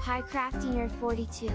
Hi Crafty Nerd 42.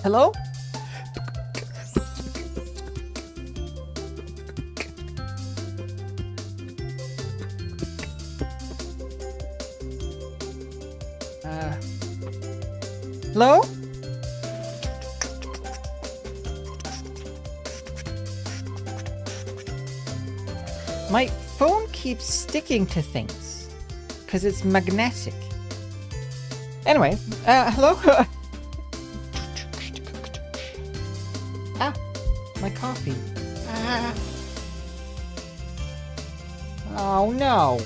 Hello? Hello? My phone keeps sticking to things because it's magnetic. Anyway, hello? Ah, my coffee. Ah. Oh no.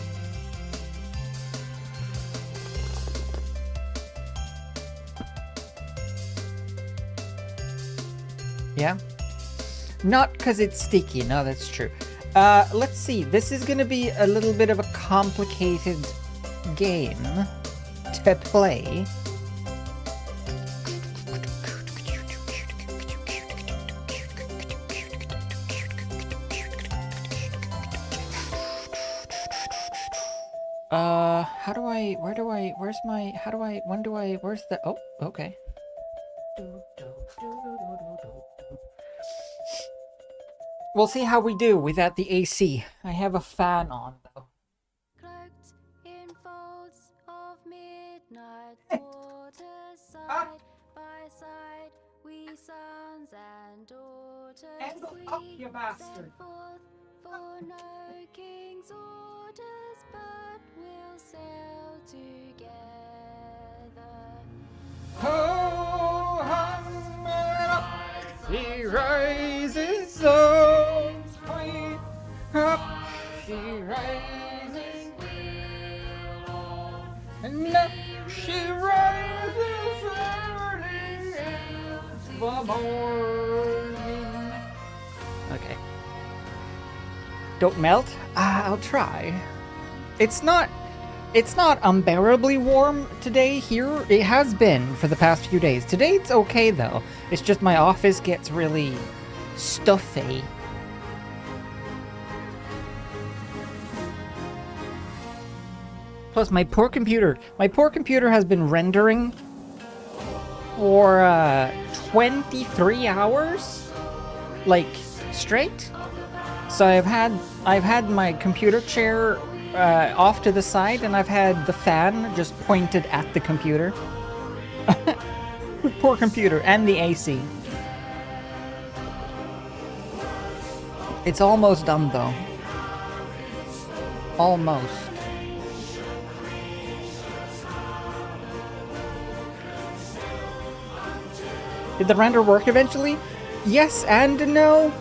Yeah? Not because it's sticky, no, that's true. Let's see, this is gonna be a little bit of a complicated game to play. Where's the, oh, okay. We'll see how we do without the AC. I have a fan on, though. Cloaked in folds of midnight water, side by side, we sons and daughters, we send forth for no king's orders, but we'll sail together. Ho, hum, up, he rises so sweet. Up, she rises, and up she rises early in the morning. Okay. Don't melt? I'll try. It's not unbearably warm today here. It has been for the past few days. Today it's okay though. It's just my office gets really stuffy. Plus my poor computer has been rendering for 23 hours like straight. So I've had my computer chair off to the side, and I've had the fan just pointed at the computer. Poor computer, and the AC. It's almost done though. Almost. Did the render work eventually? Yes and no.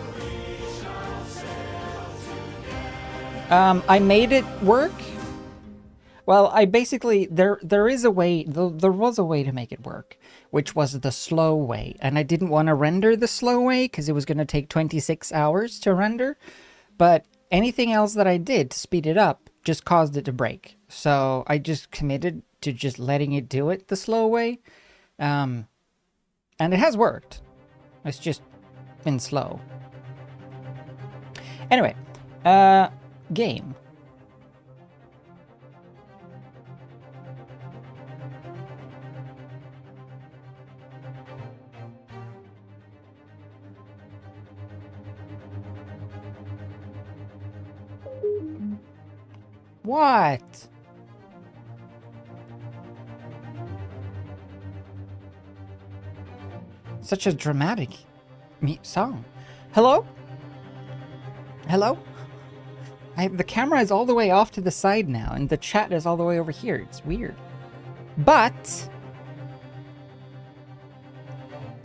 I made it work. Well, I basically, there was a way to make it work, which was the slow way. And I didn't want to render the slow way because it was going to take 26 hours to render. But anything else that I did to speed it up just caused it to break. So I just committed to just letting it do it the slow way. And it has worked. It's just been slow. Anyway, game. What? Such a dramatic song. Hello? Hello? The camera is all the way off to the side now, and the chat is all the way over here. It's weird. But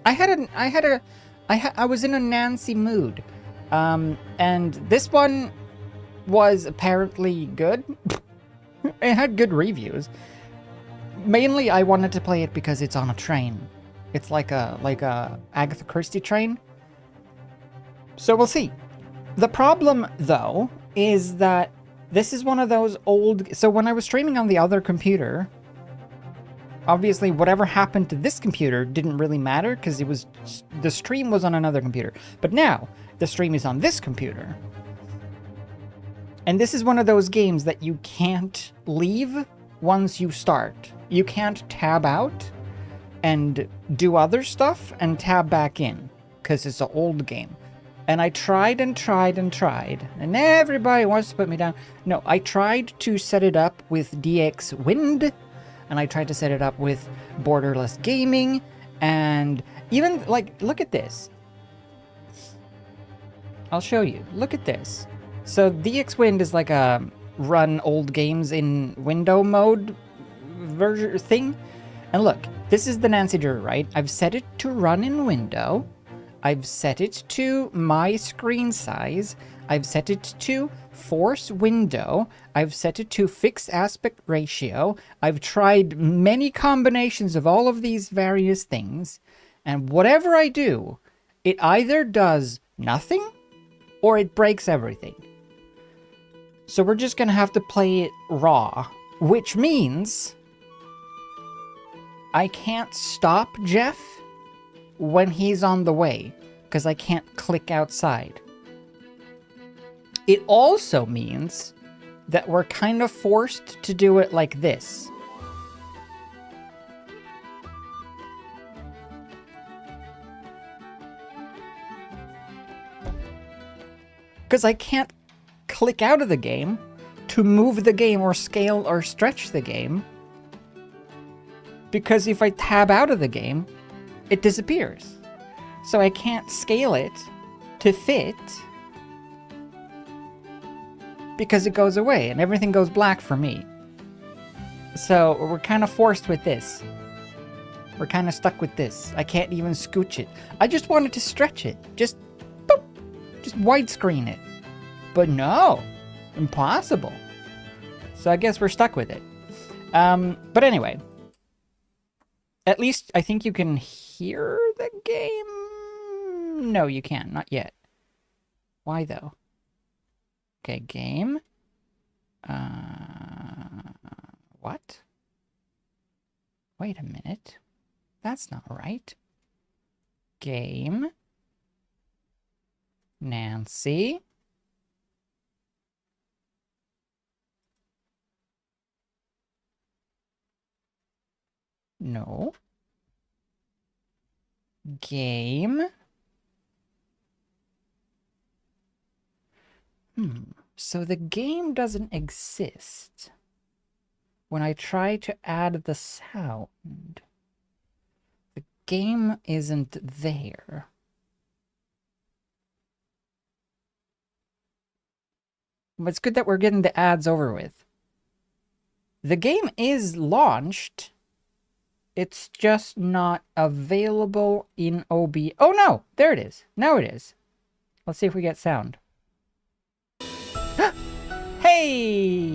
I was in a Nancy mood. And this one was apparently good. It had good reviews. Mainly I wanted to play it because it's on a train. It's like a Agatha Christie train. So we'll see. The problem though is that this is one of those old, so when I was streaming on the other computer, obviously whatever happened to this computer didn't really matter because the stream was on another computer. But now the stream is on this computer. And this is one of those games that you can't leave once you start. You can't tab out. and do other stuff and tab back in, because it's an old game. And I tried and tried and tried, and everybody wants to put me down. No, I tried to set it up with DX Wind, and I tried to set it up with borderless gaming, and even, like, look at this. I'll show you. Look at this. So DX Wind is like a run old games in window mode version thing. And look, this is the Nancy Drew, right? I've set it to run in window. I've set it to my screen size. I've set it to force window. I've set it to fixed aspect ratio. I've tried many combinations of all of these various things. And whatever I do, it either does nothing or it breaks everything. So we're just gonna have to play it raw, which means I can't stop Jeff when he's on the way, because I can't click outside. It also means that we're kind of forced to do it like this. Because I can't click out of the game to move the game or scale or stretch the game. Because if I tab out of the game, it disappears. So I can't scale it to fit because it goes away and everything goes black for me. So we're kind of forced with this. We're kind of stuck with this. I can't even scooch it. I just wanted to stretch it. Just, boop, just widescreen it. But no, impossible. So I guess we're stuck with it. But anyway. At least I think you can hear the game. No, you can't. Not yet. Why though? Okay, game. What? Wait a minute. That's not right. Game. Nancy. No. Game. So the game doesn't exist when I try to add the sound. The game isn't there. But it's good that we're getting the ads over with. The game is launched. It's just not available in OB. Oh no, there it is. Now it is. Let's see if we get sound. Hey!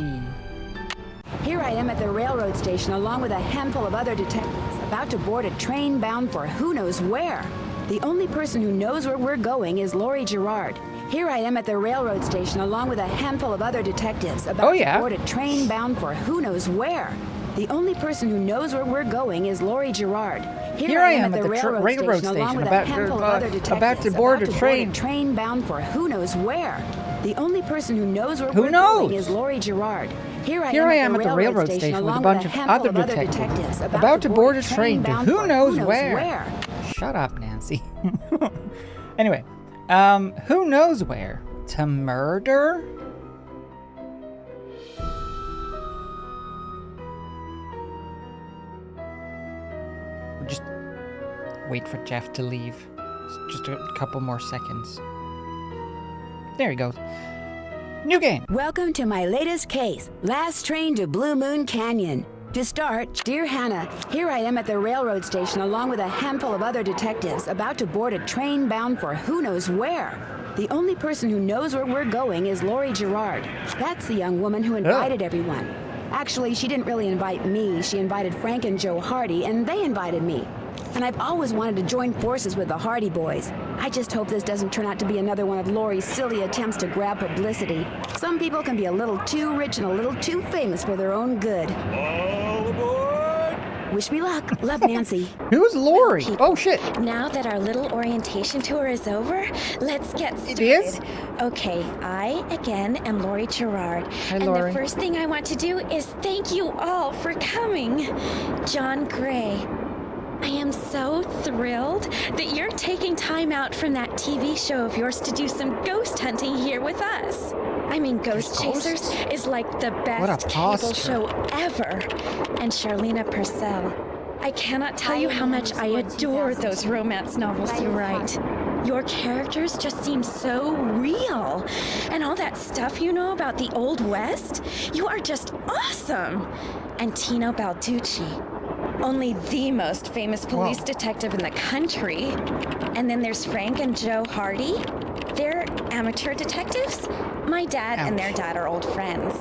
Here I am at the railroad station along with a handful of other detectives about to board a train bound for who knows where. The only person who knows where we're going is Laurie Gerard. Here I am at the railroad station along with a handful of other detectives about to board a train bound for who knows where. The only person who knows where we're going is Laurie Gerard. Here I am at the railroad station along with a handful of other detectives about to board a train bound for who knows where. The only person who knows where we're going is Laurie Gerard. Here I am at the railroad station with a bunch of other detectives about to board a train to who knows where. Shut up, Nancy. Anyway, who knows where? To murder? Just wait for Jeff to leave. Just a couple more seconds. There he goes. New game. Welcome to my latest case, Last Train to Blue Moon Canyon. To start, dear Hannah, here I am at the railroad station along with a handful of other detectives about to board a train bound for who knows where. The only person who knows where we're going is Laurie Gerard. That's the young woman who invited everyone. Actually, she didn't really invite me. She invited Frank and Joe Hardy, and they invited me. And I've always wanted to join forces with the Hardy Boys. I just hope this doesn't turn out to be another one of Laurie's silly attempts to grab publicity. Some people can be a little too rich and a little too famous for their own good. All aboard! Wish me luck. Love, Nancy. Who's Laurie? Oh, shit. Now that our little orientation tour is over, let's get started. It is? Okay, I, again, am Laurie Gerard. Hi, and Laurie. the first thing I want to do is thank you all for coming. John Gray, I am so thrilled that you're taking time out from that TV show of yours to do some ghost hunting here with us. I mean, Ghost Chasers is like the best cable show ever. And Charlena Purcell, I cannot tell you how much I adore those romance novels you write. Your characters just seem so real. And all that stuff you know about the Old West, you are just awesome. And Tino Balducci, only the most famous police detective in the country. And then there's Frank and Joe Hardy. They're amateur detectives. My dad and their dad are old friends.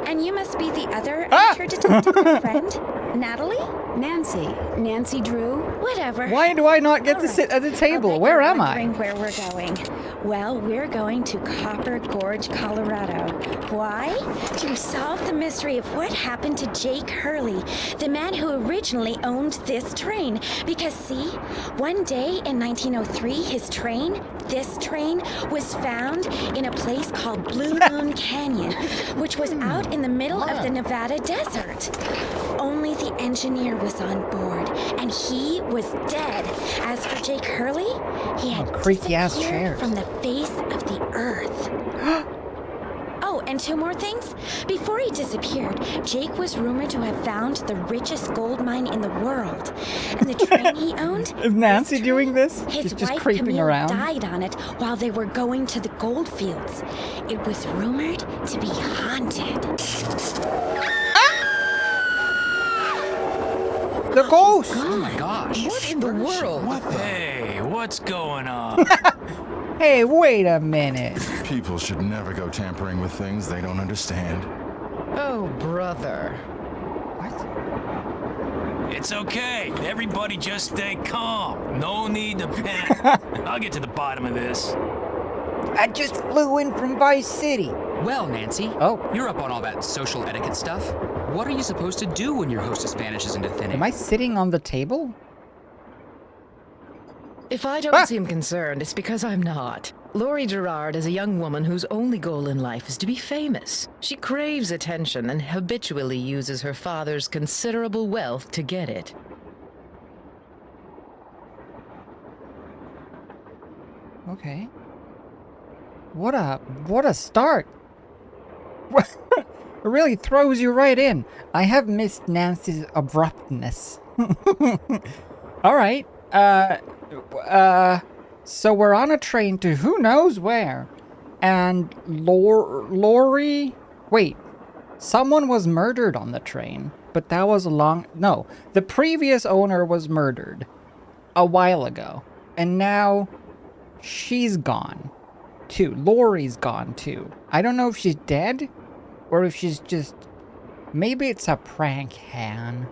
And you must be the other amateur detective friend, Natalie? Nancy Drew? Whatever. Why do I not get to sit at the table? Where am I? Where we're going? Well, we're going to Copper Gorge, Colorado. Why? To solve the mystery of what happened to Jake Hurley, the man who originally owned this train. Because see, one day in 1903, this train, was found in a place called Blue Moon Canyon, which was out in the middle of the Nevada desert. Only the engineer was on board, and he was dead. As for Jake Hurley, he had disappeared from the face of the earth. Oh, and two more things. Before he disappeared, Jake was rumored to have found the richest gold mine in the world. And the train he owned... Is Nancy doing this? His She's just wife, creeping Camille, around. died on it while they were going to the gold fields. It was rumored to be haunted. The ghost! Oh my gosh. What in the world? Hey, what's going on? Hey, wait a minute. People should never go tampering with things they don't understand. Oh, brother. What? It's okay. Everybody just stay calm. No need to panic. I'll get to the bottom of this. I just flew in from Vice City. Well, Nancy, you're up on all that social etiquette stuff. What are you supposed to do when your hostess vanishes into thin air? Am I sitting on the table? If I don't seem concerned, it's because I'm not. Laurie Gerard is a young woman whose only goal in life is to be famous. She craves attention and habitually uses her father's considerable wealth to get it. Okay. What a start. It really throws you right in. I have missed Nancy's abruptness. All right. So we're on a train to who knows where. And Laurie... Wait. Someone was murdered on the train. But that was No. The previous owner was murdered a while ago. And now she's gone too. Laurie's gone too. I don't know if she's dead or if she's just... Maybe it's a prank, Han.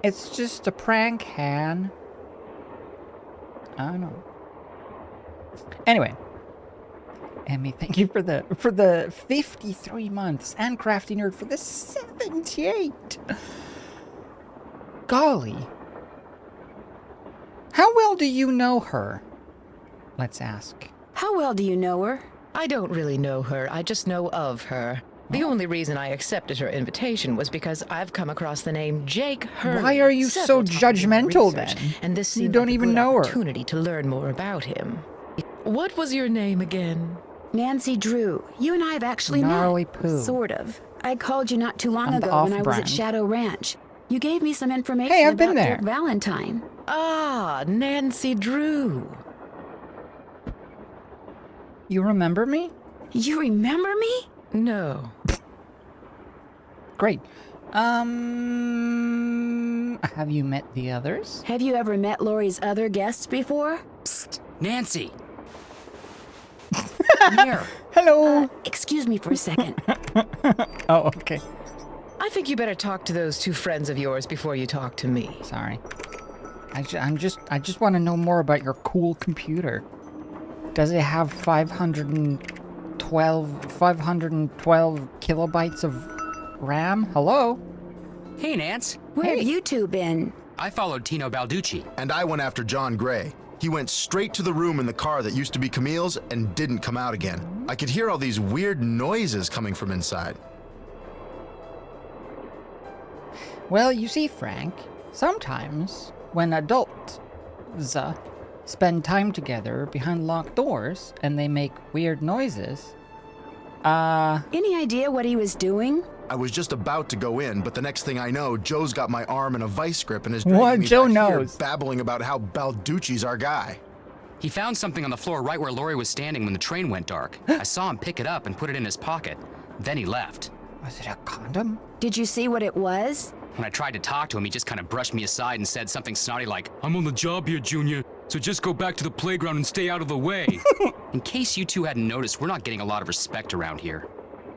It's just a prank, Han. I don't know. Anyway, Emmy, thank you for the 53 months, and Crafty Nerd for the 78. Golly, how well do you know her? Let's ask. How well do you know her? I don't really know her, I just know of her. The only reason I accepted her invitation was because I've come across the name Jake Hurley. Why are you so judgmental then? And this You seemed don't like a even good know her. opportunity to learn more about him. What was your name again? Nancy Drew. You and I have actually Gnarly met. poo. Sort of. I called you not too long I'm the ago when I was off-brand. at Shadow Ranch. You gave me some information Hey, I've been about there. Dirk Valentine. Ah, Nancy Drew. You remember me? You remember me? No. Great. Have you met the others? Have you ever met Laurie's other guests before? Psst, Nancy. Come here. Hello. Excuse me for a second. Oh, okay. I think you better talk to those two friends of yours before you talk to me. Sorry. I just want to know more about your cool computer. Does it have 512 kilobytes of RAM? Hello? Hey, Nance. Where have you two been? I followed Tino Balducci. And I went after John Gray. He went straight to the room in the car that used to be Camille's and didn't come out again. I could hear all these weird noises coming from inside. Well, you see, Frank, sometimes when adults spend time together behind locked doors and they make weird noises. Any idea what he was doing? I was just about to go in, but the next thing I know, Joe's got my arm in a vice grip and is dragging What? me Joe back here, knows. babbling about how Balducci's our guy. He found something on the floor right where Laurie was standing when the train went dark. I saw him pick it up and put it in his pocket. Then he left. Was it a condom? Did you see what it was? When I tried to talk to him, he just kind of brushed me aside and said something snotty like, "I'm on the job here, Junior, so just go back to the playground and stay out of the way." In case you two hadn't noticed, we're not getting a lot of respect around here.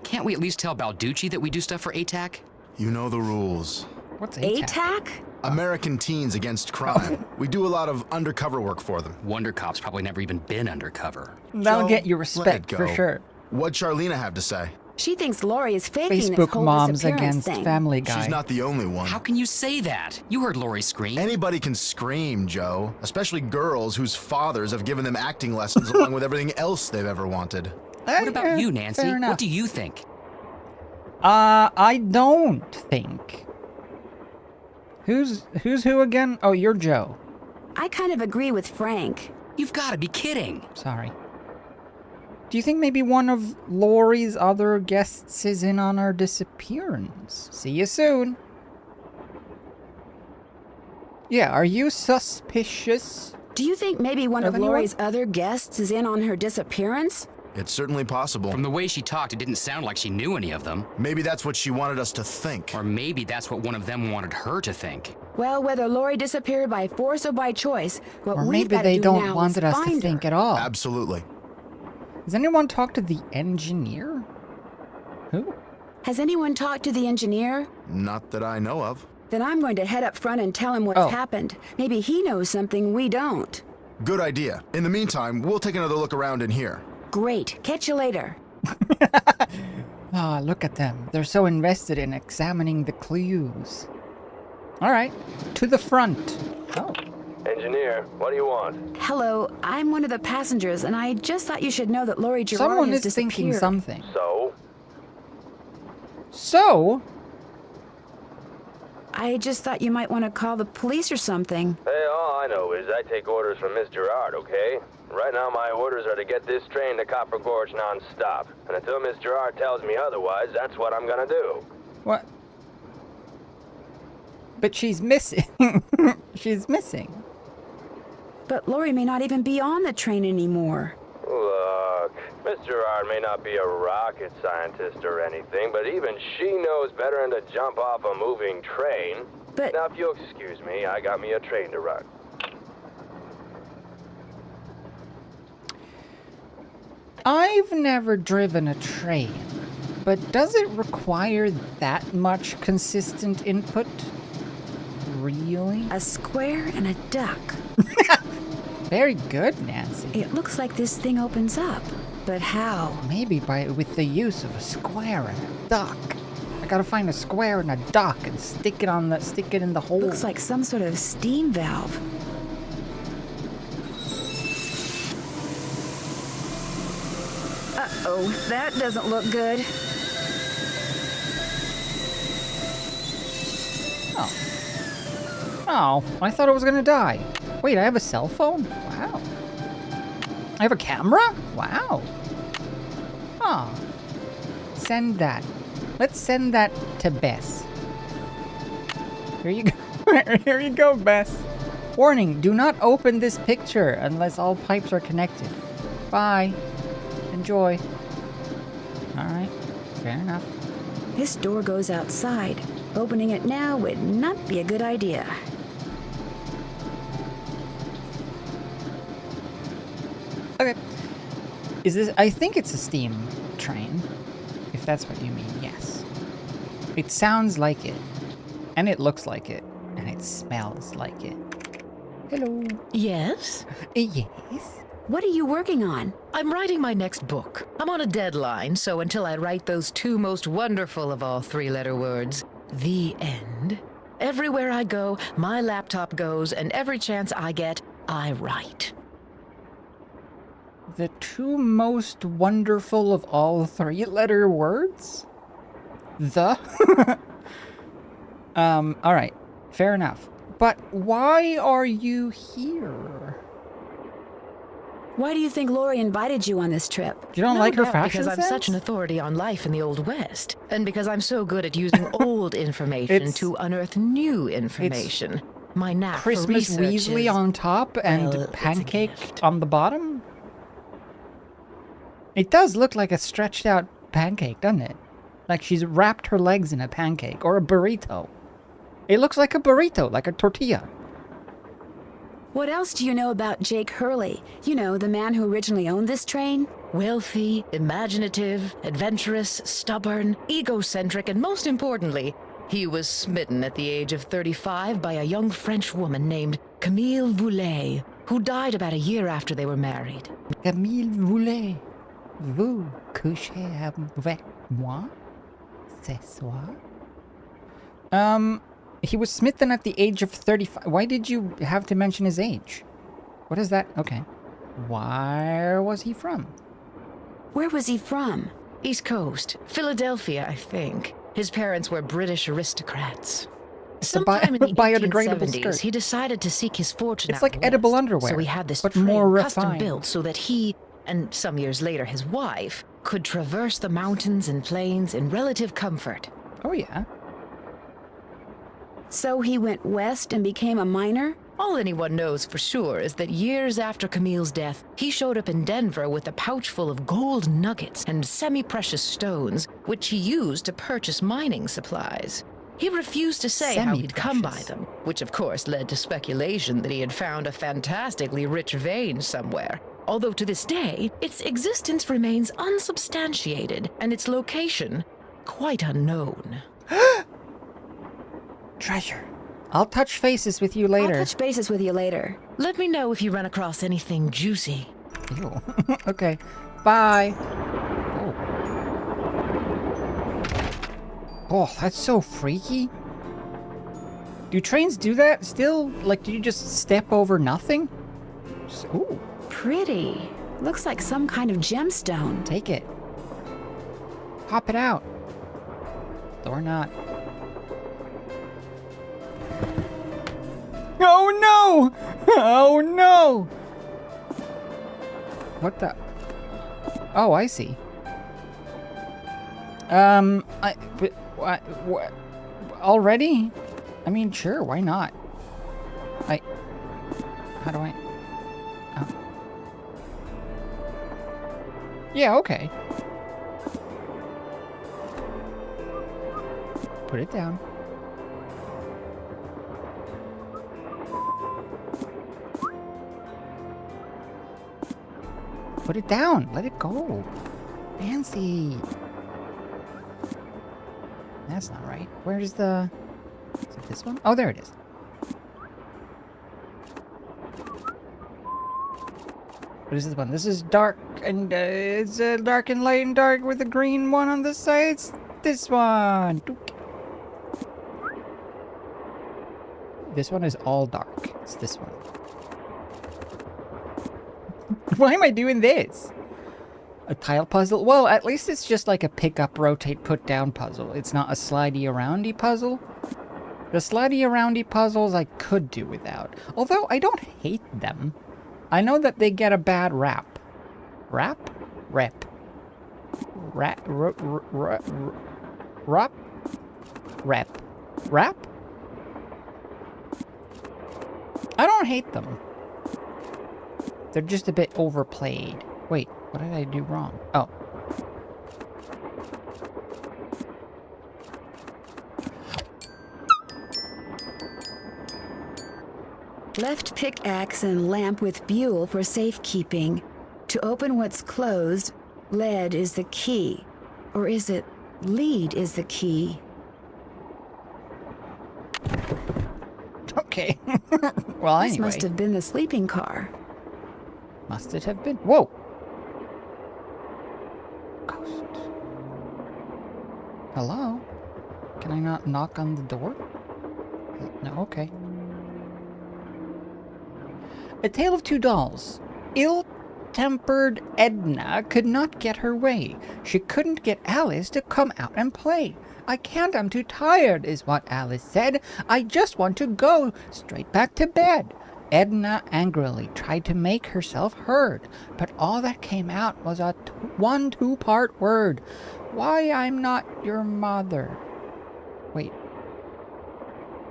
Can't we at least tell Balducci that we do stuff for ATAC? You know the rules. What's ATAC? ATAC? American Teens Against Crime. We do a lot of undercover work for them. Wonder Cop's probably never even been undercover. That'll Joe, get you let respect it for go. sure. What'd Charlena have to say? She thinks Laurie is faking this Facebook whole moms disappearance against thing. Family Guy. She's not the only one. How can you say that? You heard Laurie scream. Anybody can scream, Joe. Especially girls whose fathers have given them acting lessons along with everything else they've ever wanted. What about you, Nancy? Fair enough. What do you think? I don't think. Who's who again? Oh, you're Joe. I kind of agree with Frank. You've got to be kidding. Sorry. Do you think maybe one of Laurie's other guests is in on our disappearance? See you soon. Yeah, are you suspicious? Do you think maybe one Of of anyone? Laurie's other guests is in on her disappearance? It's certainly possible. From the way she talked, it didn't sound like she knew any of them. Maybe that's what she wanted us to think. Or maybe that's what one of them wanted her to think. Well, whether Laurie disappeared by force or by choice, what Or we've maybe got to they do don't now want is us to find think her. at all. Absolutely. Has anyone talked to the engineer? Who? Has anyone talked to the engineer? Not that I know of. Then I'm going to head up front and tell him what's Oh. happened. Maybe he knows something we don't. Good idea. In the meantime, we'll take another look around in here. Great. Catch you later. Ah, look at them. They're so invested in examining the clues. All right, to the front. Oh. Engineer, what do you want? Hello, I'm one of the passengers, and I just thought you should know that Laurie Gerard Someone has is thinking disappeared. something. So? I just thought you might want to call the police or something. Hey, all I know is I take orders from Miss Gerard, okay? Right now my orders are to get this train to Copper Gorge non-stop. And until Miss Gerard tells me otherwise, that's what I'm gonna do. What? But she's missing. She's missing. But Laurie may not even be on the train anymore. Look, Miss Gerard may not be a rocket scientist or anything, but even she knows better than to jump off a moving train. But Now, if you'll excuse me, I got me a train to run. I've never driven a train, but does it require that much consistent input? Really? a square and a duck. Very good, Nancy. It looks like this thing opens up. But how? Maybe with the use of a square and a duck. I gotta find a square and a duck and stick it in the hole. Looks like some sort of steam valve. Uh-oh, that doesn't look good. Oh, I thought I was gonna die. Wait, I have a cell phone? Wow. I have a camera? Wow. Oh. Send that. Let's send that to Bess. Here you go. Here you go, Bess. Warning, do not open this picture unless all pipes are connected. Bye. Enjoy. Alright, fair enough. This door goes outside. Opening it now would not be a good idea. Okay. Is this... I think it's a steam train. If that's what you mean, yes. It sounds like it. And it looks like it. And it smells like it. Hello. Yes? Yes? What are you working on? I'm writing my next book. I'm on a deadline, so until I write those two most wonderful of all three-letter words, the end, everywhere I go, my laptop goes, and every chance I get, I write. The two most wonderful of all three-letter words? The? Alright. Fair enough. But why are you here? Why do you think Lori invited you on this trip? You don't like her doubt fashion because I'm sense? such an authority on life in the Old West, and because I'm so good at using old information to unearth new information. My knack Christmas for research Weasley is, on top and well, it's a pancake gift. on the bottom? It does look like a stretched out pancake, doesn't it? Like she's wrapped her legs in a pancake or a burrito. It looks like a burrito, like a tortilla. What else do you know about Jake Hurley? You know, the man who originally owned this train? Wealthy, imaginative, adventurous, stubborn, egocentric, and most importantly, he was smitten at the age of 35 by a young French woman named Camille Voulet, who died about a year after they were married. Camille Voulet, vous couchez avec moi ce soir? He was smitten at the age of 35. Why did you have to mention his age? What is that? Okay. Where was he from? Where was he from? East Coast, Philadelphia, I think. His parents were British aristocrats. Sometime in the biodegradable 1870s, skirt. he decided to seek his fortune It's out like west. edible underwear, So he had this but train more custom refined. built so that he, and some years later his wife, could traverse the mountains and plains in relative comfort. Oh, yeah. So he went west and became a miner? All anyone knows for sure is that years after Camille's death, he showed up in Denver with a pouch full of gold nuggets and semi-precious stones, which he used to purchase mining supplies. He refused to say how he'd come by them, which of course led to speculation that he had found a fantastically rich vein somewhere. Although to this day, its existence remains unsubstantiated and its location quite unknown. Treasure. I'll touch faces with you later. I'll touch bases with you later. Let me know if you run across anything juicy. Ew. Okay. Bye. Oh, that's so freaky. Do trains do that still? Like, do you just step over nothing? Ooh. Pretty. Looks like some kind of gemstone. Take it. Pop it out. Or not. Oh no! Oh no! What the? Oh, I see. What? Already? I mean, sure, why not? How do I? Oh. Yeah, okay. Put it down. Put it down. Let it go. Fancy. That's not right. Where's the... Is it this one? Oh, there it is. What is this one? This is dark and... it's dark and light and dark with a green one on the sides. This one. This one is all dark. It's this one. Why am I doing this? A tile puzzle? Well, at least it's just like a pick up, rotate, put down puzzle. It's not a slidey aroundy puzzle. The slidey aroundy puzzles I could do without. Although I don't hate them. I know that they get a bad rap. Rap? Rep. Rap? Rap? Rep. Rap? I don't hate them. They're just a bit overplayed. Wait, what did I do wrong? Oh. Left pickaxe and lamp with buhl for safekeeping. To open what's closed, lead is the key. Or is it lead is the key? Okay. Well, anyway. This must have been the sleeping car. Must it have been? Whoa! Ghost. Hello? Can I not knock on the door? No, okay. A Tale of Two Dolls. hot-tempered Edna could not get her way. She couldn't get Alice to come out and play. I can't, I'm too tired, is what Alice said. I just want to go straight back to bed. Edna angrily tried to make herself heard, but all that came out was a one two-part word. Why, I'm not your mother. Wait.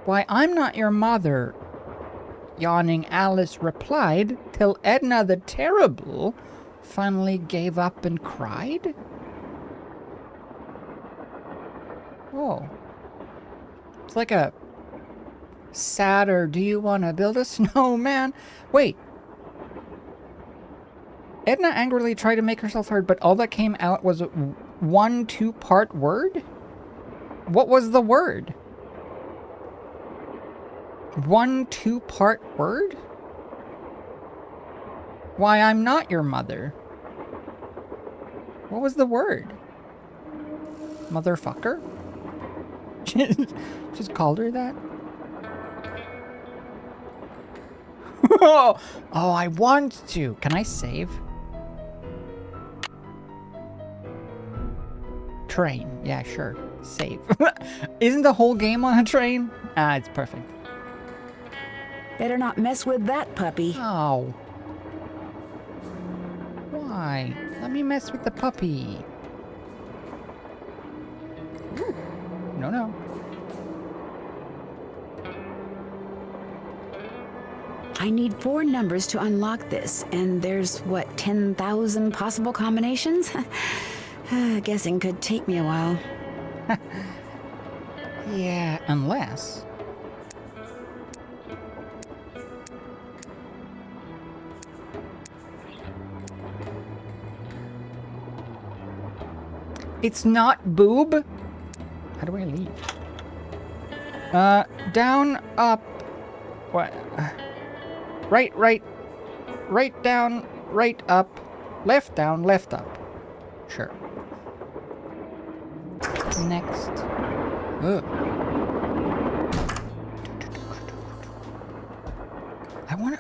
Why, I'm not your mother, yawning Alice replied, till Edna the Terrible finally gave up and cried. Oh. It's like a sadder, do you want to build a snowman? Wait. Edna angrily tried to make herself heard, but all that came out was one two-part word? What was the word? One two-part word? Why, I'm not your mother. What was the word? Motherfucker? Just called her that? Oh, I want to. Can I save? Train. Yeah, sure. Save. Isn't the whole game on a train? Ah, it's perfect. Better not mess with that puppy. Oh. Why? Let me mess with the puppy. Ooh. No. I need 4 numbers to unlock this, and there's, what, 10,000 possible combinations? Guessing could take me a while. Yeah, unless... It's not boob? How do I leave? Down, up... What? Right, down, right, up. Left, down, left, up. Sure. Next. Ugh.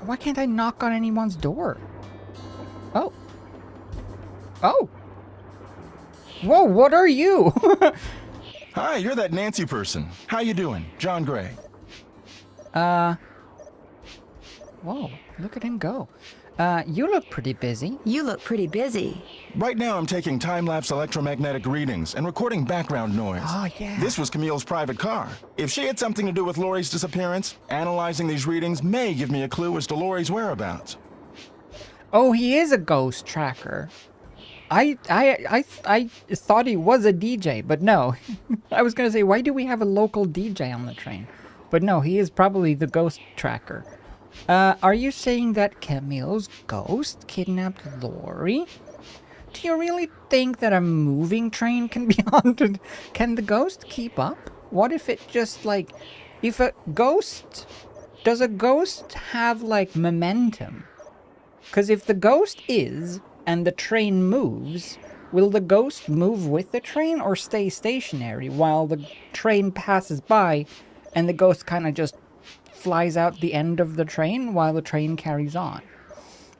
Why can't I knock on anyone's door? Oh. Oh. Whoa, what are you? Hi, you're that Nancy person. How you doing? John Gray. Whoa, look at him go. You look pretty busy. You look pretty busy. Right now I'm taking time-lapse electromagnetic readings and recording background noise. Oh, yeah. This was Camille's private car. If she had something to do with Lori's disappearance, analyzing these readings may give me a clue as to Lori's whereabouts. Oh, he is a ghost tracker. I thought he was a DJ, but no. I was gonna say, why do we have a local DJ on the train? But no, he is probably the ghost tracker. Are you saying that Camille's ghost kidnapped Lori? Do you really think that a moving train can be haunted? Can the ghost keep up? What if it just, like, if a ghost... Does a ghost have, like, momentum? Because if the ghost is, and the train moves, will the ghost move with the train or stay stationary while the train passes by and the ghost kind of just flies out the end of the train while the train carries on?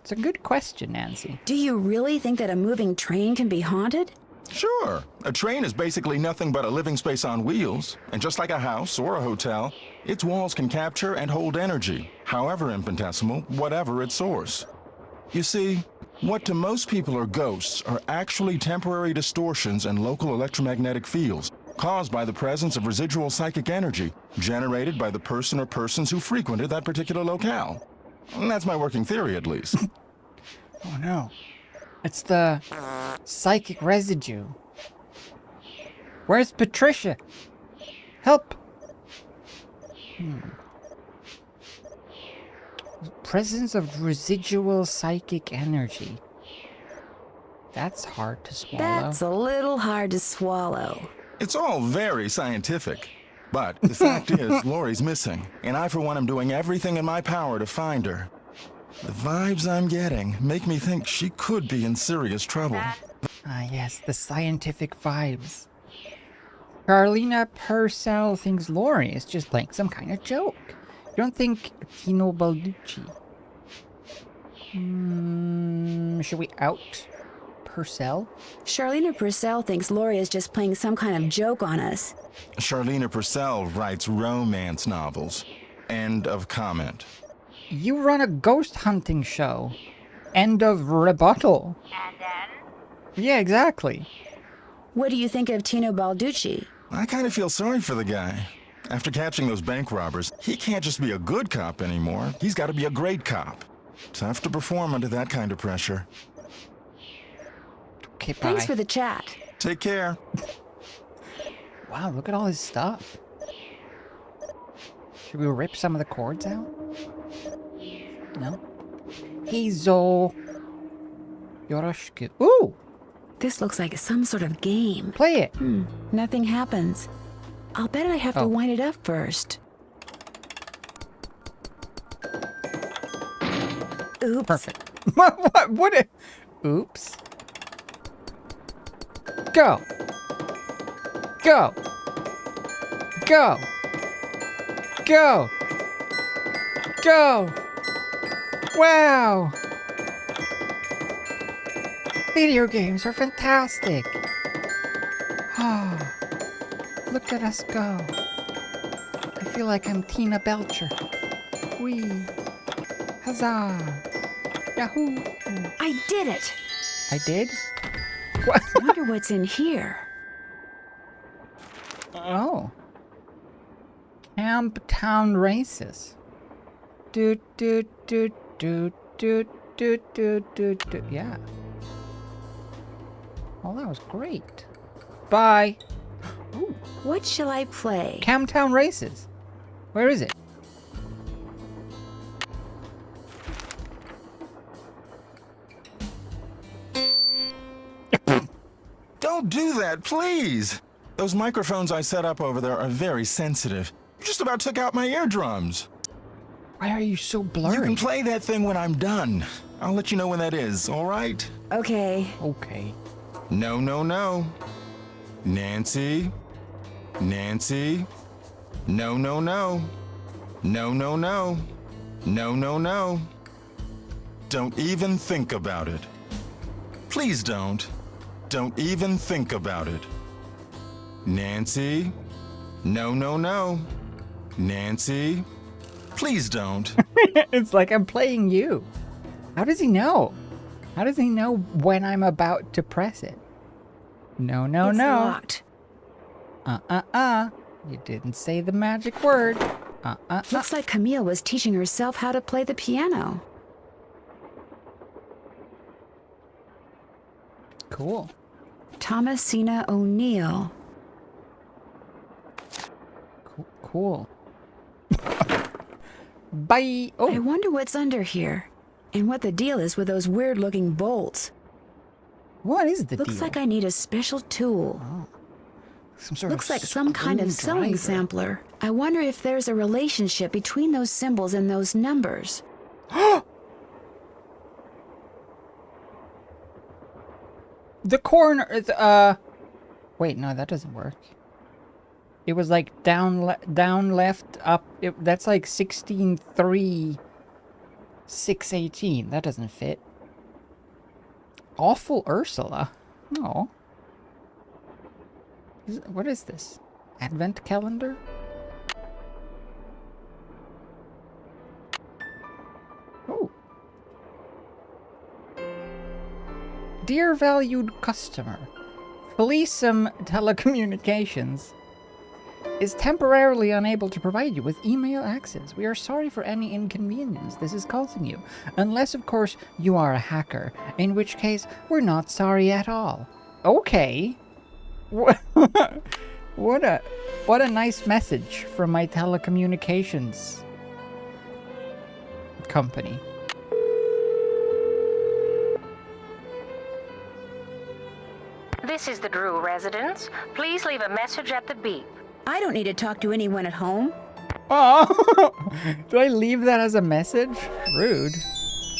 It's a good question, Nancy. Do you really think that a moving train can be haunted? Sure. A train is basically nothing but a living space on wheels, and just like a house or a hotel, its walls can capture and hold energy, however infinitesimal, whatever its source. You see, what to most people are ghosts are actually temporary distortions in local electromagnetic fields caused by the presence of residual psychic energy generated by the person or persons who frequented that particular locale. And that's my working theory, at least. Oh no. It's the psychic residue. Where's Patricia? Help! Presence of residual psychic energy. That's hard to swallow. That's a little hard to swallow. It's all very scientific. But the fact is, Lori's missing, and I, for one, am doing everything in my power to find her. The vibes I'm getting make me think she could be in serious trouble. Ah, yes, the scientific vibes. Carlina Purcell thinks Lori is just playing some kind of joke. You don't think Tino Balducci? Should we out Purcell? Charlene Purcell thinks Lori is just playing some kind of joke on us. Charlene Purcell writes romance novels. End of comment. You run a ghost hunting show. End of rebuttal. And then? Yeah, exactly. What do you think of Tino Balducci? I kind of feel sorry for the guy. After catching those bank robbers, he can't just be a good cop anymore. He's got to be a great cop. Tough to perform under that kind of pressure. Okay, bye. Thanks for the chat. Take care. Wow, look at all his stuff. Should we rip some of the cords out? No? Hazel. Yoroshiku. Ooh! This looks like some sort of game. Play it. Nothing happens. I'll bet I have to wind it up first. Oops. Perfect. What? Oops. Go. Go. Go. Go. Go. Wow. Video games are fantastic. Ah, look at us go. I feel like I'm Tina Belcher. Whee. Huzzah. Yahoo. I did it. I did? I wonder what's in here. Oh. Camp Town Races. Do do do do do do do do do. Yeah. Oh, that was great. Bye. Ooh. What shall I play? Camtown Races. Where is it? Don't do that, please. Those microphones I set up over there are very sensitive. You just about took out my eardrums. Why are you so blurry? You can play that thing when I'm done. I'll let you know when that is, all right? Okay. Okay. No, no, no. Nancy. Nancy. No, no, no. No, no, no. No, no, no. Don't even think about it. Please don't. Don't even think about it. Nancy. No, no, no. Nancy. Please don't. It's like I'm playing you. How does he know? How does he know when I'm about to press it? No, no, It's no. locked. You didn't say the magic word. Looks like Camille was teaching herself how to play the piano. Cool. Thomasina O'Neill. Cool. Bye. Oh. I wonder what's under here. And what the deal is with those weird-looking bolts. What is the Looks deal? like I need a special tool. Some sort Looks of like some kind of sewing screwdriver. sampler. I wonder if there's a relationship between those symbols and those numbers. The corner. Wait, no, that doesn't work. It was like down, left, up. That's like 16-3, 618. That doesn't fit. Awful Ursula. Oh. What is this? Advent calendar? Oh. Dear valued customer, Felicem Telecommunications is temporarily unable to provide you with email access. We are sorry for any inconvenience this is causing you. Unless, of course, you are a hacker, in which case, we're not sorry at all. Okay. What a nice message from my telecommunications company. This is the Drew residence. Please leave a message at the beep. I don't need to talk to anyone at home. Oh, did I leave that as a message? Rude.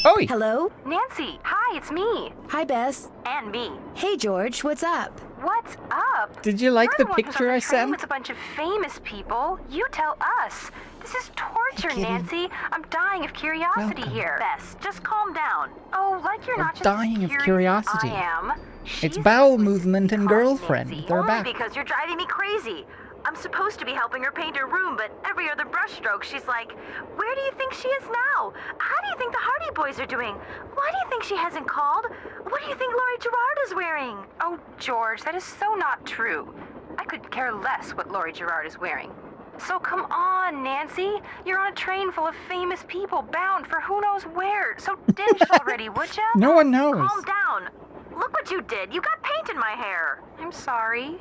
Oh, Hello? Nancy, hi, it's me. Hi, Bess. And me. Hey, George, what's up? What's up? Did you like You're the one who's on picture I train sent? with a bunch of famous people. You tell us. This is torture, Hey, Nancy. I'm dying of curiosity Welcome. here. Bess, just calm down. Oh, like you're I'm not just dying of as curiosity. I am. It's She's bowel just movement and calling girlfriend. Nancy. They're Only back. because you're driving me crazy. I'm supposed to be helping her paint her room, but every other brushstroke, she's like, where do you think she is now? How do you think the Hardy Boys are doing? Why do you think she hasn't called? What do you think Laurie Gerard is wearing? Oh, George, that is so not true. I could care less what Laurie Gerard is wearing. So come on, Nancy. You're on a train full of famous people bound for who knows where. So ditch already, would ya? No one knows. Calm down. Look what you did. You got paint in my hair. I'm sorry.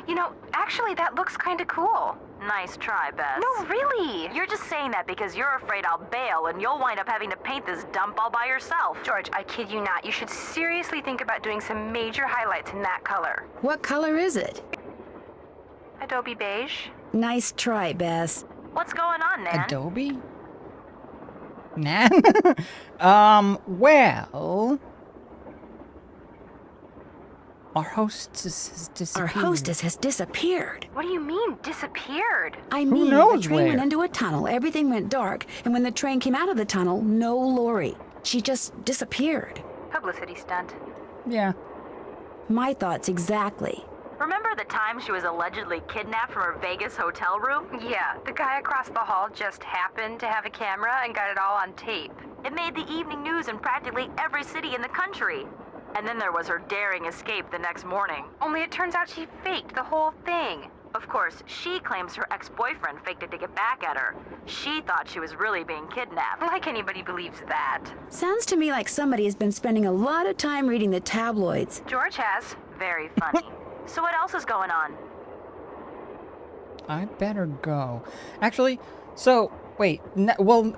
You know, actually, that looks kind of cool. Nice try, Bess. No, really. You're just saying that because you're afraid I'll bail and you'll wind up having to paint this dump all by yourself. George, I kid you not. You should seriously think about doing some major highlights in that color. What color is it? Adobe beige. Nice try, Bess. What's going on, Nan? Adobe? Nan? Well... Our hostess has disappeared. Our hostess has disappeared. What do you mean, disappeared? I mean, knows the train went where? into a tunnel, everything went dark, and when the train came out of the tunnel, no Lori. She just disappeared. Publicity stunt. Yeah. My thoughts exactly. Remember the time she was allegedly kidnapped from her Vegas hotel room? Yeah, the guy across the hall just happened to have a camera and got it all on tape. It made the evening news in practically every city in the country. And then there was her daring escape the next morning. Only it turns out she faked the whole thing. Of course, she claims her ex-boyfriend faked it to get back at her. She thought she was really being kidnapped. Like anybody believes that. Sounds to me like somebody has been spending a lot of time reading the tabloids. George has. Very funny. So what else is going on? I better go. Actually, so, wait. Well,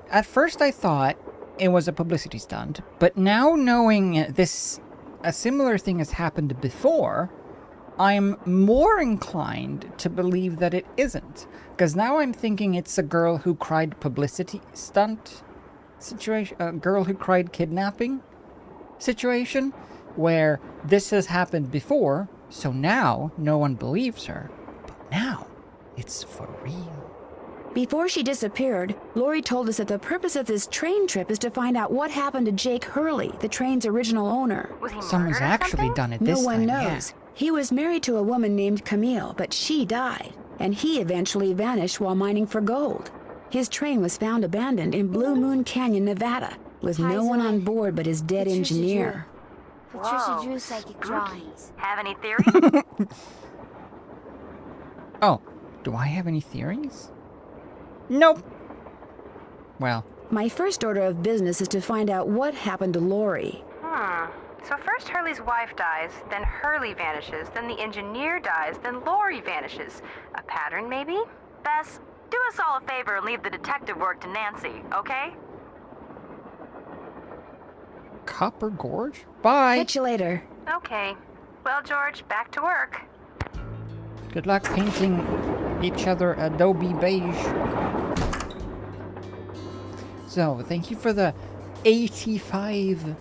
at first I thought it was a publicity stunt, but now knowing a similar thing has happened before, I'm more inclined to believe that it isn't. Because now I'm thinking it's a girl who cried publicity stunt situation, a girl who cried kidnapping situation, where this has happened before, so now no one believes her. But now it's for real. Before she disappeared, Lori told us that the purpose of this train trip is to find out what happened to Jake Hurley, the train's original owner. Was he Someone's murdered or actually something? done it No this one time. knows. Yeah. He was married to a woman named Camille, but she died, and he eventually vanished while mining for gold. His train was found abandoned in Blue Moon Canyon, Nevada, with no one on board but his dead engineer. Patricia Drew psychic drawings. Have any theories? Oh, do I have any theories? Nope. Well, My first order of business is to find out what happened to Lori. So first Hurley's wife dies, then Hurley vanishes, then the engineer dies, then Lori vanishes. A pattern, maybe? Bess, do us all a favor and leave the detective work to Nancy, okay? Copper Gorge? Bye. Catch you later. Okay. Well, George, back to work. Good luck painting each other Adobe beige. So, thank you for the 85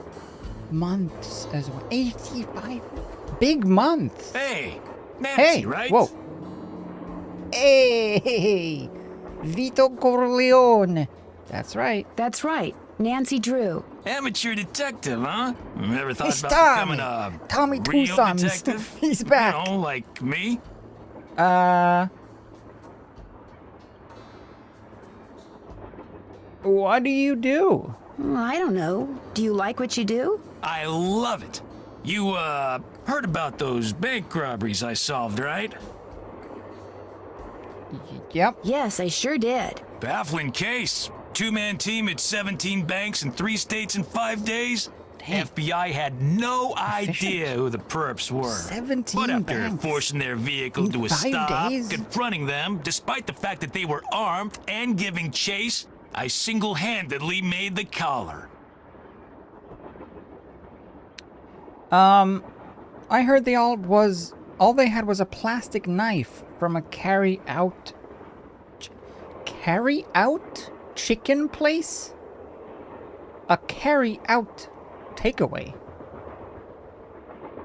months as well. 85 big months. Hey, Nancy, Hey, right? whoa. Hey, Vito Corleone. That's right. That's right, Nancy Drew. Amateur detective, huh? Never thought It's about becoming a Tommy Two real Thumbs. detective? He's back. You know, like me? What do you do? I don't know. Do you like what you do? I love it. You, heard about those bank robberies I solved, right? Yep. Yes, I sure did. Baffling case. Two-man team at 17 banks in 3 states in 5 days. Dang. FBI had no Efficient. idea who the perps were. 17 But after banks. forcing their vehicle In to a 5 stop, days? confronting them, despite the fact that they were armed and giving chase, I single-handedly made the collar. I heard all they had was a plastic knife from a carry-out chicken place? A carry-out takeaway.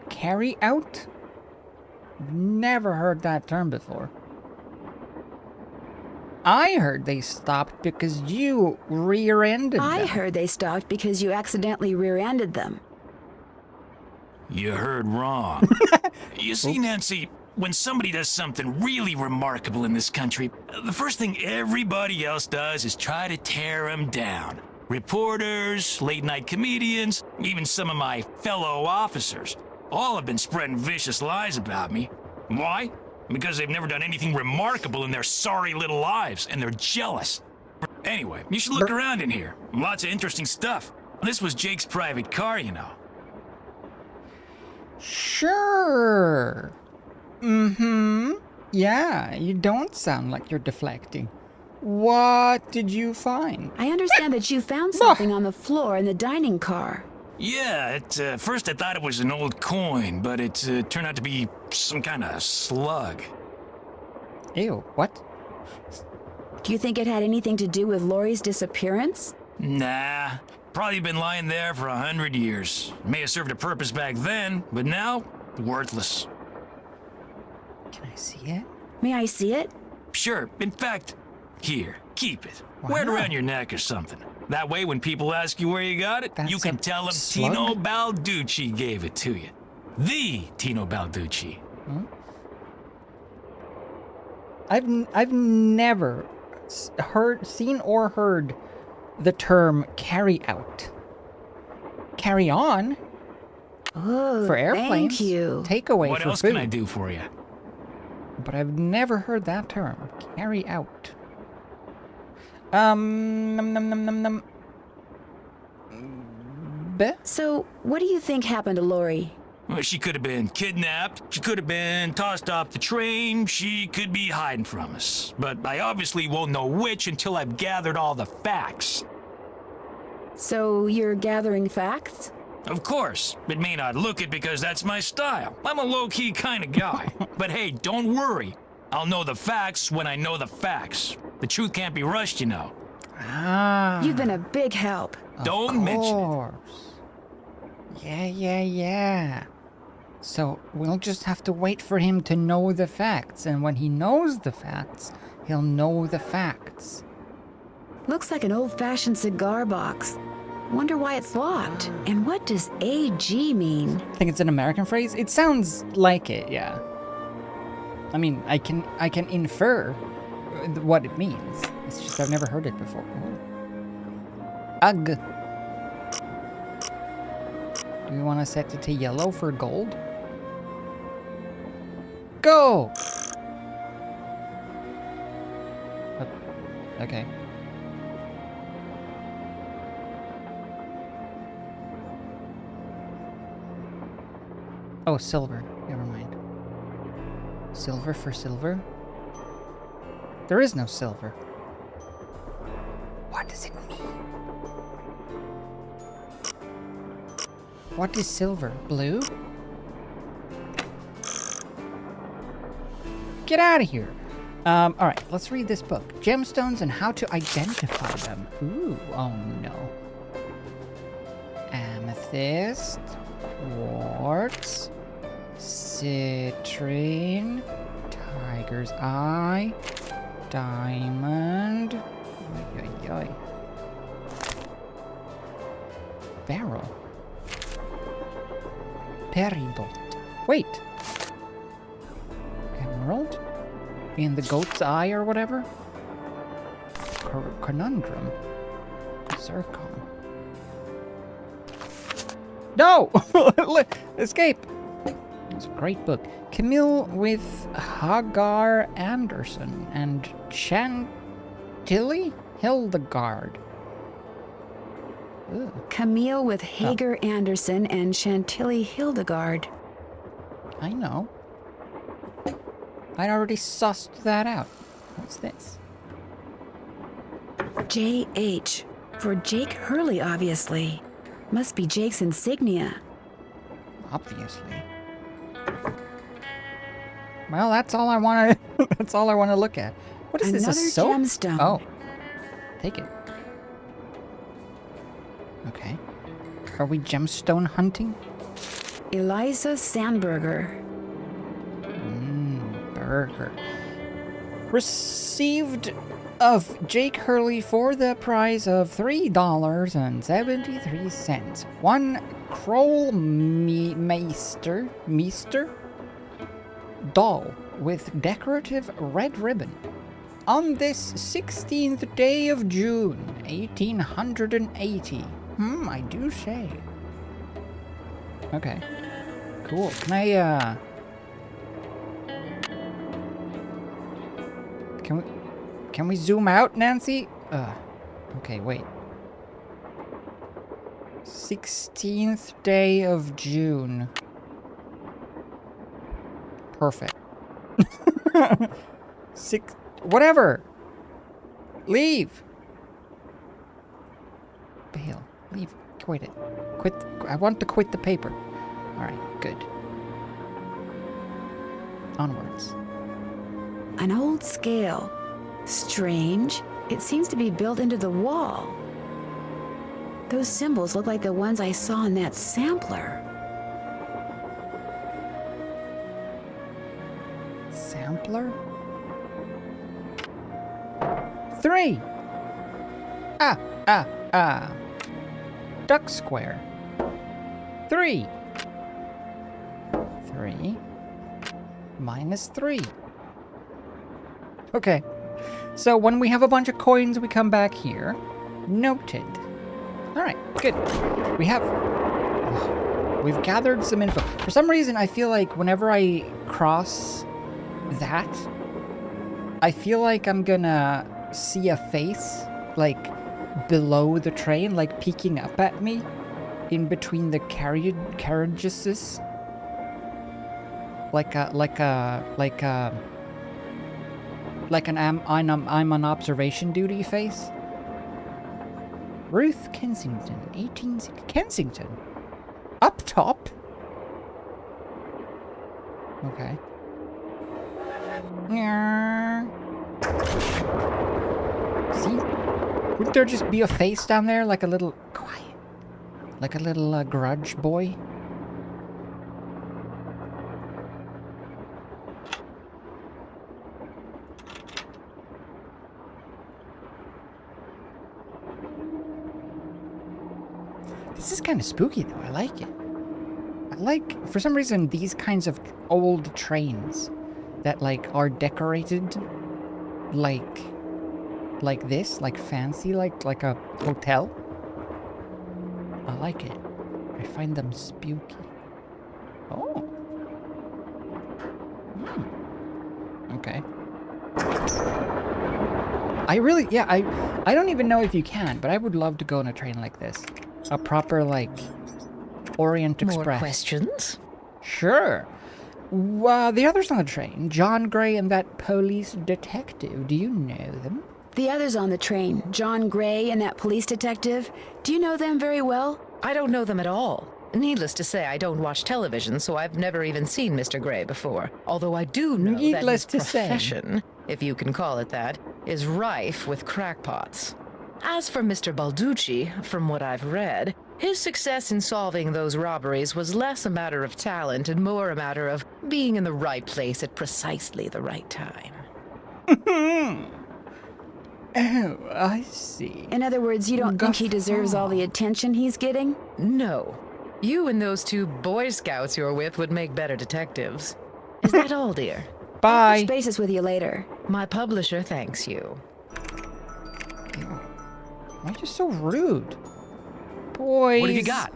Carry-out? Never heard that term before. I heard they stopped because you rear-ended them. I heard they stopped because you accidentally rear-ended them. You heard wrong. You see, Nancy, when somebody does something really remarkable in this country, the first thing everybody else does is try to tear them down. Reporters, late-night comedians, even some of my fellow officers, all have been spreading vicious lies about me. Why? Because they've never done anything remarkable in their sorry little lives, and they're jealous. Anyway, you should look around in here. Lots of interesting stuff. This was Jake's private car, you know. Sure. Mm-hmm. Yeah, you don't sound like you're deflecting. What did you find? I understand that you found something on the floor in the dining car. Yeah, at first I thought it was an old coin, but it turned out to be some kind of slug. Ew, what? Do you think it had anything to do with Lori's disappearance? Nah, probably been lying there for 100 years. May have served a purpose back then, but now, worthless. Can I see it? May I see it? Sure, in fact, here, keep it. Wow. Wear it around your neck or something. That way, when people ask you where you got it, That's you can a tell them slug? Tino Balducci gave it to you. The Tino Balducci. Hmm? I've never seen or heard the term carry out. Carry on Oh, for airplanes. thank you. Takeaway What for else food. can I do for you? But I've never heard that term. Carry out. Num. So, what do you think happened to Lori? Well, she could have been kidnapped. She could have been tossed off the train. She could be hiding from us. But I obviously won't know which until I've gathered all the facts. So, you're gathering facts? Of course, it may not look it because that's my style. I'm a low-key kind of guy. But hey, don't worry. I'll know the facts when I know the facts. The truth can't be rushed, you know. Ah. You've been a big help. Don't mention it. Yeah. So we'll just have to wait for him to know the facts, and when he knows the facts, he'll know the facts. Looks like an old-fashioned cigar box. Wonder why it's locked. And what does AG mean? I think it's an American phrase. It sounds like it, yeah. I mean, I can infer what it means. It's just I've never heard it before. Ugh. Do we want to set it to yellow for gold? Go! Okay. Oh, silver. Never mind. Silver for silver? There is no silver. What does it mean? What is silver? Blue? Get out of here. Alright, let's read this book. Gemstones and how to identify them. Ooh, oh no. Amethyst, quartz, citrine, tiger's eye, diamond, beryl, peridot. Wait. Emerald? In the goat's eye or whatever? Conundrum. Zircon. No! Escape! It's a great book. Camille with Hagar Anderson and Chantilly Hildegard. Ugh. Camille with Hagar Anderson and Chantilly Hildegard. I know. I'd already sussed that out. What's this? JH. For Jake Hurley, obviously. Must be Jake's insignia. Obviously. Well, that's all I want to. That's all I want to look at. What is this? A soap? Another gemstone. Oh, take it. Okay. Are we gemstone hunting? Eliza Sandberger. Received of Jake Hurley for the price of $3.73. One Kroll Meister doll with decorative red ribbon. On this 16th day of June, 1880. I do say. Okay. Cool. Can we zoom out, Nancy? Okay, wait. 16th day of June. Perfect. Whatever. Leave. Bail. Leave. Quit it. Quit. I want to quit the paper. Alright, good. Onwards. An old scale. Strange. It seems to be built into the wall. Those symbols look like the ones I saw in that sampler. Sampler? 3. Duck square. 3. 3 minus 3. Okay. So when we have a bunch of coins, we come back here. Noted. Alright, good. We've gathered some info. For some reason, I feel like whenever I cross that, I feel like I'm gonna see a face, like, below the train, like, peeking up at me in between the carriages. Like an I'm on observation duty face. Ruth Kensington, 1860. Kensington? Up top? Okay. See? Wouldn't there just be a face down there, like a little... Quiet. Like a little grudge boy? This is kind of spooky, though. I like it. I like, for some reason, these kinds of old trains that, like, are decorated like this, like fancy, like a hotel. I like it. I find them spooky. Oh. Okay. I really, yeah, I don't even know if you can, but I would love to go on a train like this. A proper, like, Orient Express. More questions? Sure. The others on the train, John Gray and that police detective, do you know them? The others on the train, John Gray and that police detective, do you know them very well? I don't know them at all. Needless to say, I don't watch television, so I've never even seen Mr. Gray before. Although I do know that his profession, if you can call it that, is rife with crackpots. As for Mr. Balducci, from what I've read, his success in solving those robberies was less a matter of talent and more a matter of being in the right place at precisely the right time. Oh, I see. In other words, you don't think he deserves all the attention he's getting? No. You and those two Boy Scouts you're with would make better detectives. Is that all, dear? Bye. I'll touch bases with you later. My publisher thanks you. Why are you so rude? Boys. What have you got?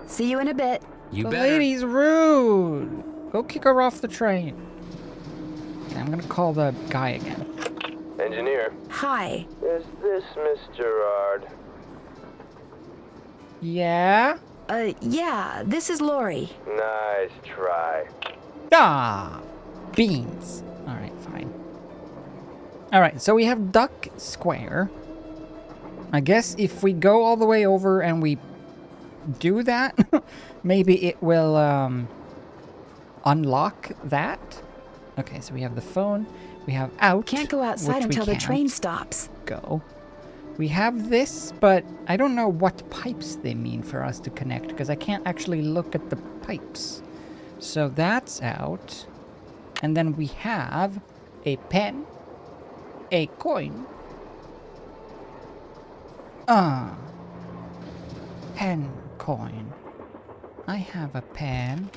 See you in a bit. You the better. lady's rude. Go kick her off the train. Okay, I'm gonna call the guy again. Engineer. Hi. Is this Miss Gerard? Yeah? Yeah, this is Lori. Nice try. Ah, beans. Alright, fine. Alright, so we have Duck Square. I guess if we go all the way over and we do that, maybe it will unlock that. Okay, so we have the phone. We have out. Can't go outside until the train stops. Go. We have this, but I don't know what pipes they mean for us to connect because I can't actually look at the pipes. So that's out. And then we have a pen, a coin. Pen, coin. I have a pen.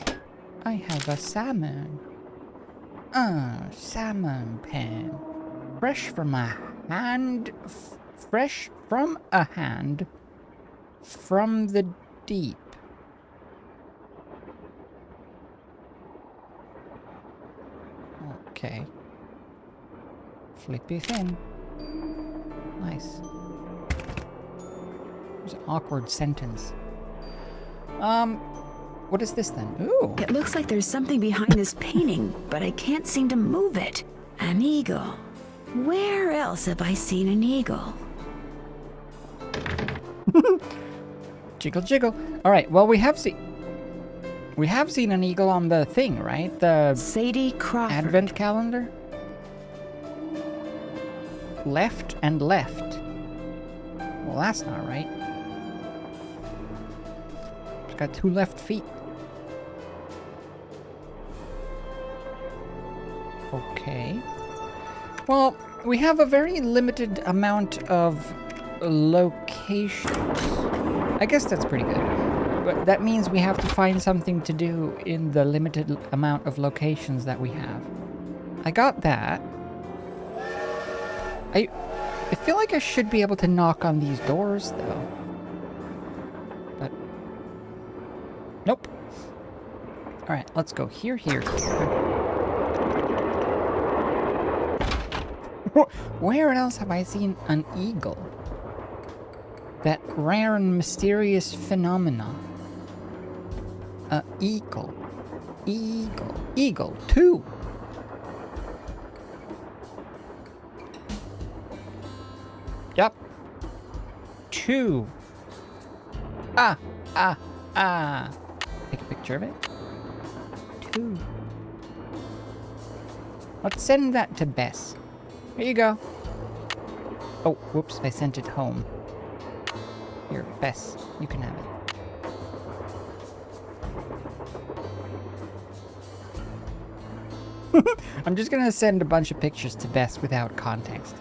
I have a salmon. Salmon pen. Fresh from a hand. Fresh from a hand. From the deep. Okay. Flippy thin. Nice. There's an awkward sentence. What is this then? Ooh. It looks like there's something behind this painting, but I can't seem to move it. An eagle. Where else have I seen an eagle? Jiggle, jiggle. All right. Well, we have seen an eagle on the thing, right? The Sadie Crawford. Advent calendar. Left and left. Well, that's not right. It's got 2 left feet. Okay. Well, we have a very limited amount of locations. I guess that's pretty good. But that means we have to find something to do in the limited amount of locations that we have. I got that. I feel like I should be able to knock on these doors, though. But... nope. Alright, let's go here, here, here. Where else have I seen an eagle? That rare and mysterious phenomenon. Eagle. Eagle. Eagle. 2. Yep. 2. Take a picture of it. 2. Let's send that to Bess. Here you go. Oh, whoops, I sent it home. Here, Bess, you can have it. I'm just gonna send a bunch of pictures to Bess without context.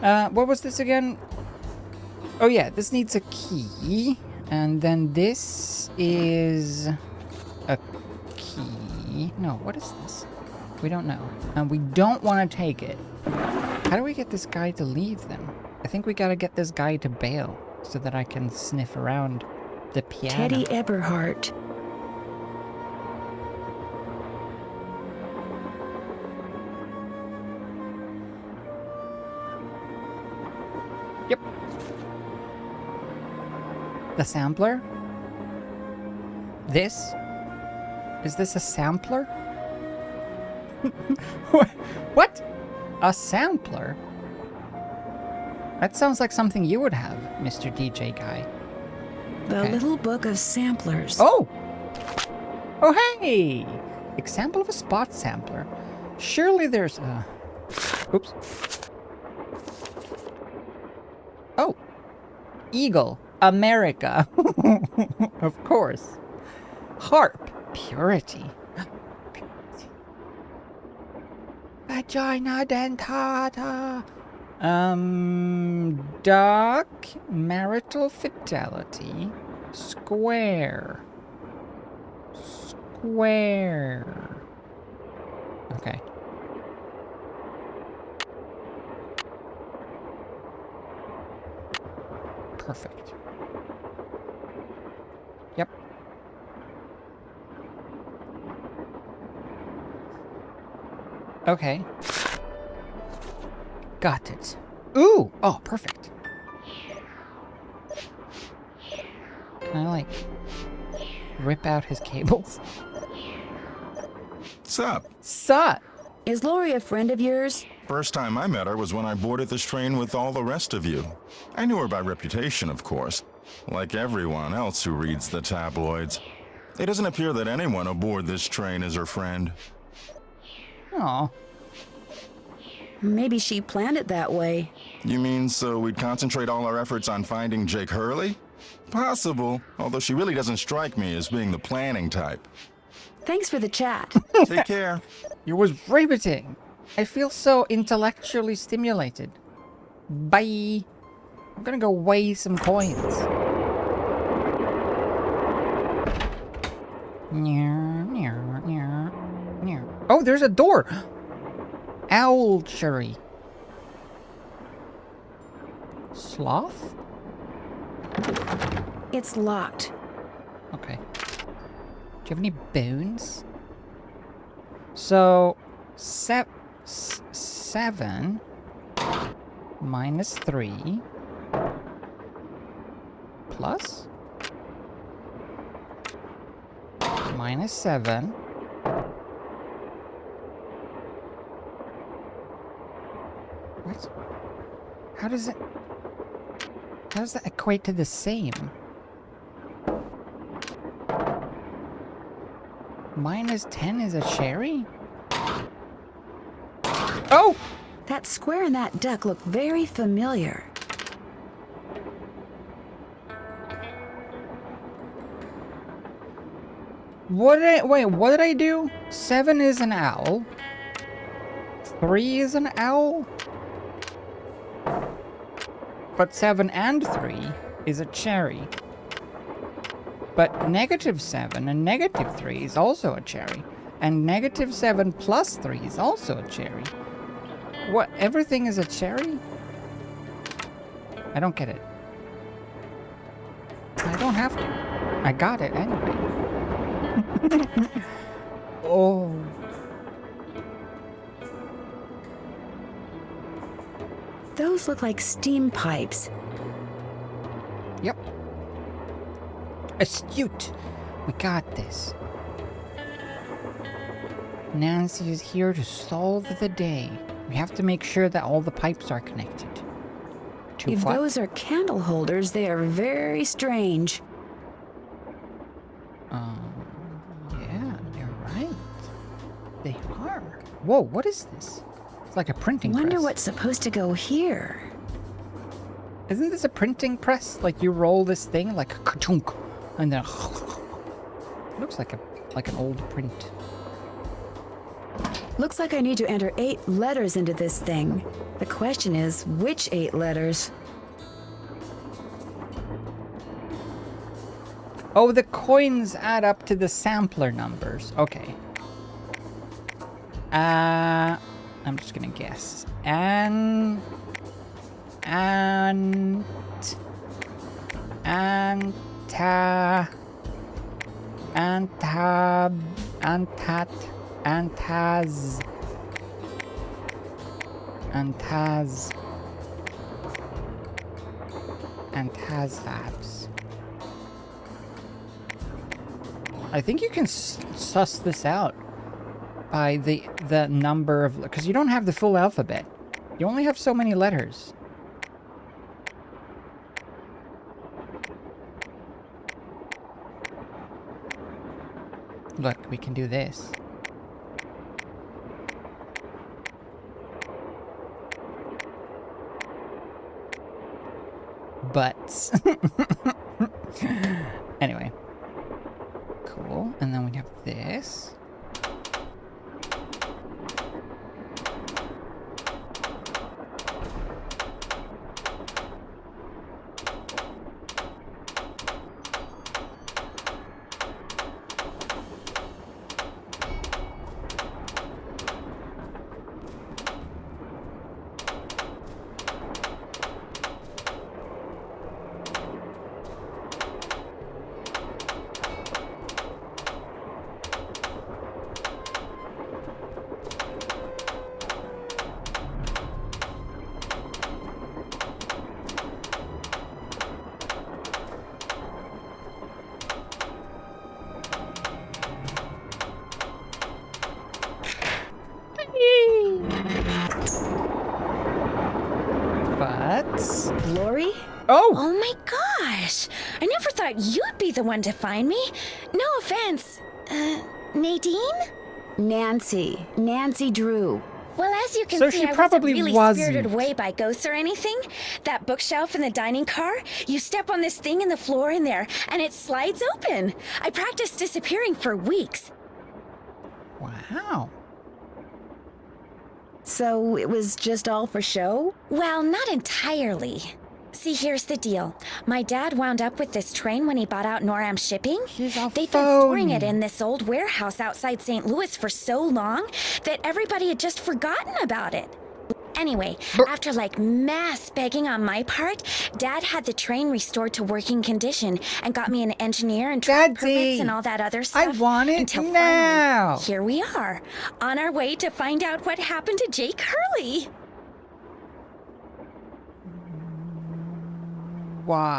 What was this again? Oh yeah, this needs a key. And then this is a key. No, what is this? We don't know. And we don't want to take it. How do we get this guy to leave then? I think we gotta get this guy to bail so that I can sniff around the piano. Teddy Eberhardt. Yep. The sampler? This? Is this a sampler? What? A sampler? That sounds like something you would have, Mr. DJ guy. The little book of samplers. Oh! Oh, hey! Example of a spot sampler. Surely there's a... Oops. Oh! Eagle. America. Of course. Harp. Purity. Vagina dentata. Doc. Marital fidelity. Square. Square. Okay. Perfect. Yep. Okay. Got it. Ooh! Oh, perfect. Can I, like, rip out his cables? Sup? Sup? Is Lori a friend of yours? First time I met her was when I boarded this train with all the rest of you. I knew her by reputation, of course, like everyone else who reads the tabloids. It doesn't appear that anyone aboard this train is her friend. Aw. Maybe she planned it that way. You mean so we'd concentrate all our efforts on finding Jake Hurley? Possible, although she really doesn't strike me as being the planning type. Thanks for the chat. Take care. It was riveting. I feel so intellectually stimulated. Bye. I'm gonna go weigh some coins. Oh, there's a door. Owlchery. Sloth? It's locked. Okay. Do you have any bones? So, 7 minus 3 plus minus 7 what? How does that equate to the same? Minus 10 is a cherry? Oh! That square and that duck look very familiar. What did I do? 7 is an owl. 3 is an owl. But 7 and 3 is a cherry. But -7 and -3 is also a cherry. And -7 plus 3 is also a cherry. What? Everything is a cherry? I don't get it. I don't have to. I got it anyway. Oh. Those look like steam pipes. Yep. Astute. We got this. Nancy is here to solve the day. We have to make sure that all the pipes are connected. To If what? those are candle holders, they are very strange. Yeah, you're right. They are. Whoa, what is this? It's like a printing Wonder press. what's supposed to go here. Isn't this a printing press? Like you roll this thing like ka-chunk, and then looks like an old print. Looks like I need to enter 8 letters into this thing. The question is, which 8 letters? Oh, the coins add up to the sampler numbers. Okay. I'm just gonna guess. Anta. Labs. I think you can suss this out by the number of, because you don't have the full alphabet. You only have so many letters. Look, we can do this. But anyway. Cool. And then we have this. Lori? Oh! Oh my gosh! I never thought you'd be the one to find me. No offense. Nadine? Nancy Drew. Well, as you can So see, she I probably wasn't really wasn't. spirited away by ghosts or anything. That bookshelf in the dining car, you step on this thing in the floor in there, and it slides open. I practiced disappearing for weeks. Wow. So it was just all for show? Well, not entirely. See, here's the deal. My dad wound up with this train when he bought out Noram Shipping. She's a They'd been storing phony. it in this old warehouse outside St. Louis for so long that everybody had just forgotten about it. Anyway, after like mass begging on my part, Dad had the train restored to working condition and got me an engineer and track permits and all that other stuff. I want it until now. Finally, here we are, on our way to find out what happened to Jake Hurley.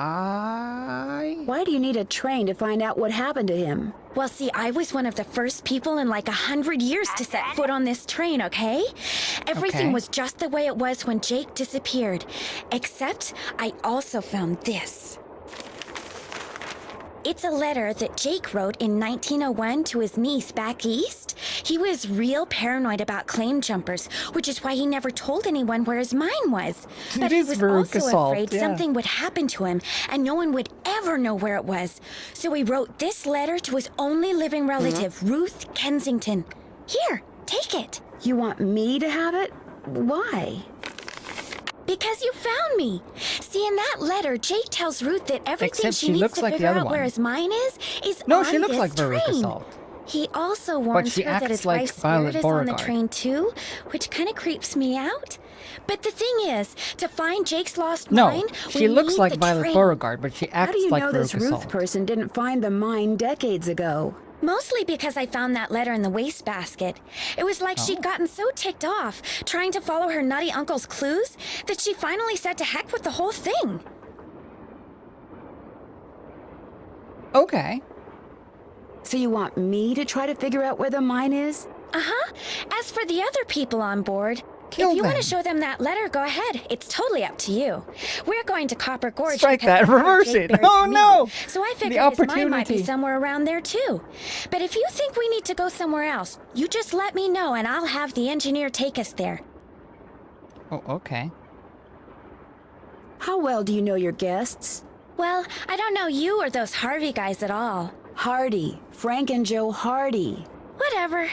Why? Why do you need a train to find out what happened to him? Well, see, I was one of the first people in like 100 years to set foot on this train, okay? Everything Okay. was just the way it was when Jake disappeared. Except I also found this. It's a letter that Jake wrote in 1901 to his niece back east. He was real paranoid about claim jumpers, which is why he never told anyone where his mine was. But he is was Veruca also Salt, afraid yeah. something would happen to him, and no one would ever know where it was. So he wrote this letter to his only living relative, Ruth Kensington. Here, take it. You want me to have it? Why? Because you found me. See, in that letter, Jake tells Ruth that everything Except she she needs looks to like the figure other out where one. his mine is No, on she looks this like Veruca train. Salt. He also warns she her that acts his like wife's Violet spirit is on the Beauregard. train too, which kind of creeps me out. But the thing is, to find Jake's lost No, mine, she we looks need like the Violet train. Beauregard, but she acts How do you like know this Veruca Ruth Salt. person didn't find the mine decades ago? Mostly because I found that letter in the wastebasket. It was like she'd gotten so ticked off trying to follow her nutty uncle's clues that she finally said to heck with the whole thing. Okay. So you want me to try to figure out where the mine is? Uh-huh. As for the other people on board, Kill if you want them. to show them that letter, go ahead. It's totally up to you. We're going to Copper Gorge. Strike because that, that's where reverse Jake it. buried Oh, Camille. no. So I The figured his mine might opportunity. be somewhere around there too. But if you think we need to go somewhere else, you just let me know and I'll have the engineer take us there. Oh, okay. How well do you know your guests? Well, I don't know you or those Harvey guys at all. Hardy. Frank and Joe Hardy. Whatever.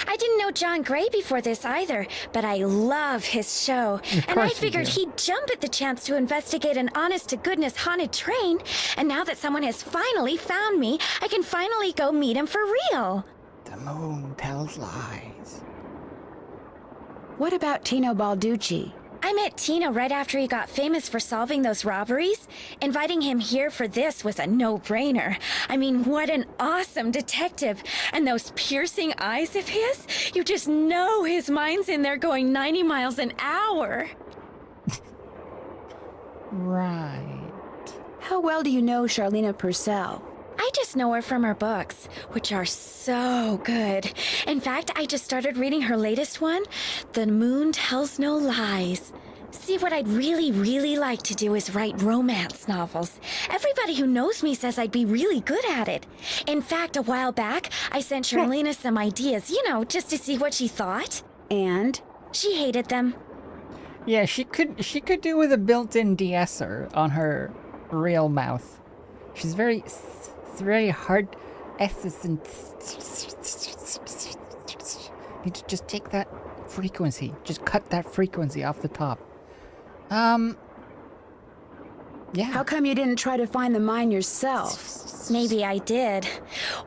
I didn't know John Gray before this either, but I love his show. And I course you figured do. he'd jump at the chance to investigate an honest-to-goodness haunted train. And now that someone has finally found me, I can finally go meet him for real. The moon tells lies. What about Tino Balducci? I met Tino right after he got famous for solving those robberies. Inviting him here for this was a no-brainer. I mean, what an awesome detective. And those piercing eyes of his, you just know his mind's in there going 90 miles an hour. Right. How well do you know Charlena Purcell? I just know her from her books, which are so good. In fact, I just started reading her latest one, The Moon Tells No Lies. See, what I'd really like to do is write romance novels. Everybody who knows me says I'd be really good at it. In fact, a while back, I sent Charlena some ideas, you know, just to see what she thought. And? She hated them. Yeah, she could do with a built-in de-esser on her real mouth. She's very hard S's and need to just take that frequency. Just cut that frequency off the top. Yeah. How come you didn't try to find the mine yourself? Maybe I did.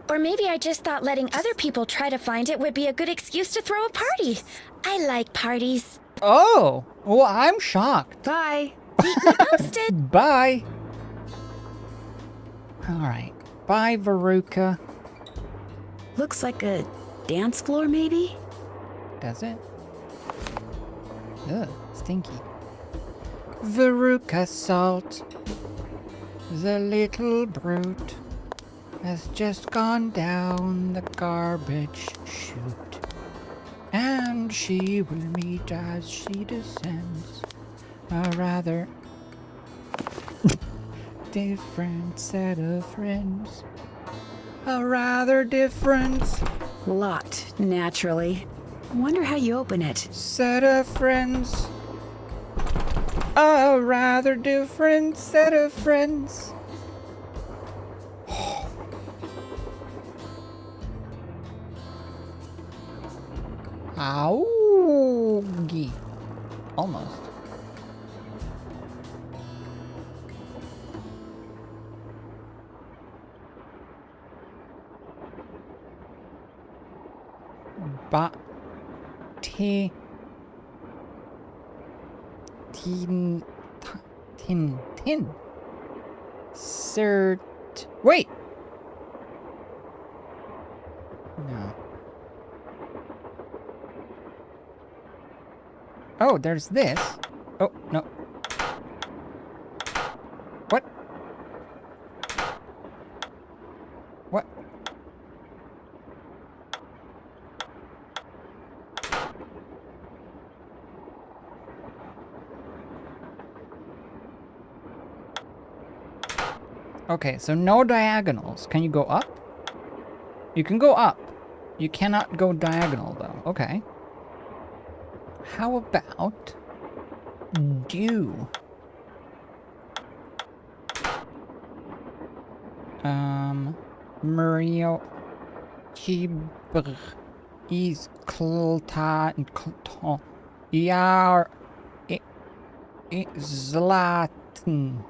Or maybe I just thought letting other people try to find it would be a good excuse to throw a party. I like parties. Oh, well, I'm shocked. Bye. Keep me posted. Bye. All right. Bye, Veruca. Looks like a dance floor, maybe? Does it? Ugh, stinky. Veruca Salt, the little brute, has just gone down the garbage chute. And she will meet as she descends a rather different set of friends. A rather different Locked, naturally. Wonder how you open it. set of friends. A rather different set of friends. Augie. Almost. Tin. Wait. No. Oh, there's this. Oh, no. What? What? Okay, so no diagonals. Can you go up? You can go up. You cannot go diagonal, though. Okay. How about do? Mario Kibr is Klta Yar Zlatan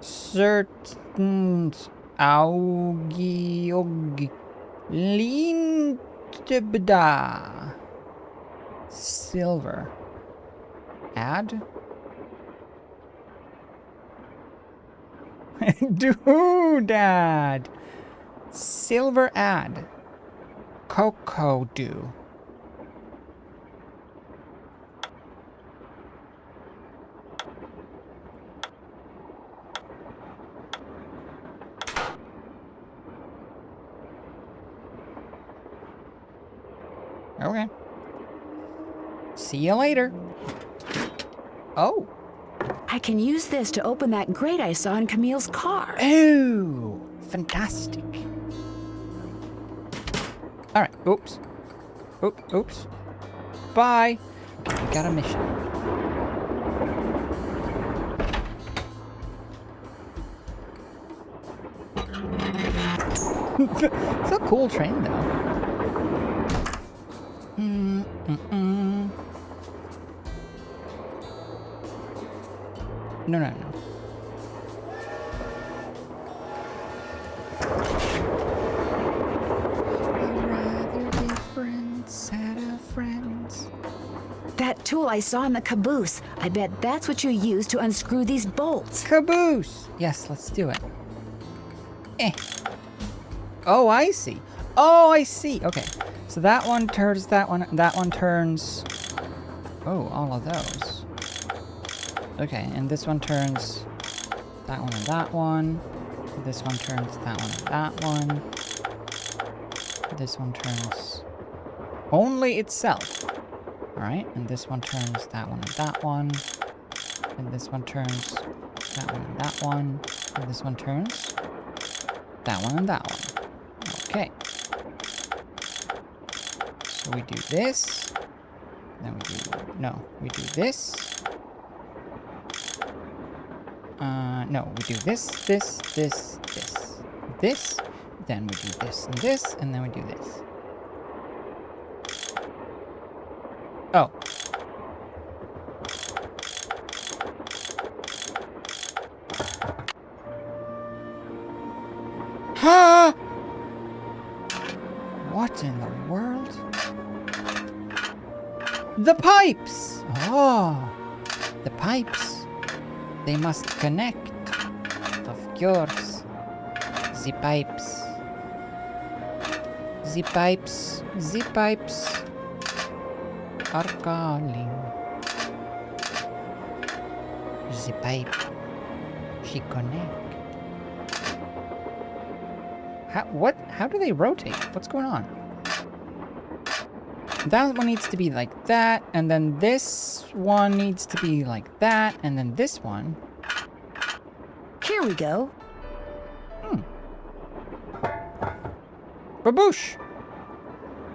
certain Augi Lindbda silver add doodad silver add cocoa do. Okay. See you later. Oh. I can use this to open that grate I saw in Camille's car. Oh, fantastic. All right. Oops. Oops. Bye. Okay, we got a mission. It's a cool train, though. No. I'd rather be friends out of friends. That tool I saw in the caboose. I bet that's what you use to unscrew these bolts. Caboose! Yes, let's do it. Oh, I see. Okay. So that one turns that one turns... Oh, all of those. Okay, and this one turns that one and that one. This one turns that one and that one. This one turns only itself. Alright, and this one turns that one and that one. And this one turns that one and that one. And this one turns that one and that one. Okay. So we do this. Then we do... No, we do this. No, we do this, this, then we do this and this, and then we do this. Oh. Ha! What in the world? The pipes! Oh, the pipes. They must connect. Of course. The pipes. The pipes. The pipes are calling. The pipe. She connect. How do they rotate? What's going on? That one needs to be like that, and then this one needs to be like that, and then this one. Here we go. Baboosh!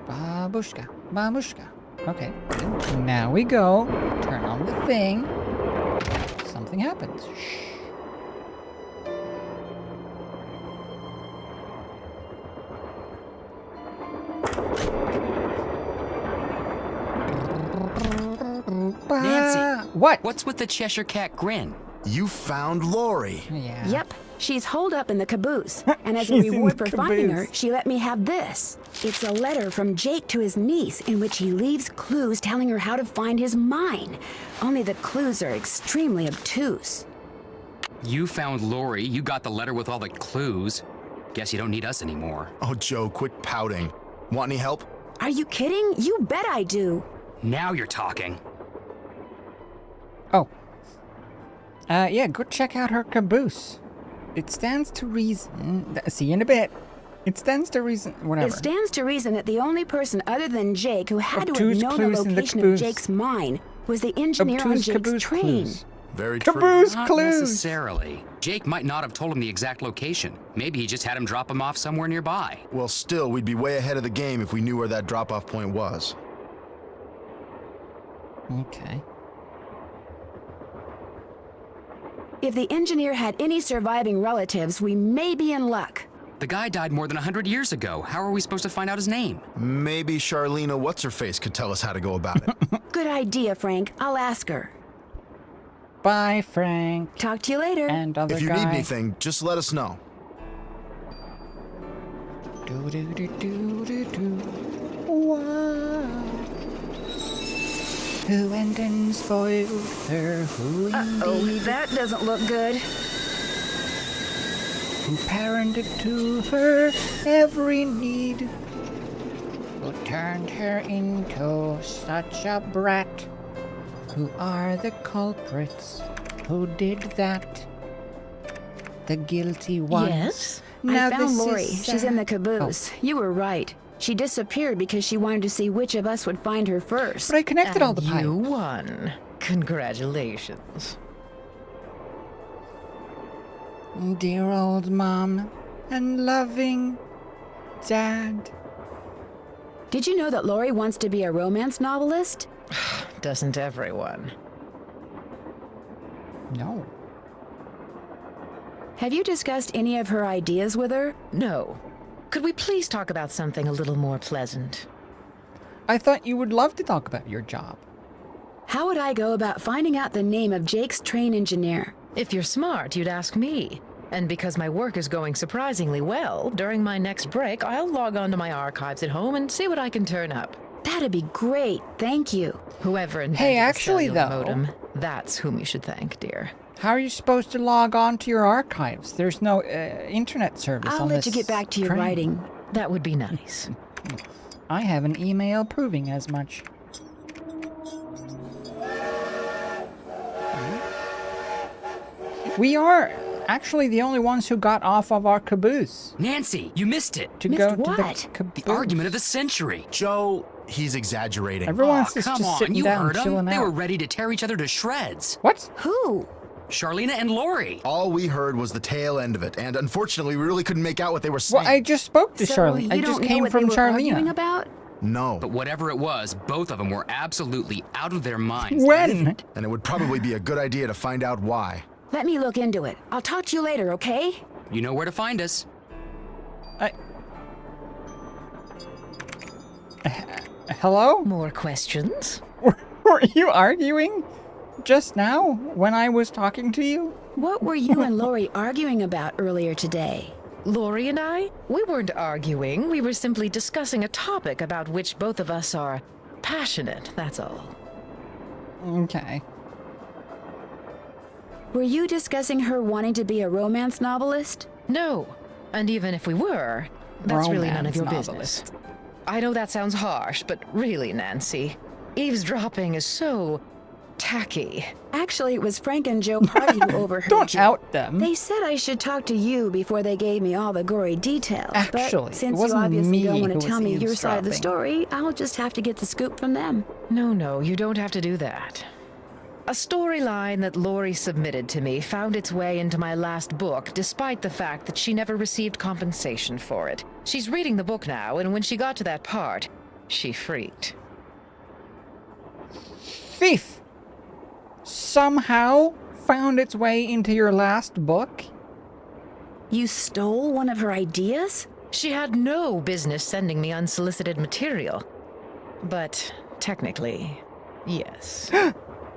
Babushka. Babushka. Okay. Now we go. Turn on the thing. Something happens. Shh. What? What's with the Cheshire Cat grin? You found Lori. Yeah. Yep, she's holed up in the caboose. And as a She's in reward the for finding her, caboose. she let me have this. It's a letter from Jake to his niece in which he leaves clues telling her how to find his mine. Only the clues are extremely obtuse. You found Lori, you got the letter with all the clues. Guess you don't need us anymore. Oh, Joe, quit pouting. Want any help? Are you kidding? You bet I do. Now you're talking. Oh. Yeah, go check out her caboose. It stands to reason... See you in a bit. It stands to reason... Whatever. It stands to reason that the only person other than Jake who had to have Obtuse known the clues in the location of caboose. Jake's mine was the engineer on Obtuse Jake's caboose train. clues. Very true. Caboose Not clues! necessarily. Jake might not have told him the exact location. Maybe he just had him drop him off somewhere nearby. Well, still, we'd be way ahead of the game if we knew where that drop-off point was. Okay. If the engineer had any surviving relatives, we may be in luck. The guy died more than 100 years ago. How are we supposed to find out his name? Maybe Charlena What's-Her-Face could tell us how to go about it. Good idea, Frank. I'll ask her. Bye, Frank. Talk to you later. And other If you guy. need anything, just let us know. Wow. Who went and spoiled her? Who indeed? That doesn't look good. Who parented to her every need? Who turned her into such a brat? Who are the culprits? Who did that? The guilty ones. Yes? Now I found this Lori. is She's in the sad. caboose. You were right. She disappeared because she wanted to see which of us would find her first. But I connected all the And pipes. you won. Congratulations. Dear old mom and loving dad. Did you know that Lori wants to be a romance novelist? Doesn't everyone? No. Have you discussed any of her ideas with her? No. Could we please talk about something a little more pleasant? I thought you would love to talk about your job. How would I go about finding out the name of Jake's train engineer? If you're smart, you'd ask me. And because my work is going surprisingly well, during my next break, I'll log on to my archives at home and see what I can turn up. That'd be great, thank you. Whoever invented Hey, the actually, cellular though- modem, that's whom you should thank, dear. How are you supposed to log on to your archives? There's no internet service I'll on let this you get back to your train. writing. That would be nice. I have an email proving as much. We are actually the only ones who got off of our caboose Nancy, you missed it. to Missed go to what? the caboose. The argument of the century. Joe, he's exaggerating. Everyone's Aw, just, come just on, sitting you down, heard them. chilling They out. were ready to tear each other to shreds. What? Who? Charlena and Lori. All we heard was the tail end of it, and unfortunately, we really couldn't make out what they were saying. Well, I just spoke to So Charlene. you I don't just know came what from they were arguing Charlene. about? No. But whatever it was, both of them were absolutely out of their minds. When? And it would probably be a good idea to find out why. Let me look into it. I'll talk to you later, okay? You know where to find us. Hello? More questions? Were you arguing just now when I was talking to you? What were you and Lori arguing about earlier today? Lori and I? We weren't arguing. We were simply discussing a topic about which both of us are passionate, that's all. Okay. Were you discussing her wanting to be a romance novelist? No. And even if we were, that's really none of Romance your novelist. business. I know that sounds harsh, but really, Nancy, eavesdropping is so tacky. Actually, it was Frank and Joe Party who overheard Don't you. out them. They said I should talk to you before they gave me all the gory details. Actually, but it since you wasn't obviously me don't want who to tell was me your side of the eavesdropping. story, I'll just have to get the scoop from them. No, you don't have to do that. A storyline that Lori submitted to me found its way into my last book, despite the fact that she never received compensation for it. She's reading the book now, and when she got to that part, she freaked. Thief somehow found its way into your last book? You stole one of her ideas? She had no business sending me unsolicited material. But technically, yes.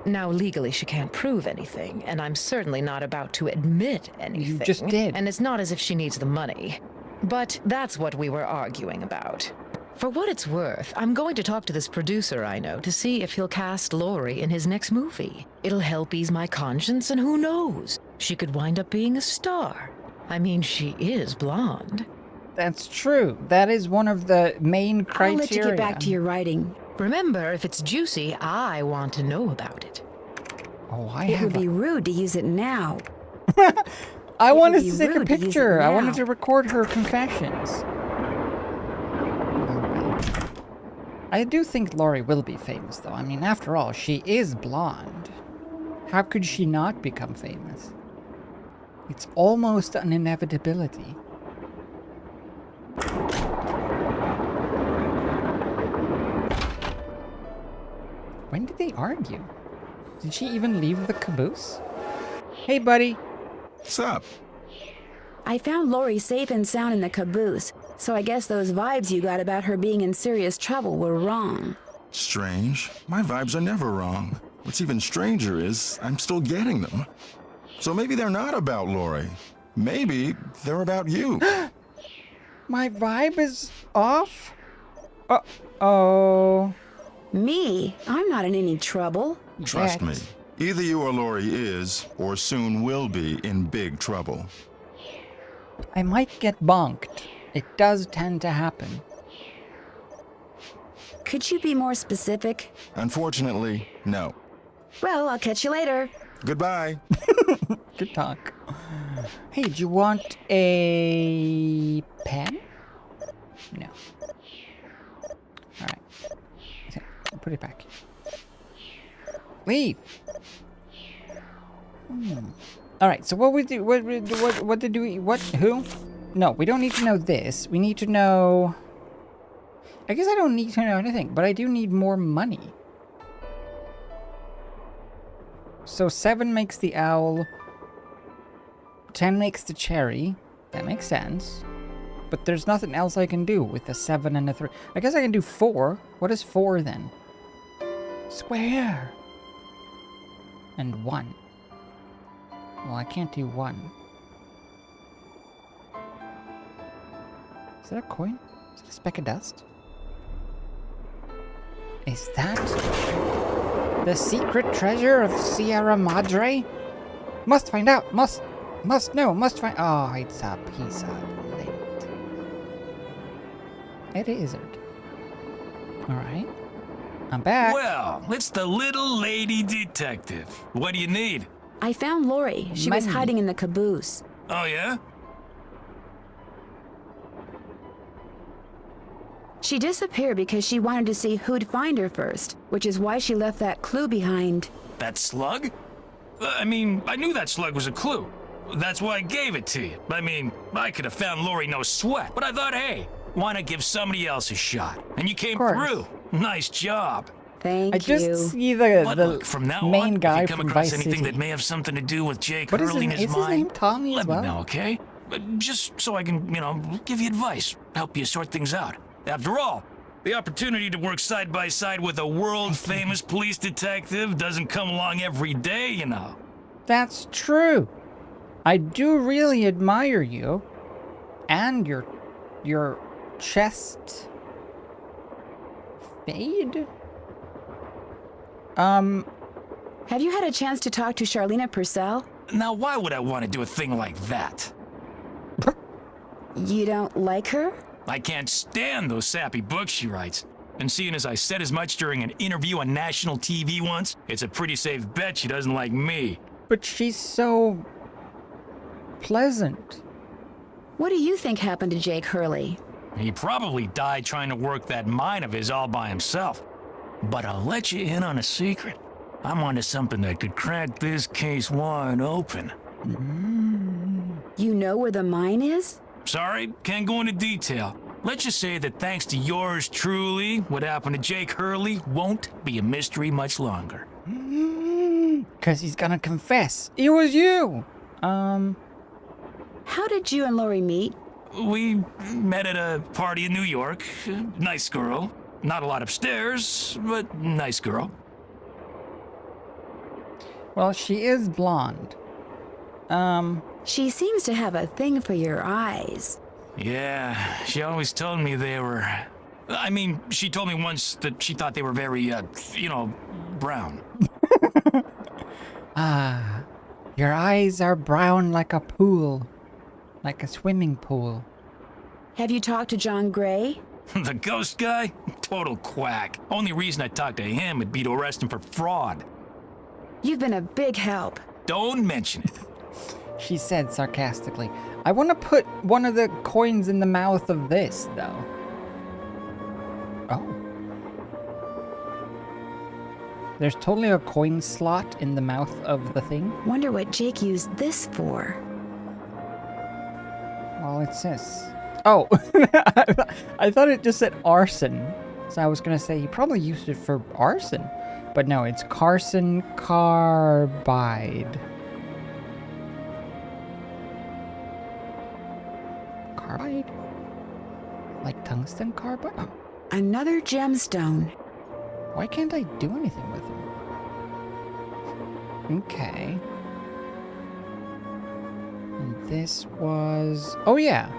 Now, legally, she can't prove anything, and I'm certainly not about to admit anything. You just did. And it's not as if she needs the money. But that's what we were arguing about. For what it's worth, I'm going to talk to this producer I know to see if he'll cast Laurie in his next movie. It'll help ease my conscience, and who knows? She could wind up being a star. I mean, she is blonde. That's true. That is one of the main criteria. I'll let you get back to your writing. Remember, if it's juicy, I want to know about it. Oh, It would be rude to use it now. I wanted be to take a rude to use it picture. I wanted now. to record her confessions. I do think Laurie will be famous, though. I mean, after all, she is blonde. How could she not become famous? It's almost an inevitability. When did they argue? Did she even leave the caboose? Hey, buddy. What's up? I found Laurie safe and sound in the caboose, so I guess those vibes you got about her being in serious trouble were wrong. Strange. My vibes are never wrong. What's even stranger is I'm still getting them. So maybe they're not about Laurie. Maybe they're about you. My vibe is off? Uh-oh. Me? I'm not in any trouble. Trust me. Either you or Laurie is, or soon will be, in big trouble. I might get bonked. It does tend to happen. Could you be more specific? Unfortunately, no. Well, I'll catch you later. Goodbye. Good talk. Hey, do you want a pen? No. Alright. Okay, put it back. Leave. Alright, so what we do, what did we, who? No, we don't need to know this. We need to know... I guess I don't need to know anything, but I do need more money. So 7 makes the owl. 10 makes the cherry. That makes sense. But there's nothing else I can do with a 7 and a 3. I guess I can do 4. What is 4 then? Square. And 1. Well, I can't do 1. Is that a coin? Is that a speck of dust? Is that the secret treasure of Sierra Madre? Must find out. Must know. Must find. Oh, it's a piece of lint. It is it. All right. I'm back. Well, it's the little lady detective. What do you need? I found Laurie. She was Money. hiding in the caboose. Oh, yeah? She disappeared because she wanted to see who'd find her first, which is why she left that clue behind. That slug? I mean, I knew that slug was a clue. That's why I gave it to you. I mean, I could have found Laurie no sweat, but I thought, hey, why not give somebody else a shot? And you came through. Nice job. Thank I you. just see the Look, from now main on, guy if you come from across Vice anything City. that may have something to do with Jake What is hurling his- his is his mind, name Tommy as let well? me know, okay? But just so I can, give you advice, help you sort things out. After all, the opportunity to work side by side with a world-famous police detective doesn't come along every day, you know. That's true. I do really admire you. And your chest fade? Have you had a chance to talk to Charlena Purcell? Now, why would I want to do a thing like that? You don't like her? I can't stand those sappy books she writes. And seeing as I said as much during an interview on national TV once, it's a pretty safe bet she doesn't like me. But she's so pleasant. What do you think happened to Jake Hurley? He probably died trying to work that mine of his all by himself. But I'll let you in on a secret. I'm onto something that could crack this case wide open. You know where the mine is? Sorry, can't go into detail. Let's just say that thanks to yours truly, what happened to Jake Hurley won't be a mystery much longer. Because he's gonna confess. It was you! How did you and Laurie meet? We met at a party in New York. Nice girl. Not a lot upstairs, but nice girl. Well, she is blonde. She seems to have a thing for your eyes. Yeah, she always told me they were... I mean, she told me once that she thought they were very, brown. Ah, your eyes are brown like a pool. Like a swimming pool. Have you talked to John Gray? The ghost guy? Total quack. Only reason I talked to him would be to arrest him for fraud. You've been a big help. Don't mention it. She said sarcastically. I want to put one of the coins in the mouth of this, though. Oh. There's totally a coin slot in the mouth of the thing. Wonder what Jake used this for. Well, it says... Oh! I thought it just said arson. So I was going to say he probably used it for arson. But no, it's Carson Carbide. Carbide? Like tungsten carbide? Oh. Another gemstone. Why can't I do anything with him? Okay. And this was... Oh, yeah.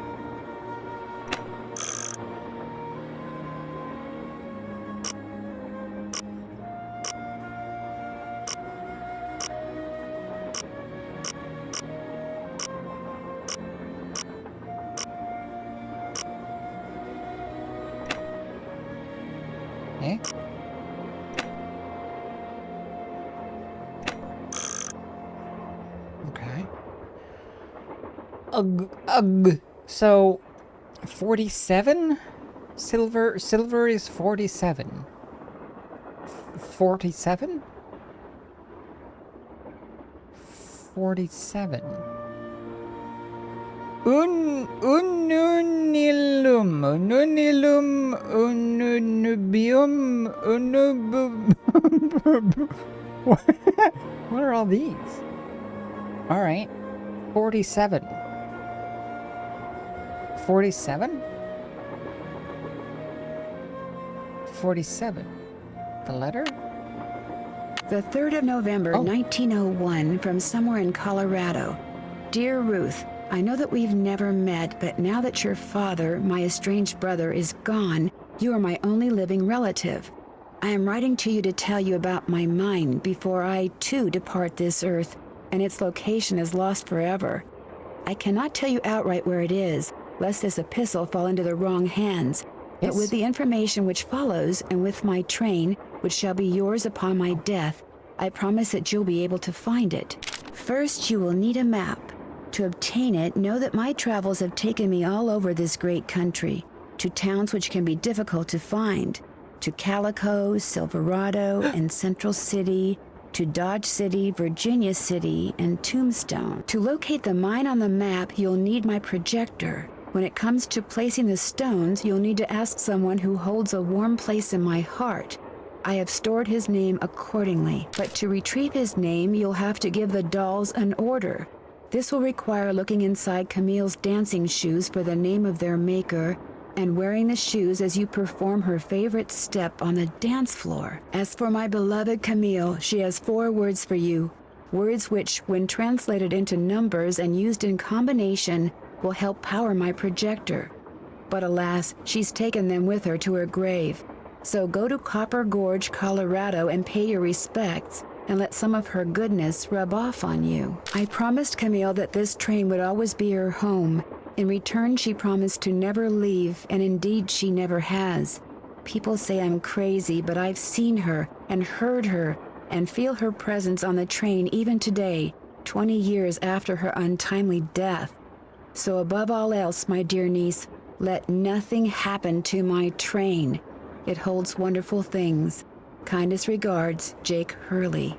Okay. Okay. Ugh. So, 47? Silver is 47. 47? 47. Ununilum, ununubium, What are all these? Alright. 47. 47? 47. The letter? The 3rd of November, 1901, from somewhere in Colorado. Dear Ruth, I know that we've never met, but now that your father, my estranged brother, is gone, you are my only living relative. I am writing to you to tell you about my mine before I, too, depart this earth, and its location is lost forever. I cannot tell you outright where it is, lest this epistle fall into the wrong hands. But with the information which follows, and with my train, which shall be yours upon my death, I promise that you'll be able to find it. First, you will need a map. To obtain it, know that my travels have taken me all over this great country, to towns which can be difficult to find, to Calico, Silverado, and Central City, to Dodge City, Virginia City, and Tombstone. To locate the mine on the map, you'll need my projector. When it comes to placing the stones, you'll need to ask someone who holds a warm place in my heart. I have stored his name accordingly, but to retrieve his name, you'll have to give the dolls an order. This will require looking inside Camille's dancing shoes for the name of their maker, and wearing the shoes as you perform her favorite step on the dance floor. As for my beloved Camille, she has 4 words for you, words which, when translated into numbers and used in combination, will help power my projector. But alas, she's taken them with her to her grave. So go to Copper Gorge, Colorado, and pay your respects, and let some of her goodness rub off on you. I promised Camille that this train would always be her home. In return, she promised to never leave, and indeed she never has. People say I'm crazy, but I've seen her, and heard her, and feel her presence on the train even today, 20 years after her untimely death. So above all else, my dear niece, let nothing happen to my train. It holds wonderful things. Kindest regards, Jake Hurley.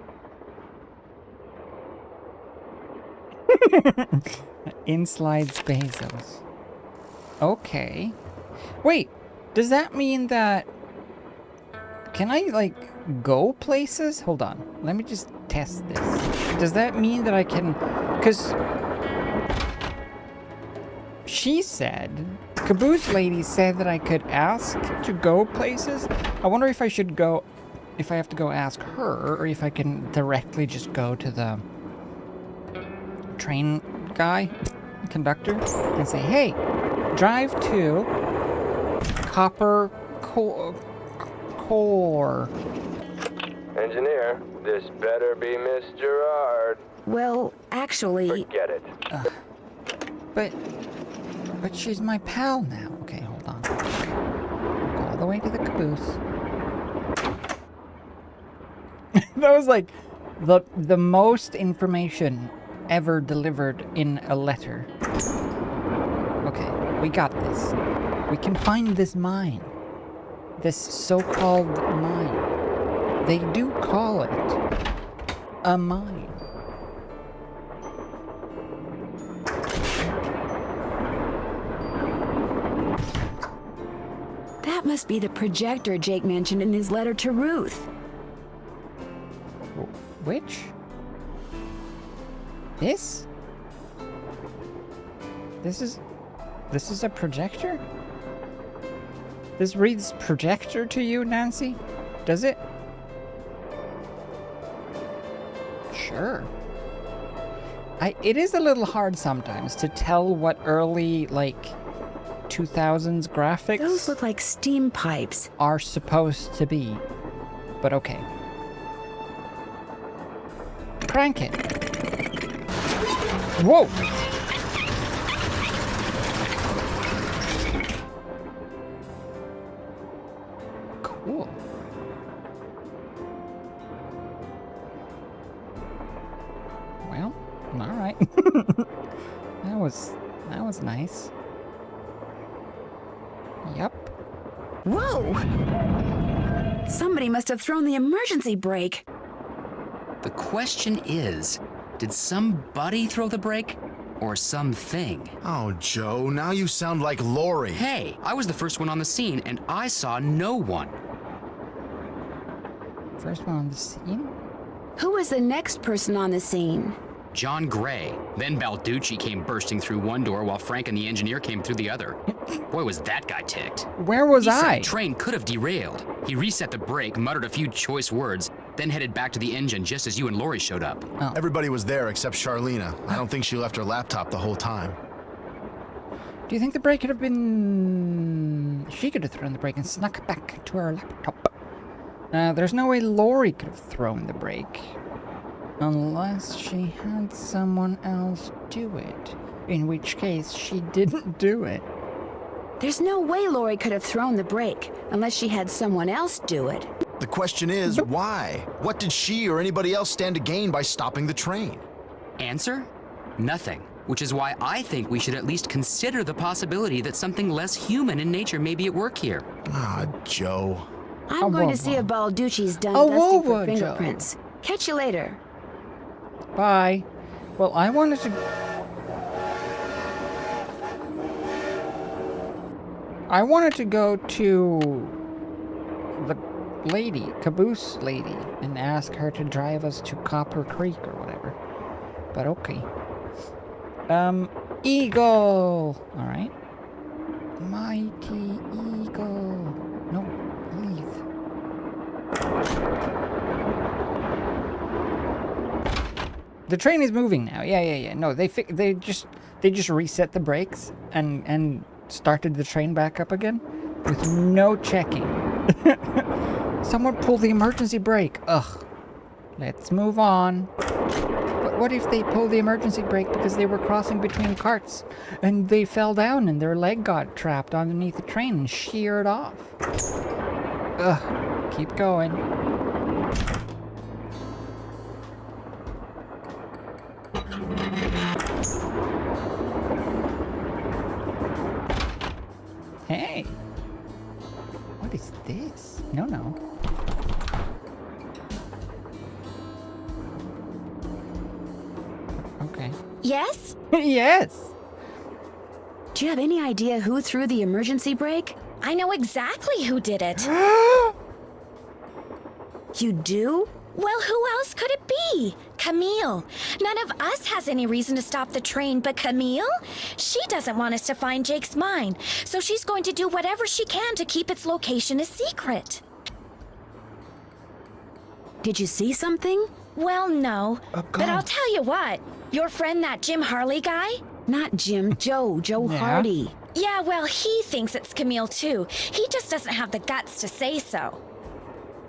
In slides Bezos. Okay. Wait, does that mean that... Can I, like, go places? Hold on. Let me just test this. Does that mean that I can... Because... She said... Caboose Lady said that I could ask to go places. I wonder if I should go... if I have to go ask her, or if I can directly just go to the train guy, conductor, and say, hey, drive to Copper Core. Engineer, this better be Miss Gerard. Well, actually... Forget it. But she's my pal now. Okay, hold on. Go all the way to the caboose. That was like the most information ever delivered in a letter. Okay, we got this. We can find this mine. This so-called mine. They do call it a mine. That must be the projector Jake mentioned in his letter to Ruth. Which? This? This is a projector? This reads projector to you, Nancy? Does it? Sure. It is a little hard sometimes to tell what early, like, 2000s graphics... Those look like steam pipes. ...are supposed to be. But okay. Crank it. Whoa! Cool. Well, all right. That was nice. Yep. Whoa! Somebody must have thrown the emergency brake. The question is, did somebody throw the brake? Or something? Oh, Joe, now you sound like Lori. Hey, I was the first one on the scene, and I saw no one. First one on the scene? Who was the next person on the scene? John Gray. Then Balducci came bursting through one door while Frank and the engineer came through the other. Boy, was that guy ticked. Where was He said I? the train could have derailed. He reset the brake, muttered a few choice words, then headed back to the engine just as you and Lori showed up. Oh. Everybody was there except Charlena. I don't think she left her laptop the whole time. Do you think the brake could have been... She could have thrown the brake and snuck back to her laptop. There's no way Lori could have thrown the brake. Unless she had someone else do it. In which case, she didn't do it. There's no way Lori could have thrown the brake unless she had someone else do it. The question is, why? What did she or anybody else stand to gain by stopping the train? Answer? Nothing. Which is why I think we should at least consider the possibility that something less human in nature may be at work here. Ah, Joe. I'm going to see if Balducci's done Oh, dusting whoa, for fingerprints. Catch you later. Bye. Well, I wanted to go to the lady, caboose lady, and ask her to drive us to Copper Creek or whatever. But okay. Eagle! Alright. Mighty Eagle. No, leave. The train is moving now. Yeah. No, they just reset the brakes and started the train back up again with no checking. Someone pulled the emergency brake. Ugh. Let's move on. But what if they pulled the emergency brake because they were crossing between carts and they fell down and their leg got trapped underneath the train and sheared off? Ugh. Keep going. Hey! What is this? No. Okay. Yes? Yes! Do you have any idea who threw the emergency brake? I know exactly who did it. You do? Well, who else could it be? Camille. None of us has any reason to stop the train but Camille. She doesn't want us to find Jake's mine, so she's going to do whatever she can to keep its location a secret. Did you see something? Well, no. But I'll tell you what. Your friend, that Jim Harley guy? Not Jim, Joe Yeah. Hardy. Yeah, well, he thinks it's Camille, too. He just doesn't have the guts to say so.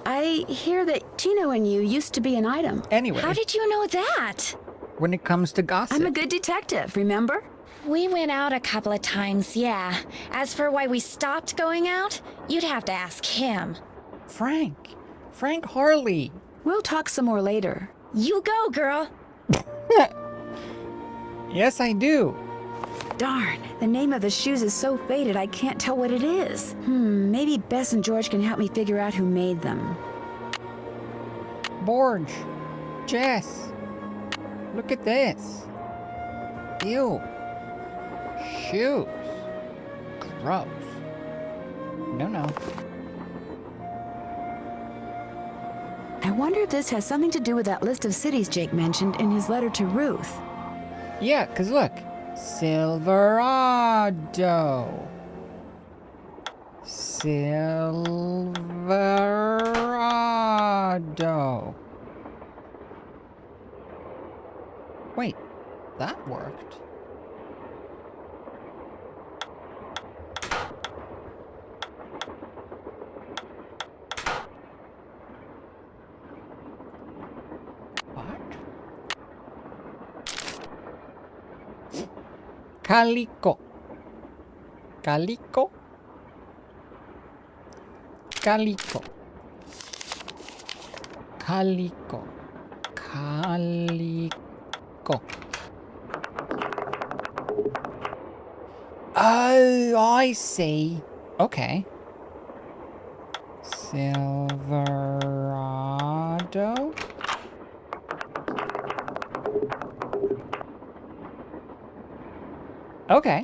I hear that Tino and you used to be an item. Anyway, How did you know that? when it comes to gossip. I'm a good detective, remember? We went out a couple of times, yeah. As for why we stopped going out, you'd have to ask him. Frank Harley. We'll talk some more later. You go, girl. Yes, I do. Darn, the name of the shoes is so faded I can't tell what it is. Maybe Bess and George can help me figure out who made them. Borge. Jess. Look at this. Ew. Shoes. Gross. No. I wonder if this has something to do with that list of cities Jake mentioned in his letter to Ruth. Yeah, 'cause look. Silverado. Silverado. Wait, that worked. What? Calico. Calico. Calico. Calico. Calico. Oh, I see. Okay. Silverado. Okay.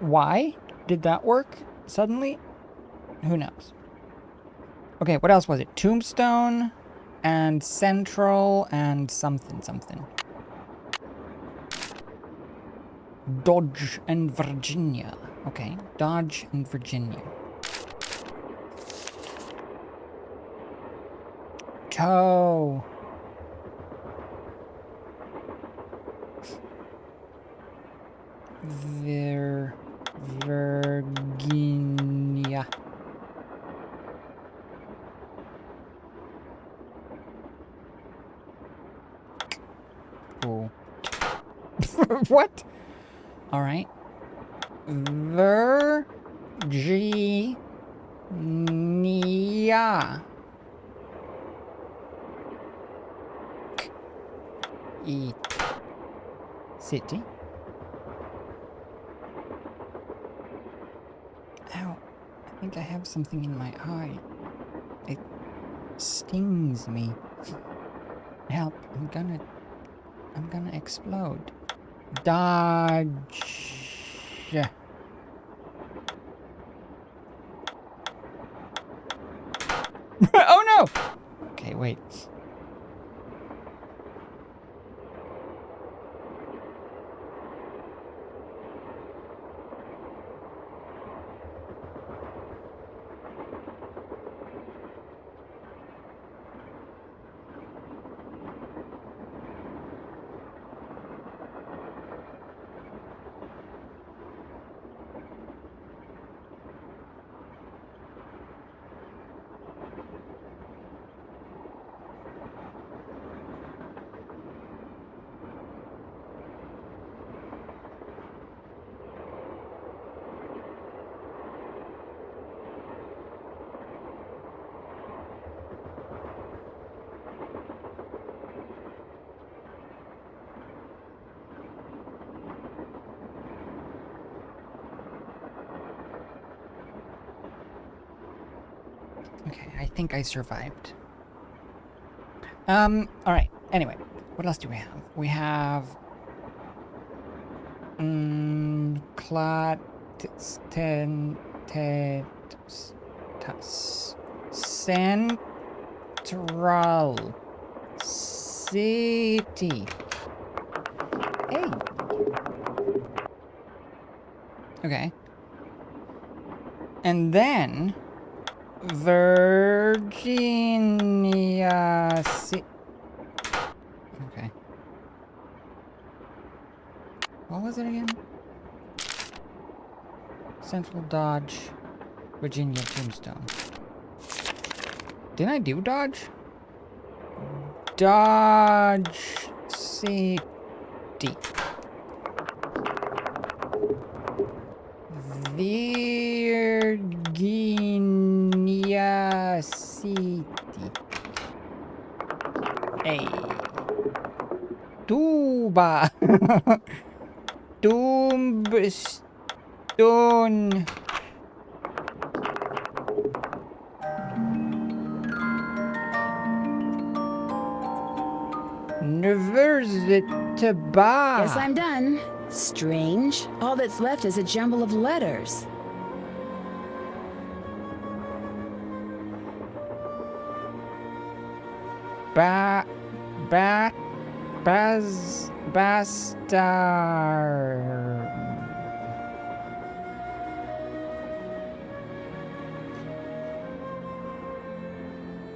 Why did that work suddenly? Who knows? Okay, what else was it? Tombstone and Central and something. Dodge and Virginia. Okay, Dodge and Virginia. Toe. Virginia. Oh. What? All right. Virginia. Eat. City. Ow. I think I have something in my eye. It stings me. Help. I'm gonna explode. Dodge. Oh no! Okay, wait. Okay, I think I survived. Alright. Anyway, what else do we have? We have... Central City. Hey. Okay. And then Virginia. Okay. What was it again? Central Dodge, Virginia Tombstone. Didn't I do Dodge? Dodge Safety. Virginia City. Hey. Tuba. Tombstone. University. Guess I'm done. Strange. All that's left is a jumble of letters. Bastard.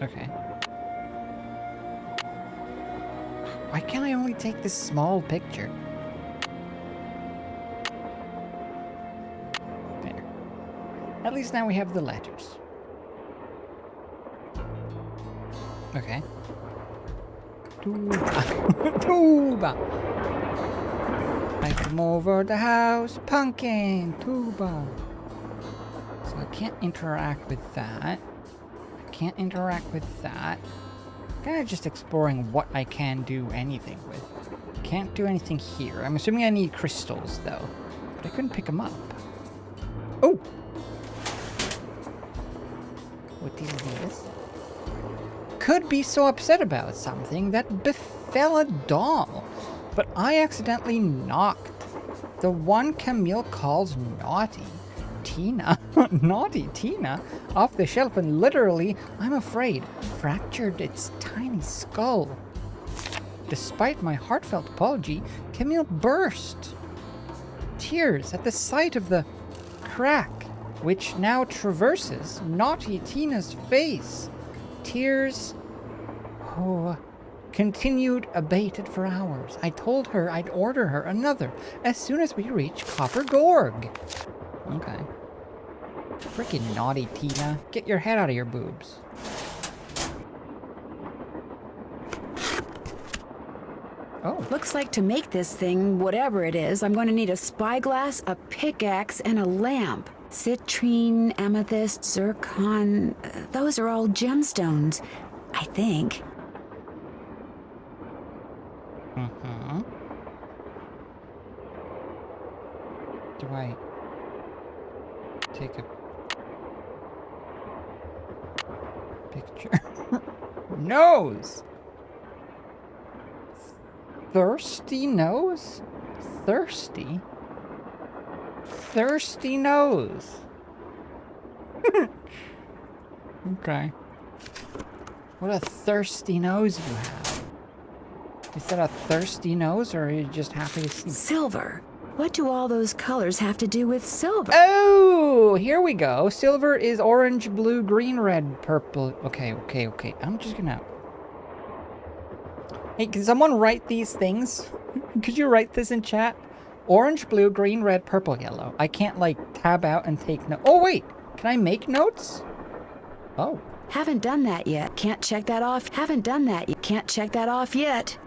Okay. Why can't I only take this small picture? There. At least now we have the letters. Okay. Tuba. Tuba. I come over the house, pumpkin, tuba. So I can't interact with that. I can't interact with that. Kind of just exploring what I can do anything with. Can't do anything here. I'm assuming I need crystals, though. But I couldn't pick them up. Oh! What is this? Could be so upset about something that befell a doll. But I accidentally knocked the one Camille calls naughty Tina, naughty Tina, off the shelf and literally, I'm afraid, fractured its tiny skull. Despite my heartfelt apology, Camille burst. Tears at the sight of the crack, which now traverses naughty Tina's face. Tears, continued abated for hours. I told her I'd order her another as soon as we reach Copper Gorg. Okay. Freaking naughty Tina. Get your head out of your boobs. Oh. Looks like to make this thing, whatever it is, I'm going to need a spyglass, a pickaxe, and a lamp. Citrine, amethyst, zircon, those are all gemstones, I think. Mm-hmm. Do I take a picture? Nose! Thirsty nose? Thirsty? Thirsty nose. Okay. What a thirsty nose you have. Is that a thirsty nose, or are you just happy to see? Silver. What do all those colors have to do with silver? Oh, here we go. Silver is orange, blue, green, red, purple. Okay. I'm just gonna... Hey, can someone write these things? Could you write this in chat? Orange, blue, green, red, purple, yellow. I can't, like, tab out and take notes. Oh, wait. Can I make notes? Oh. Haven't done that yet. Can't check that off. Haven't done that yet. Can't check that off yet.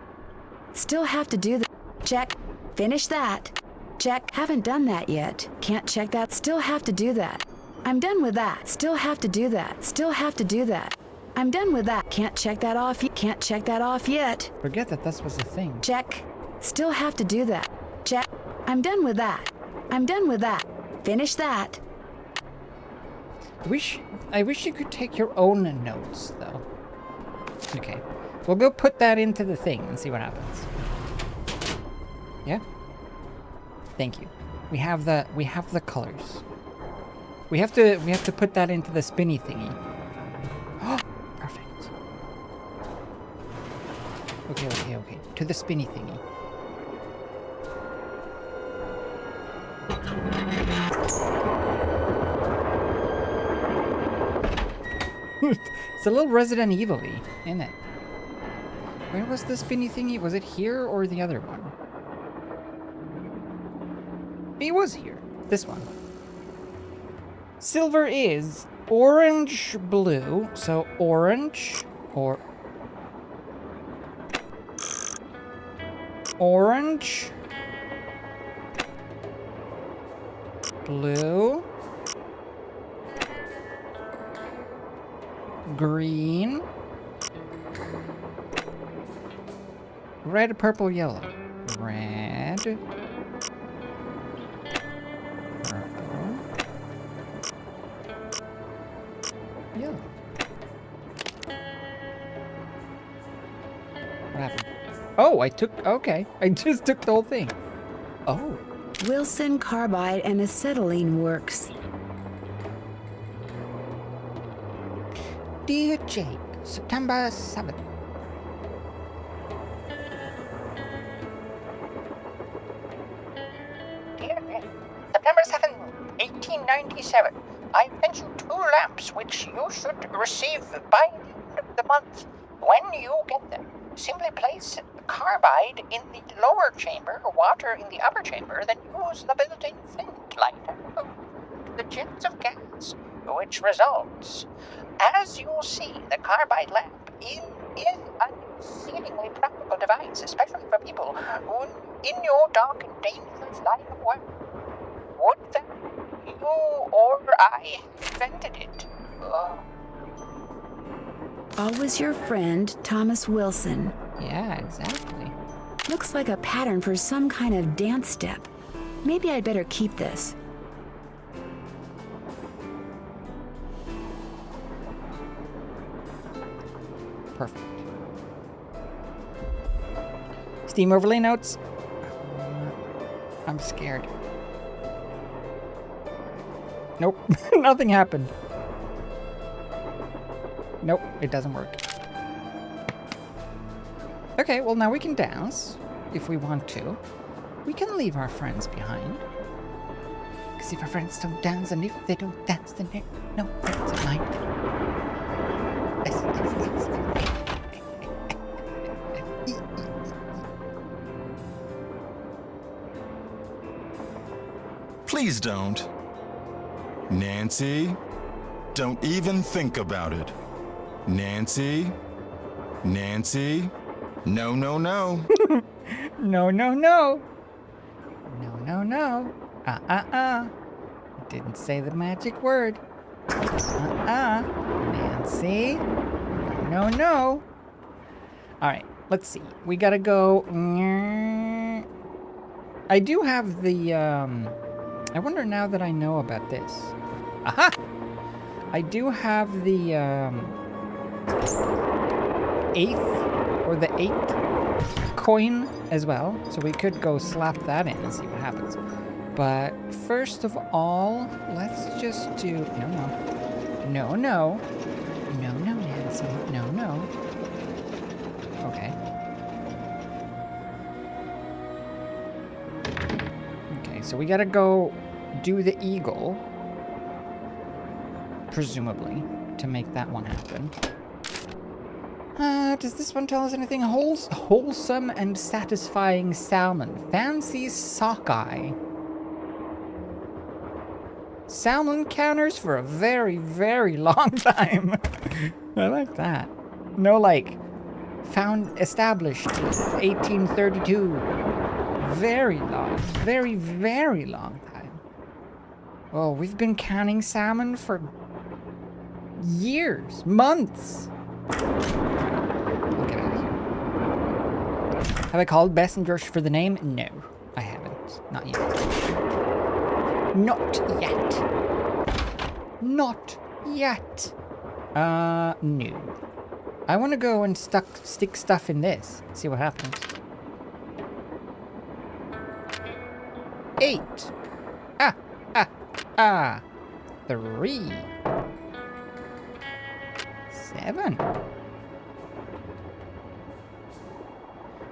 Still have to do the... Check. Finish that. Check. Haven't done that yet. Can't check that. Still have to do that. I'm done with that. Still have to do that. Still have to do that. I'm done with that. Can't check that off. Can't check that off yet. Forget that this was a thing. Check. Still have to do that. Check. I'm done with that. I'm done with that. Finish that. I wish you could take your own notes, though. Okay. We'll go put that into the thing and see what happens. Yeah? Thank you. We have the colors. We have to put that into the spinny thingy. Oh, perfect. Okay. To the spinny thingy. It's a little Resident Evil-y, isn't it? Where was the spinny thingy? Was it here or the other one? It was here. This one. Silver is orange, blue. So orange or orange, blue, green, red, purple, yellow. Red, purple, yellow. What happened? Oh, okay. I just took the whole thing. Oh. Wilson carbide and acetylene works. Dear Jake, September 7th. Dear Jake, September 7th, 1897. I've sent you 2 lamps which you should receive by the end of the month. When you get them, simply place carbide in the lower chamber, water in the upper chamber, then use the built-in flint lighter to the jets of gas, which results. As you'll see, the carbide lamp is an exceedingly practical device, especially for people who, in your dark and dangerous line of work, would that you or I invented it. Always your friend, Thomas Wilson. Yeah, exactly. Looks like a pattern for some kind of dance step. Maybe I'd better keep this. Perfect. Steam overlay notes. I'm scared. Nope, nothing happened. Nope, it doesn't work. Okay, well now we can dance, if we want to. We can leave our friends behind. Because if our friends don't dance, and if they don't dance, then they're no friends of mine. Please don't. Nancy, don't even think about it. Nancy, Nancy, no, no, no. No, no, no. No, no, no. Didn't say the magic word. Nancy. No, no. Alright, let's see. We gotta go. I do have the, I wonder now that I know about this. Aha! I do have the, 8th, or the 8th coin as well. So we could go slap that in and see what happens. But first of all, let's just do, no, no. No, no. No, no, Nancy. No, no. Okay. Okay, so we gotta go do the eagle. Presumably, to make that one happen. Does this one tell us anything? Wholesome and satisfying salmon. Fancy sockeye. Salmon counters for a very, very long time. I like that. No, like, established 1832. Very long. Very, very long time. Oh, we've been canning salmon for years, months. We'll get out of here. Have I called Bess and George for the name? No, I haven't. Not yet. Not yet. Not yet. No. I want to go and stick stuff in this. See what happens. 8. 3. 7.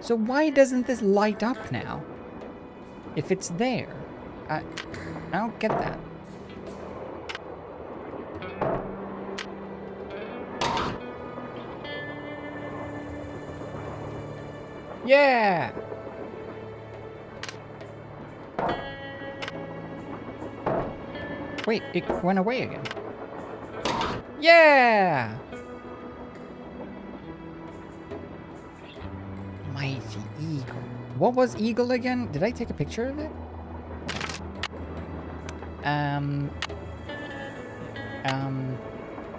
So why doesn't this light up now? If it's there. I don't get that. Yeah! Wait, it went away again. Yeah! Mighty eagle. What was eagle again? Did I take a picture of it?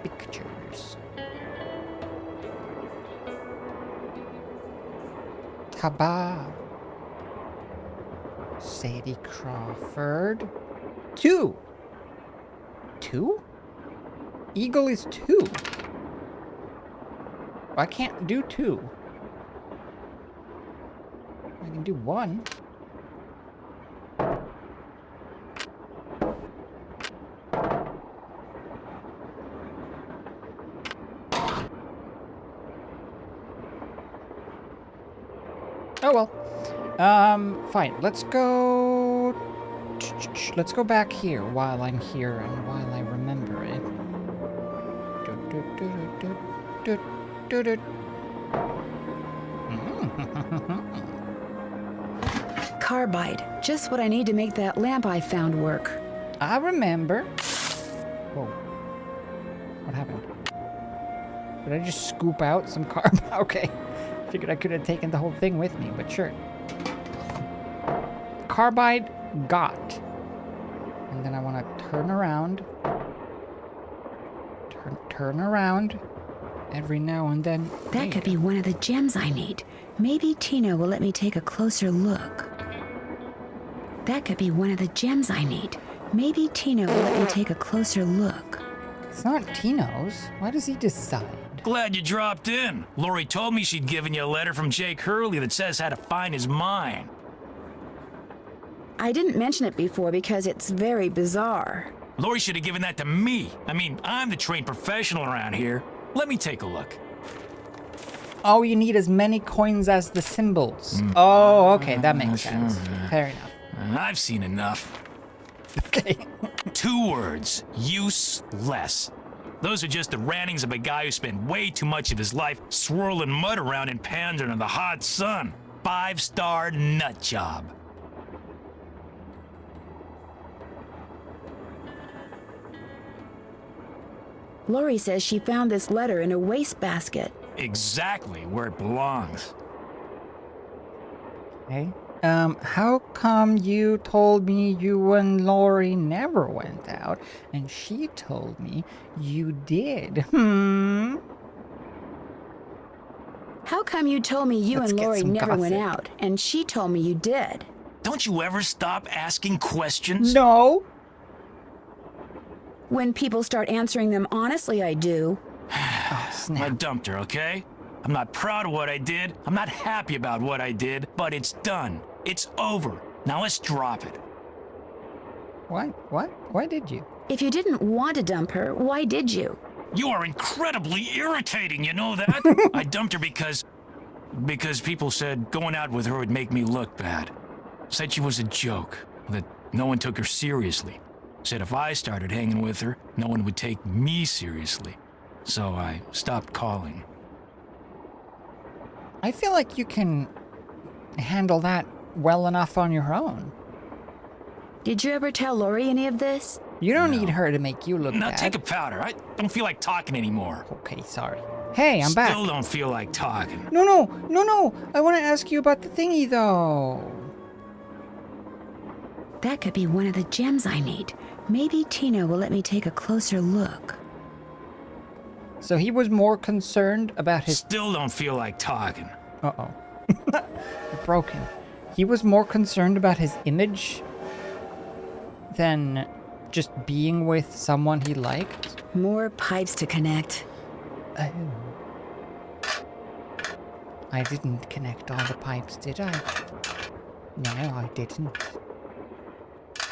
Pictures. Taba. Sadie Crawford. 2. 2? Eagle is 2. I can't do 2. I can do 1. Oh well. Fine. Let's go back here while I'm here and while I remember it. Carbide. Just what I need to make that lamp I found work. I remember. Whoa. What happened? Did I just scoop out some carbide? Okay. Figured I could have taken the whole thing with me, but sure. Carbide got. And then I want to turn around. Turn around. Every now and then. That could be one of the gems I need. Maybe Tino will let me take a closer look. That could be one of the gems I need. Maybe Tino will let me take a closer look. It's not Tino's. Why does he decide? Glad you dropped in. Lori told me she'd given you a letter from Jake Hurley that says how to find his mine. I didn't mention it before because it's very bizarre. Lori should have given that to me. I mean, I'm the trained professional around here. Let me take a look. Oh, you need as many coins as the symbols. Oh, okay, that makes sense. Fair enough. I've seen enough. Okay. 2 words. Useless. Those are just the rantings of a guy who spent way too much of his life swirling mud around in pans under the hot sun. 5-star nut job. Lori says she found this letter in a wastebasket. Exactly where it belongs. Okay. How come you told me you and Lori never went out, and she told me you did? How come you told me you Let's and get Lori some never went gossip. out, and she told me you did? Don't you ever stop asking questions? No. When people start answering them honestly, I do. Oh, I snap. dumped her, okay? I'm not proud of what I did. I'm not happy about what I did, but it's done. It's over. Now let's drop it. Why? What? Why did you? If you didn't want to dump her, why did you? You are incredibly irritating, you know that? I dumped her because people said going out with her would make me look bad. Said she was a joke, that no one took her seriously. Said if I started hanging with her, no one would take me seriously. So I stopped calling. I feel like you can handle that well enough on your own. Did you ever tell Lori any of this? You don't need her to make you look Now bad. take a powder. I don't feel like talking anymore. Okay, sorry. Hey, I'm back. Still don't feel like talking. No. I want to ask you about the thingy, though. That could be one of the gems I need. Maybe Tino will let me take a closer look. So he was more concerned about his... Still don't feel like talking. Uh-oh. Broken. He was more concerned about his image than just being with someone he liked. More pipes to connect. Oh. I didn't connect all the pipes, did I? No, I didn't.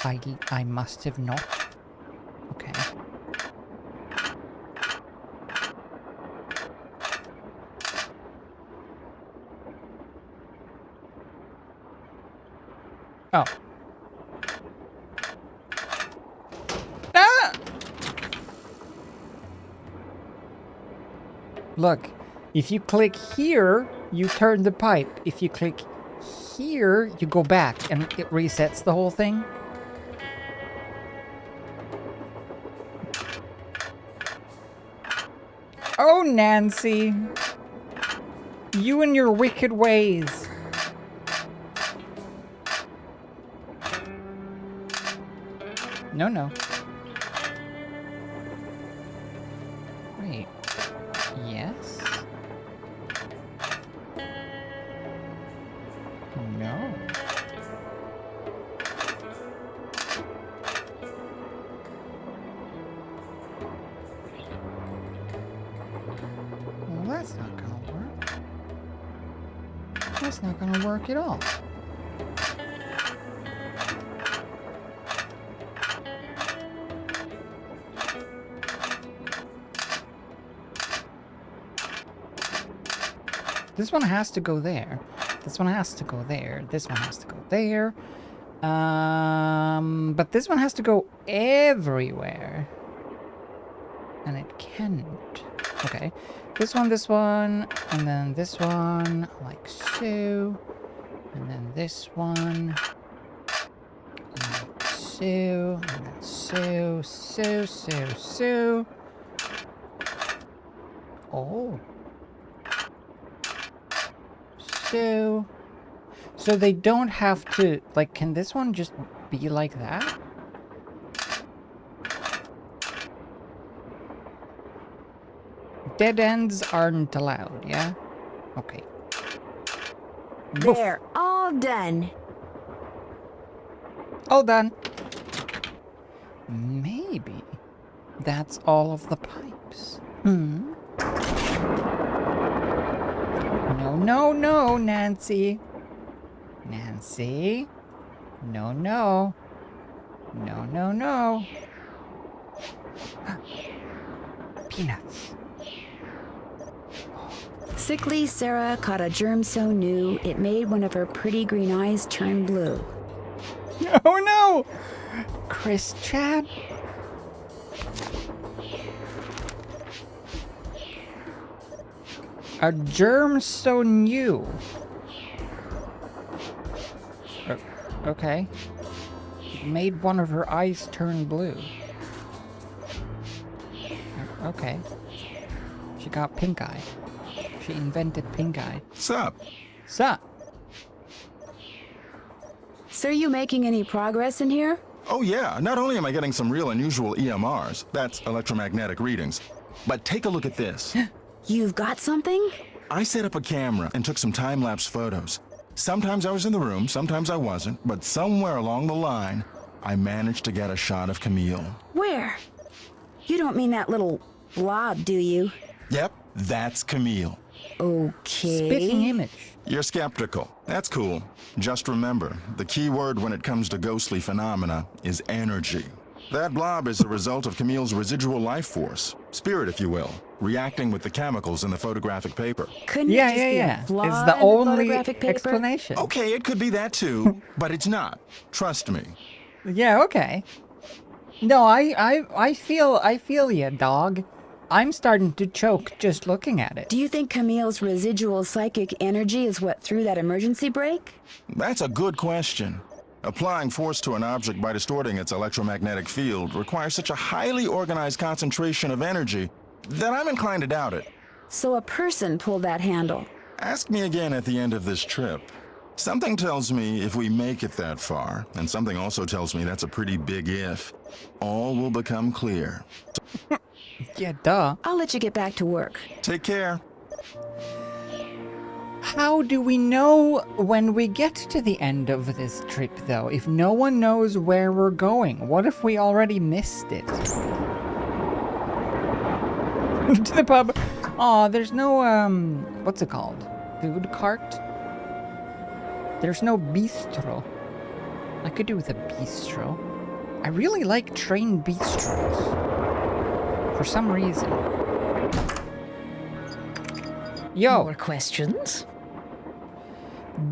I must have not. Okay. Oh. Ah! Look, if you click here, you turn the pipe. If you click here, you go back and it resets the whole thing. Oh, Nancy. You and your wicked ways. No, no. Wait. Yes? No. Well, that's not gonna work. That's not gonna work at all. This one has to go there. This one has to go there. This one has to go there. But this one has to go everywhere. And it can't. Okay. This one, and then this one, like so. And then this one, like so. And then so. Oh. So they don't have to, like, can this one just be like that? Dead ends aren't allowed, yeah? Okay. There, all done. All done. Maybe that's all of the pipes. Hmm? No, no, Nancy. Nancy. No, no. No, no, no. Peanuts. Sickly Sarah caught a germ so new, it made one of her pretty green eyes turn blue. Oh no! Christian? A germ so new. Okay. It made one of her eyes turn blue. Okay. She got pink eye. She invented pink eye. Sup? Sup? So are you making any progress in here? Oh yeah, not only am I getting some real unusual EMRs, that's electromagnetic readings, but take a look at this. You've got something? I set up a camera and took some time-lapse photos. Sometimes I was in the room, sometimes I wasn't, but somewhere along the line, I managed to get a shot of Camille. Where? You don't mean that little blob, do you? Yep, that's Camille. Okay. Spitting image. You're skeptical. That's cool. Just remember, the key word when it comes to ghostly phenomena is energy. That blob is a result of Camille's residual life force, spirit if you will, reacting with the chemicals in the photographic paper. Couldn't it just be a flaw It's the in only photographic paper? explanation. Okay, it could be that too, but it's not. Trust me. Yeah, okay. No, I feel ya, dog. I'm starting to choke just looking at it. Do you think Camille's residual psychic energy is what threw that emergency brake? That's a good question. Applying force to an object by distorting its electromagnetic field requires such a highly organized concentration of energy that I'm inclined to doubt it. So a person pulled that handle. Ask me again at the end of this trip. Something tells me if we make it that far, and something also tells me that's a pretty big if, all will become clear. Yeah, duh. I'll let you get back to work. Take care. How do we know when we get to the end of this trip, though, if no one knows where we're going? What if we already missed it? To the pub. Aw, there's no, what's it called? Food cart? There's no bistro. I could do with a bistro. I really like train bistros. For some reason. Yo. More questions?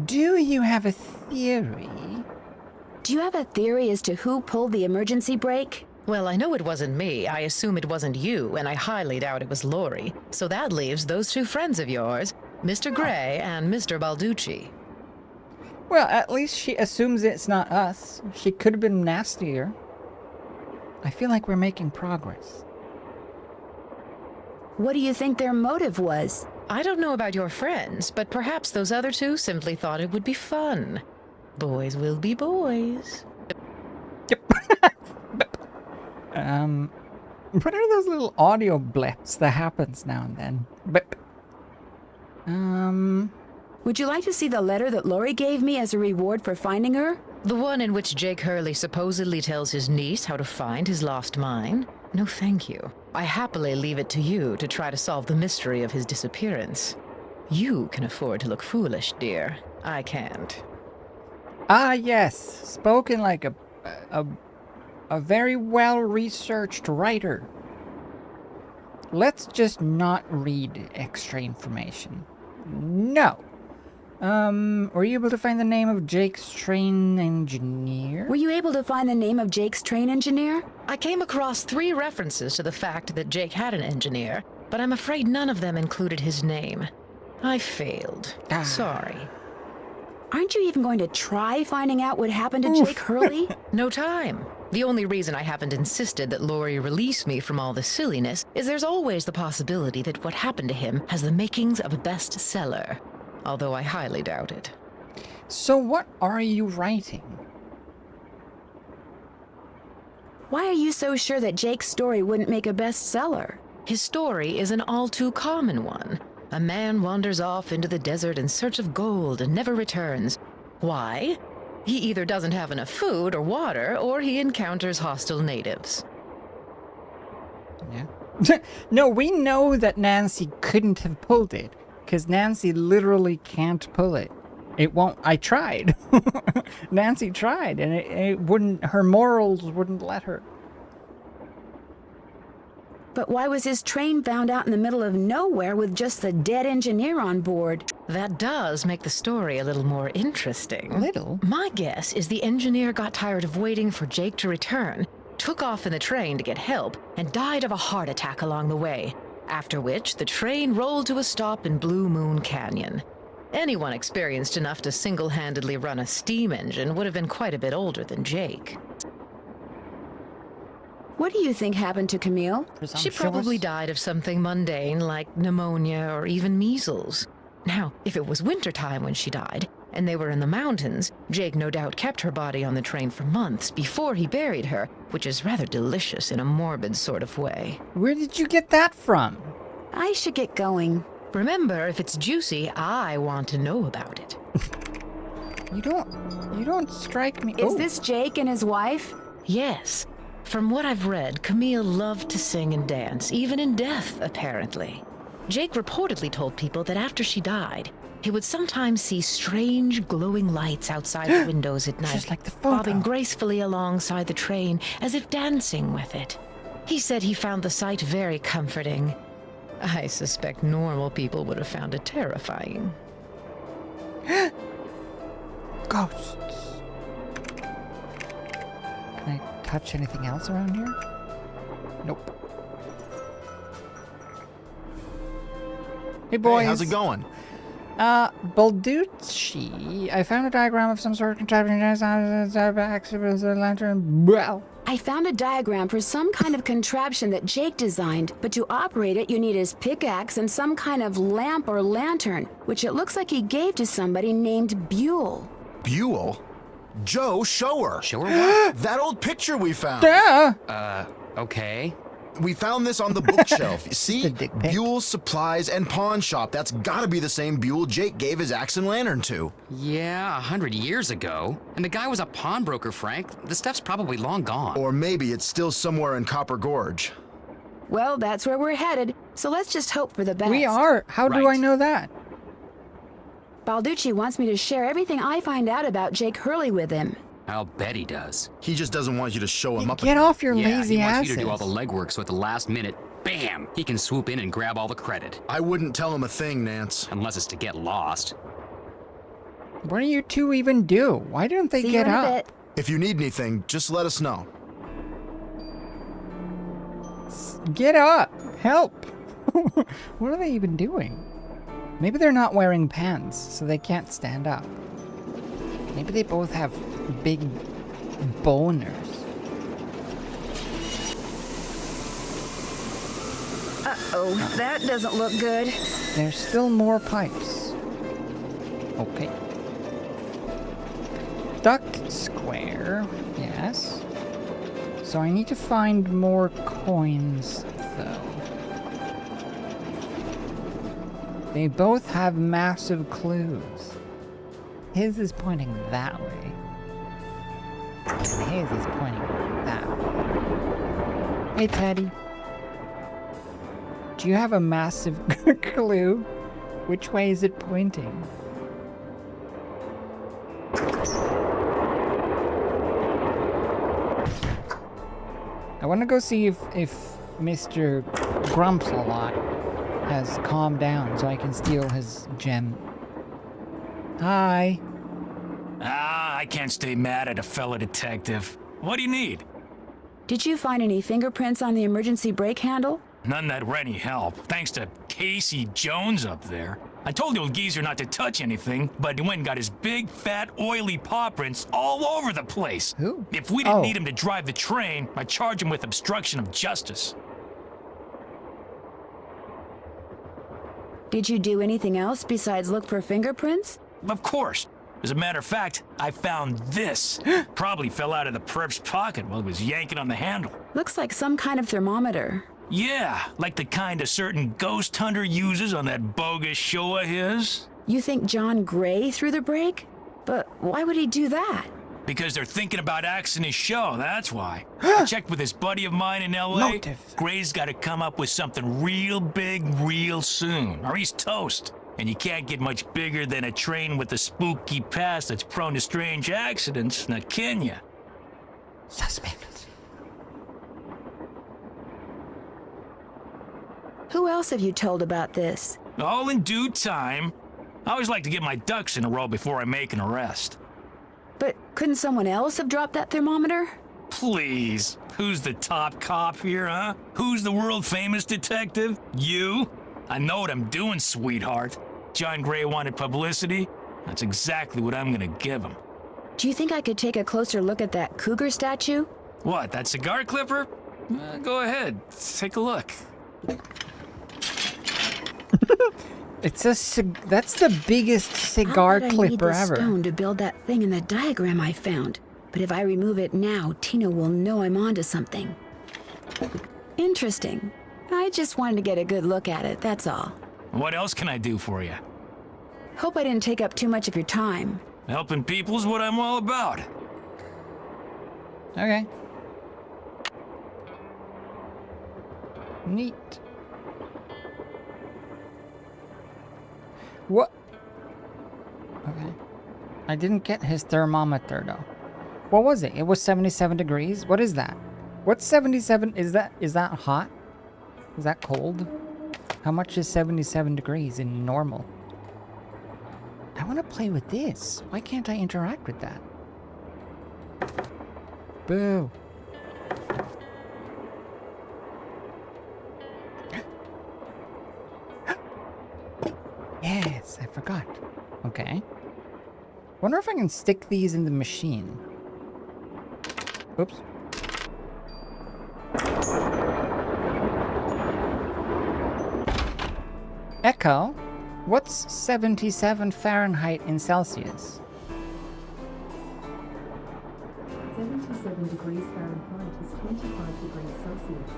Do you have a theory? Do you have a theory as to who pulled the emergency brake? Well, I know it wasn't me. I assume it wasn't you, and I highly doubt it was Lori. So that leaves those two friends of yours. Mr. Gray and Mr. Balducci. Well, at least she assumes it's not us. She could have been nastier. I feel like we're making progress. What do you think their motive was? I don't know about your friends, but perhaps those other two simply thought it would be fun. Boys will be boys. Yep. What are those little audio blips that happens now and then? Blip. Would you like to see the letter that Lori gave me as a reward for finding her? The one in which Jake Hurley supposedly tells his niece how to find his lost mine? No, thank you. I happily leave it to you to try to solve the mystery of his disappearance. You can afford to look foolish, dear. I can't. Ah, yes. Spoken like a very well-researched writer. Let's just not read extra information. No. Were you able to find the name of Jake's train engineer? Were you able to find the name of Jake's train engineer? I came across 3 references to the fact that Jake had an engineer, but I'm afraid none of them included his name. I failed. Sorry. Aren't you even going to try finding out what happened to Jake Hurley? No time. The only reason I haven't insisted that Lori release me from all this silliness is there's always the possibility that what happened to him has the makings of a bestseller. Although I highly doubt it. So what are you writing? Why are you so sure that Jake's story wouldn't make a bestseller? His story is an all too common one. A man wanders off into the desert in search of gold and never returns. Why? He either doesn't have enough food or water, or he encounters hostile natives. Yeah. No, we know that Nancy couldn't have pulled it. Because Nancy literally can't pull it. It won't. I tried. Nancy tried, and it wouldn't. Her morals wouldn't let her. But why was his train found out in the middle of nowhere with just the dead engineer on board? That does make the story a little more interesting. Little? My guess is the engineer got tired of waiting for Jake to return, took off in the train to get help, and died of a heart attack along the way. After which, the train rolled to a stop in Blue Moon Canyon. Anyone experienced enough to single-handedly run a steam engine would have been quite a bit older than Jake. What do you think happened to Camille? She probably died of something mundane like pneumonia or even measles. Now, if it was wintertime when she died, and they were in the mountains, Jake no doubt kept her body on the train for months before he buried her, which is rather delicious in a morbid sort of way. Where did you get that from? I should get going. Remember, if it's juicy, I want to know about it. You don't strike me. Is this Jake and his wife? Yes. From what I've read, Camille loved to sing and dance, even in death, apparently. Jake reportedly told people that after she died, he would sometimes see strange glowing lights outside the windows at night, just like the photo, bobbing gracefully alongside the train as if dancing with it. He said he found the sight very comforting. I suspect normal people would have found it terrifying. Ghosts. Can I touch anything else around here? Nope. Hey boys. Hey, how's it going? Balducci, I found a diagram of some sort of contraption. Well, I found a diagram for some kind of contraption that Jake designed, but to operate it, you need his pickaxe and some kind of lamp or lantern, which it looks like he gave to somebody named Buell. Buell? Joe, show her. Show her what? That old picture we found. yeah. Okay. We found this on the bookshelf. You see? The dick pic. Buell's Supplies and Pawn Shop. That's gotta be the same Buell Jake gave his axe and lantern to. Yeah, 100 years ago. And the guy was a pawnbroker, Frank. The stuff's probably long gone. Or maybe it's still somewhere in Copper Gorge. Well, that's where we're headed, so let's just hope for the best. We are. How do I know that? Balducci wants me to share everything I find out about Jake Hurley with him. I'll bet he does. He just doesn't want you to show him up. Get off your Yeah, lazy he wants asses. you to do all the legwork so at the last minute, bam, he can swoop in and grab all the credit. I wouldn't tell him a thing, Nance. Unless it's to get lost. What do you two even do? Why don't they See get you in a up? bit. If you need anything, just let us know. Get up! Help! What are they even doing? Maybe they're not wearing pants, so they can't stand up. Maybe they both have big boners. Uh-oh, that doesn't look good. There's still more pipes. Okay. Duck square, yes. So I need to find more coins, though. They both have massive clues. His is pointing that way. His is pointing that way. Hey, Teddy. Do you have a massive clue? Which way is it pointing? I want to go see if Mr. Grumps-a-lot has calmed down so I can steal his gem. Hi. I can't stay mad at a fellow detective. What do you need? Did you find any fingerprints on the emergency brake handle? None that were any help, thanks to Casey Jones up there. I told the old geezer not to touch anything, but he went and got his big, fat, oily paw prints all over the place. Who? If we didn't need him to drive the train, I'd charge him with obstruction of justice. Did you do anything else besides look for fingerprints? Of course. As a matter of fact, I found this. Probably fell out of the perp's pocket while he was yanking on the handle. Looks like some kind of thermometer. Yeah, like the kind a certain ghost hunter uses on that bogus show of his. You think John Gray threw the brake? But why would he do that? Because they're thinking about axing his show, that's why. I checked with this buddy of mine in L.A. Motive. Gray's got to come up with something real big real soon, or he's toast. And you can't get much bigger than a train with a spooky past that's prone to strange accidents, now can ya? Suspect. Who else have you told about this? All in due time. I always like to get my ducks in a row before I make an arrest. But couldn't someone else have dropped that thermometer? Please. Who's the top cop here, huh? Who's the world-famous detective? You? I know what I'm doing, sweetheart. John Gray wanted publicity. That's exactly what I'm gonna give him. Do you think I could take a closer look at that cougar statue? What, that cigar clipper? Go ahead, take a look. It's that's the biggest cigar clipper ever. I need the stone to build that thing in the diagram I found. But if I remove it now, Tino will know I'm onto something. Interesting. I just wanted to get a good look at it, that's all. What else can I do for you? Hope I didn't take up too much of your time. Helping people's what I'm all about. Okay. Neat. What? Okay. I didn't get his thermometer though. What was it? It was 77 degrees? What is that? What's 77? Is that hot? Is that cold? How much is 77 degrees in normal? I want to play with this. Why can't I interact with that? Boo. Yes, I forgot. Okay. Wonder if I can stick these in the machine. Oops. Echo, what's 77 Fahrenheit in Celsius? 77 degrees Fahrenheit is 25 degrees Celsius.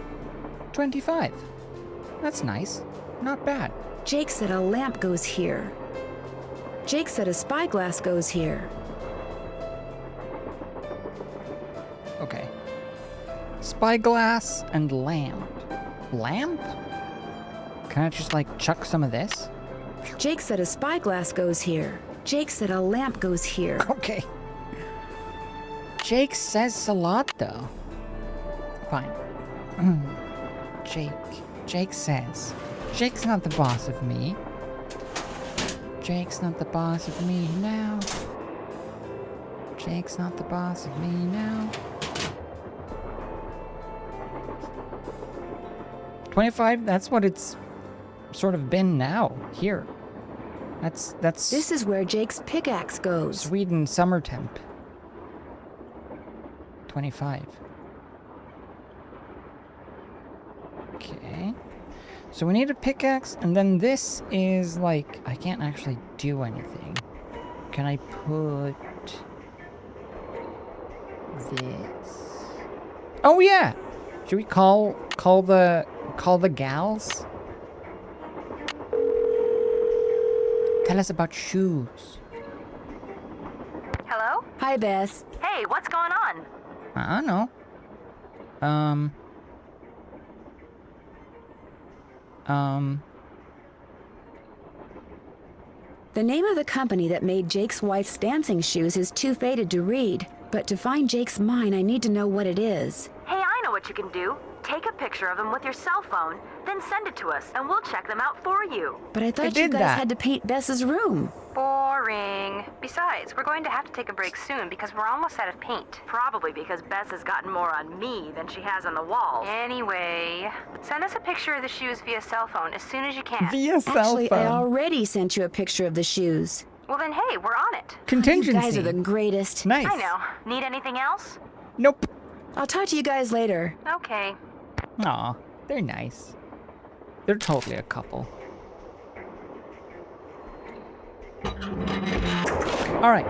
25. That's nice. Not bad. Jake said a lamp goes here. Jake said a spyglass goes here. Okay. Spyglass and lamp. Lamp? Can I just like chuck some of this? Jake said a spyglass goes here. Jake said a lamp goes here. Okay. Jake says a lot though. Fine. Jake says. Jake's not the boss of me. Jake's not the boss of me now. Jake's not the boss of me now. 25, that's what it's sort of been now, here. That's This is where Jake's pickaxe goes. Sweden summer temp. 25. Okay. So we need a pickaxe, and then this is like, I can't actually do anything. Can I put this? Oh yeah! Should we call the gals? Tell us about shoes. Hello? Hi, Bess. Hey, what's going on? I don't know. The name of the company that made Jake's wife's dancing shoes is too faded to read. But to find Jake's mine, I need to know what it is. Hey, I know what you can do. Take a picture of them with your cell phone, then send it to us, and we'll check them out for you. But I thought you guys had to paint Bess's room. Boring. Besides, we're going to have to take a break soon because we're almost out of paint. Probably because Bess has gotten more on me than she has on the walls. Anyway, send us a picture of the shoes via cell phone as soon as you can. Via cell Actually, phone. I already sent you a picture of the shoes. Well then, hey, we're on it. Contingency. You guys are the greatest. Nice. I know. Need anything else? Nope. I'll talk to you guys later. Okay. Aw, they're nice. They're totally a couple. Alright,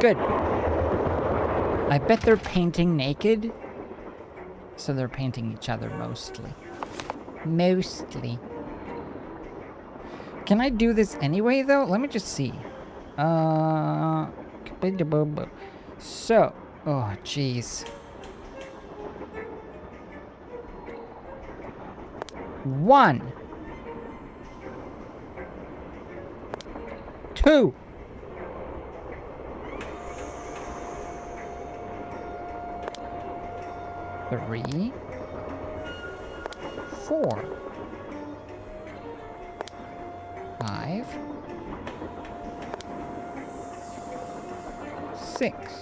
good. I bet they're painting naked. So they're painting each other mostly. Mostly. Can I do this anyway, though? Let me just see. So, oh, jeez. 1, 2. 3, 4, 5, 6,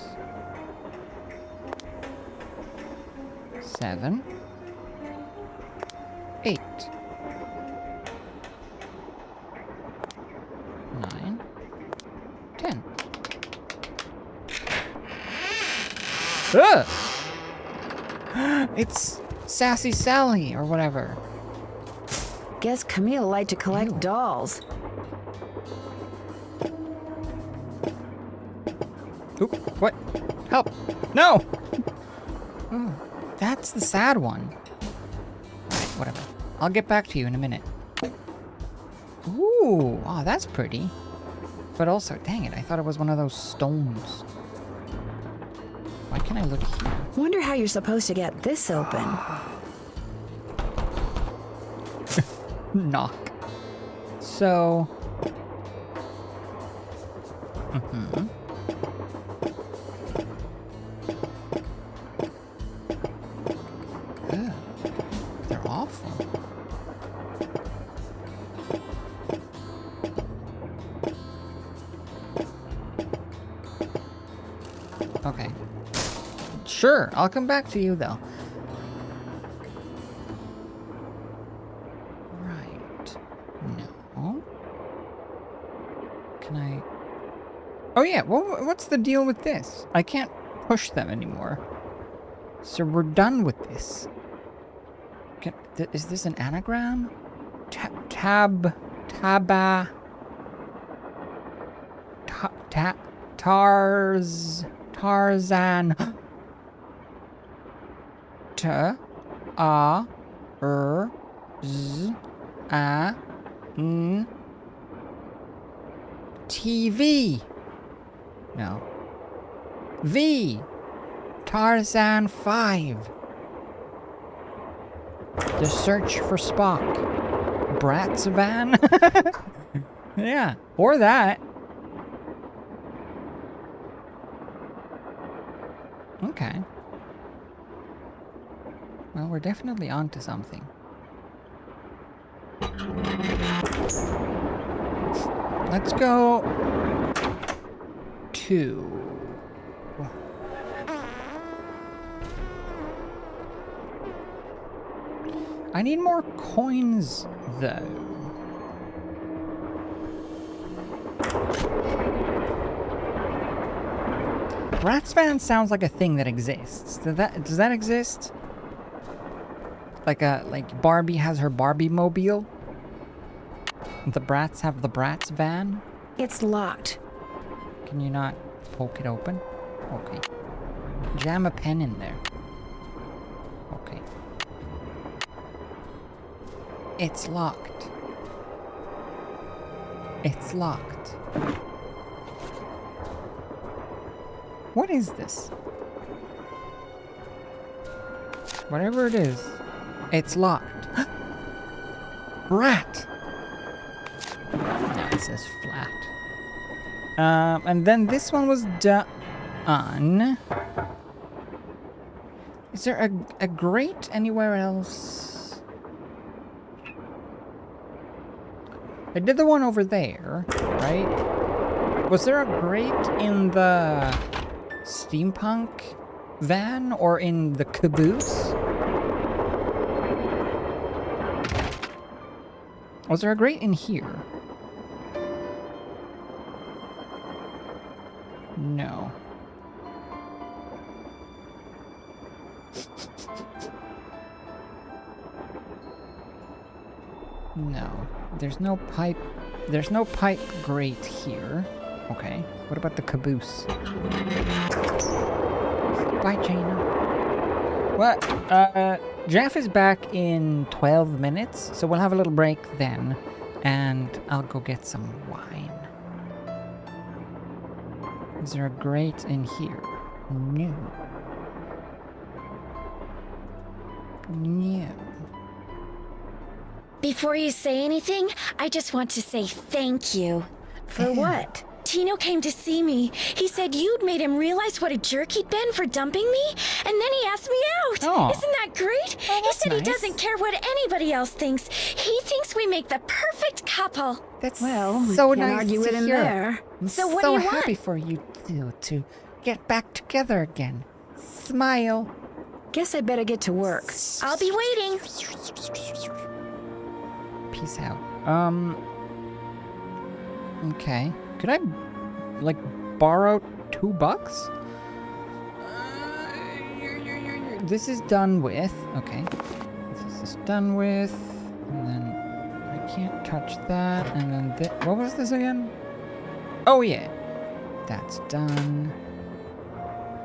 7, 8, 9, 10. Ugh! It's Sassy Sally or whatever. Guess Camille liked to collect dolls. Oop, what? Help! No! Oh, that's the sad one. Whatever. I'll get back to you in a minute. Ooh, oh, that's pretty. But also, dang it, I thought it was one of those stones. Why can't I look here? Wonder how you're supposed to get this open. Knock. So... Ugh, they're awful. Okay. Sure, I'll come back to you though. Right. No. Can I... Oh yeah, what's the deal with this? I can't push them anymore. So we're done with this. Is this an anagram? Tarzan. TV. No. V. Tarzan 5. The search for Spock. Bratz van. Yeah, or that. Okay. Well, we're definitely onto something. Let's go 2. I need more coins, though. Bratz van sounds like a thing that exists. Does that exist? Like Barbie has her Barbie mobile? The Bratz have the Bratz van? It's locked. Can you not poke it open? Okay. Jam a pen in there. Okay. It's locked. It's locked. What is this? Whatever it is, it's locked. Brat! No, it says flat. And then this one was done. Is there a grate anywhere else? I did the one over there, right? Was there a grate in the steampunk van or in the caboose? Was there a grate in here? No. No. There's no pipe. There's no pipe grate here. Okay. What about the caboose? Bye, Jaina. What? Jeff is back in 12 minutes, so we'll have a little break then, and I'll go get some wine. Is there a grate in here? No. No. Before you say anything, I just want to say thank you. For what? Tino came to see me. He said you'd made him realize what a jerk he'd been for dumping me, and then he asked me out. Oh. Isn't that great? He said nice. he doesn't care what anybody else thinks. He thinks we make the perfect couple. That's Well, so we can't nice argue to with him hear. there. I'm So what so do you want? happy for you two to get back together again. Smile. Guess I better get to work. I'll be waiting. Peace out. Okay. Could I, like, borrow $2? This is done with. Okay. This is done with. And then I can't touch that. And then what was this again? Oh, yeah. That's done.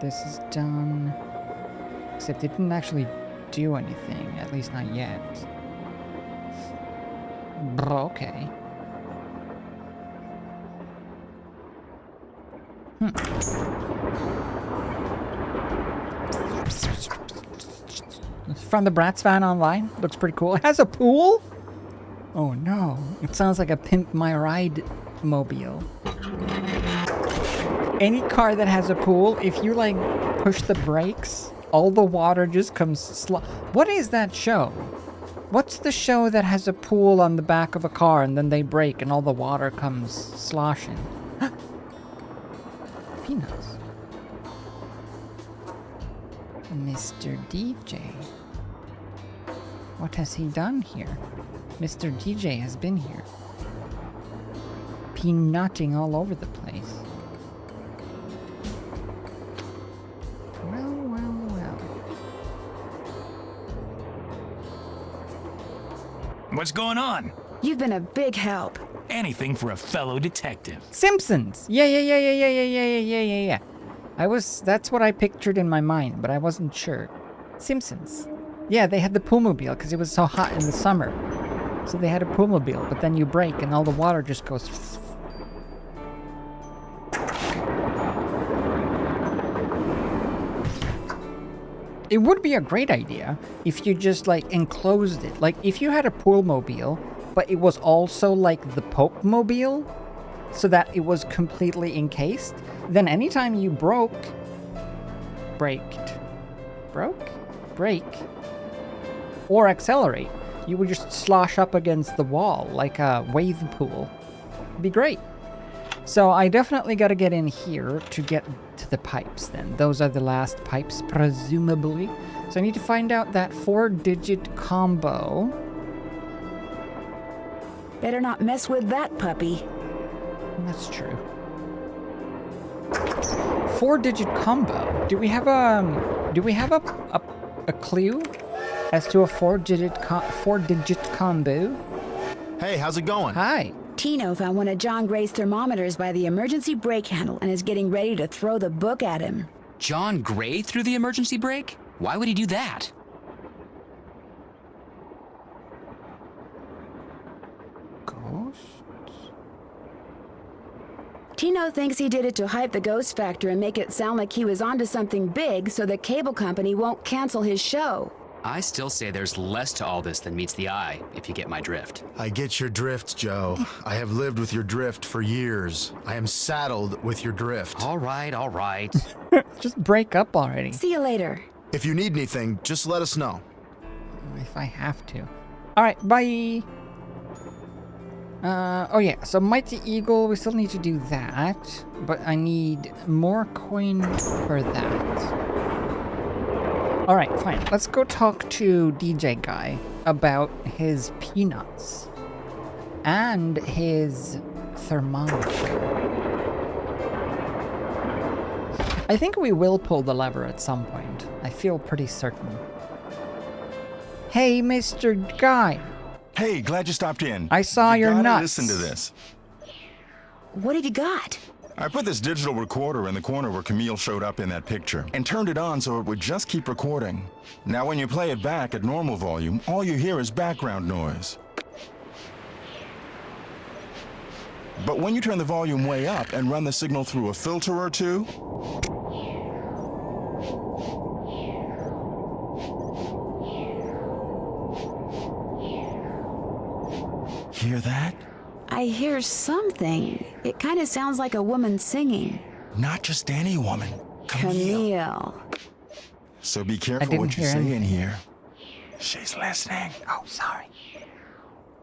This is done. Except it didn't actually do anything. At least not yet. Okay. From the Bratz van online. Looks pretty cool. It has a pool? Oh no. It sounds like a Pimp My Ride mobile. Any car that has a pool, if you like push the brakes, all the water just comes What is that show? What's the show that has a pool on the back of a car and then they brake and all the water comes sloshing? Peanuts. Mr. DJ. What has he done here? Mr. DJ has been here. Peanutting all over the place. Well, well, well. What's going on? You've been a big help. Anything for a fellow detective. Simpsons! Yeah. That's what I pictured in my mind, but I wasn't sure. Simpsons. Yeah, they had the poolmobile because it was so hot in the summer. So they had a poolmobile, but then you brake and all the water just goes... It would be a great idea if you just, like, enclosed it. Like, if you had a poolmobile, but it was also like the Pope-mobile, so that it was completely encased, then anytime you brake, or accelerate, you would just slosh up against the wall like a wave pool. It'd be great. So I definitely got to get in here to get to the pipes then. Those are the last pipes, presumably. So I need to find out that 4-digit combo. Better not mess with that puppy. That's true. 4-digit combo. Do we have a clue as to a 4-digit combo? Hey, how's it going? Hi. Tino found one of John Gray's thermometers by the emergency brake handle and is getting ready to throw the book at him. John Gray threw the emergency brake? Why would he do that? Ghosts? Tino thinks he did it to hype the ghost factor and make it sound like he was onto something big so the cable company won't cancel his show. I still say there's less to all this than meets the eye, if you get my drift. I get your drift, Joe. I have lived with your drift for years. I am saddled with your drift. All right, all right. Just break up already. See you later. If you need anything, just let us know. If I have to. Alright, bye! Oh yeah, so Mighty Eagle, we still need to do that. But I need more coin for that. Alright, fine. Let's go talk to DJ Guy about his peanuts. And his thermometer. I think we will pull the lever at some point. I feel pretty certain. Hey, Mr. Guy. Hey, glad you stopped in. I saw your gotta nuts. Listen to this. What have you got? I put this digital recorder in the corner where Camille showed up in that picture and turned it on so it would just keep recording. Now when you play it back at normal volume, all you hear is background noise. But when you turn the volume way up and run the signal through a filter or two, hear that? I hear something. It kind of sounds like a woman singing. Not just any woman. Camille. So be careful what you say in here. She's listening. Oh, sorry.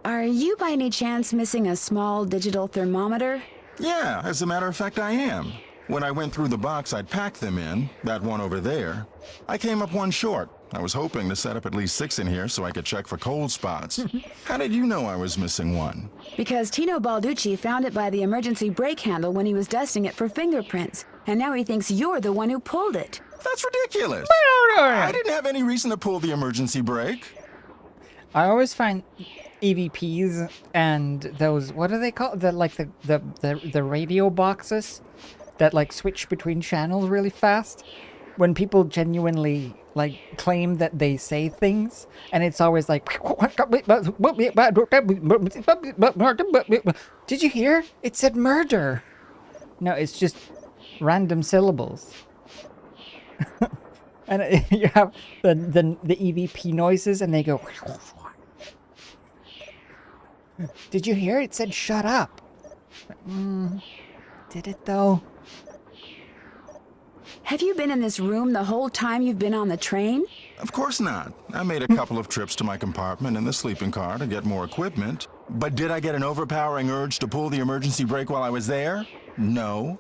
Are you by any chance missing a small digital thermometer? Yeah, as a matter of fact, I am. When I went through the box I'd packed them in, that one over there, I came up one short. I was hoping to set up at least 6 in here so I could check for cold spots. How did you know I was missing one? Because Tino Balducci found it by the emergency brake handle when he was dusting it for fingerprints, and now he thinks you're the one who pulled it. That's ridiculous. I didn't have any reason to pull the emergency brake. I always find EVPs and those, what do they call the radio boxes that like switch between channels really fast, when people genuinely like claim that they say things, and it's always like, did you hear? It said murder. No, it's just random syllables. And you have the EVP noises, and they go. Did you hear? It said shut up. Did it though? Have you been in this room the whole time you've been on the train? Of course not. I made a couple of trips to my compartment in the sleeping car to get more equipment. But did I get an overpowering urge to pull the emergency brake while I was there? No.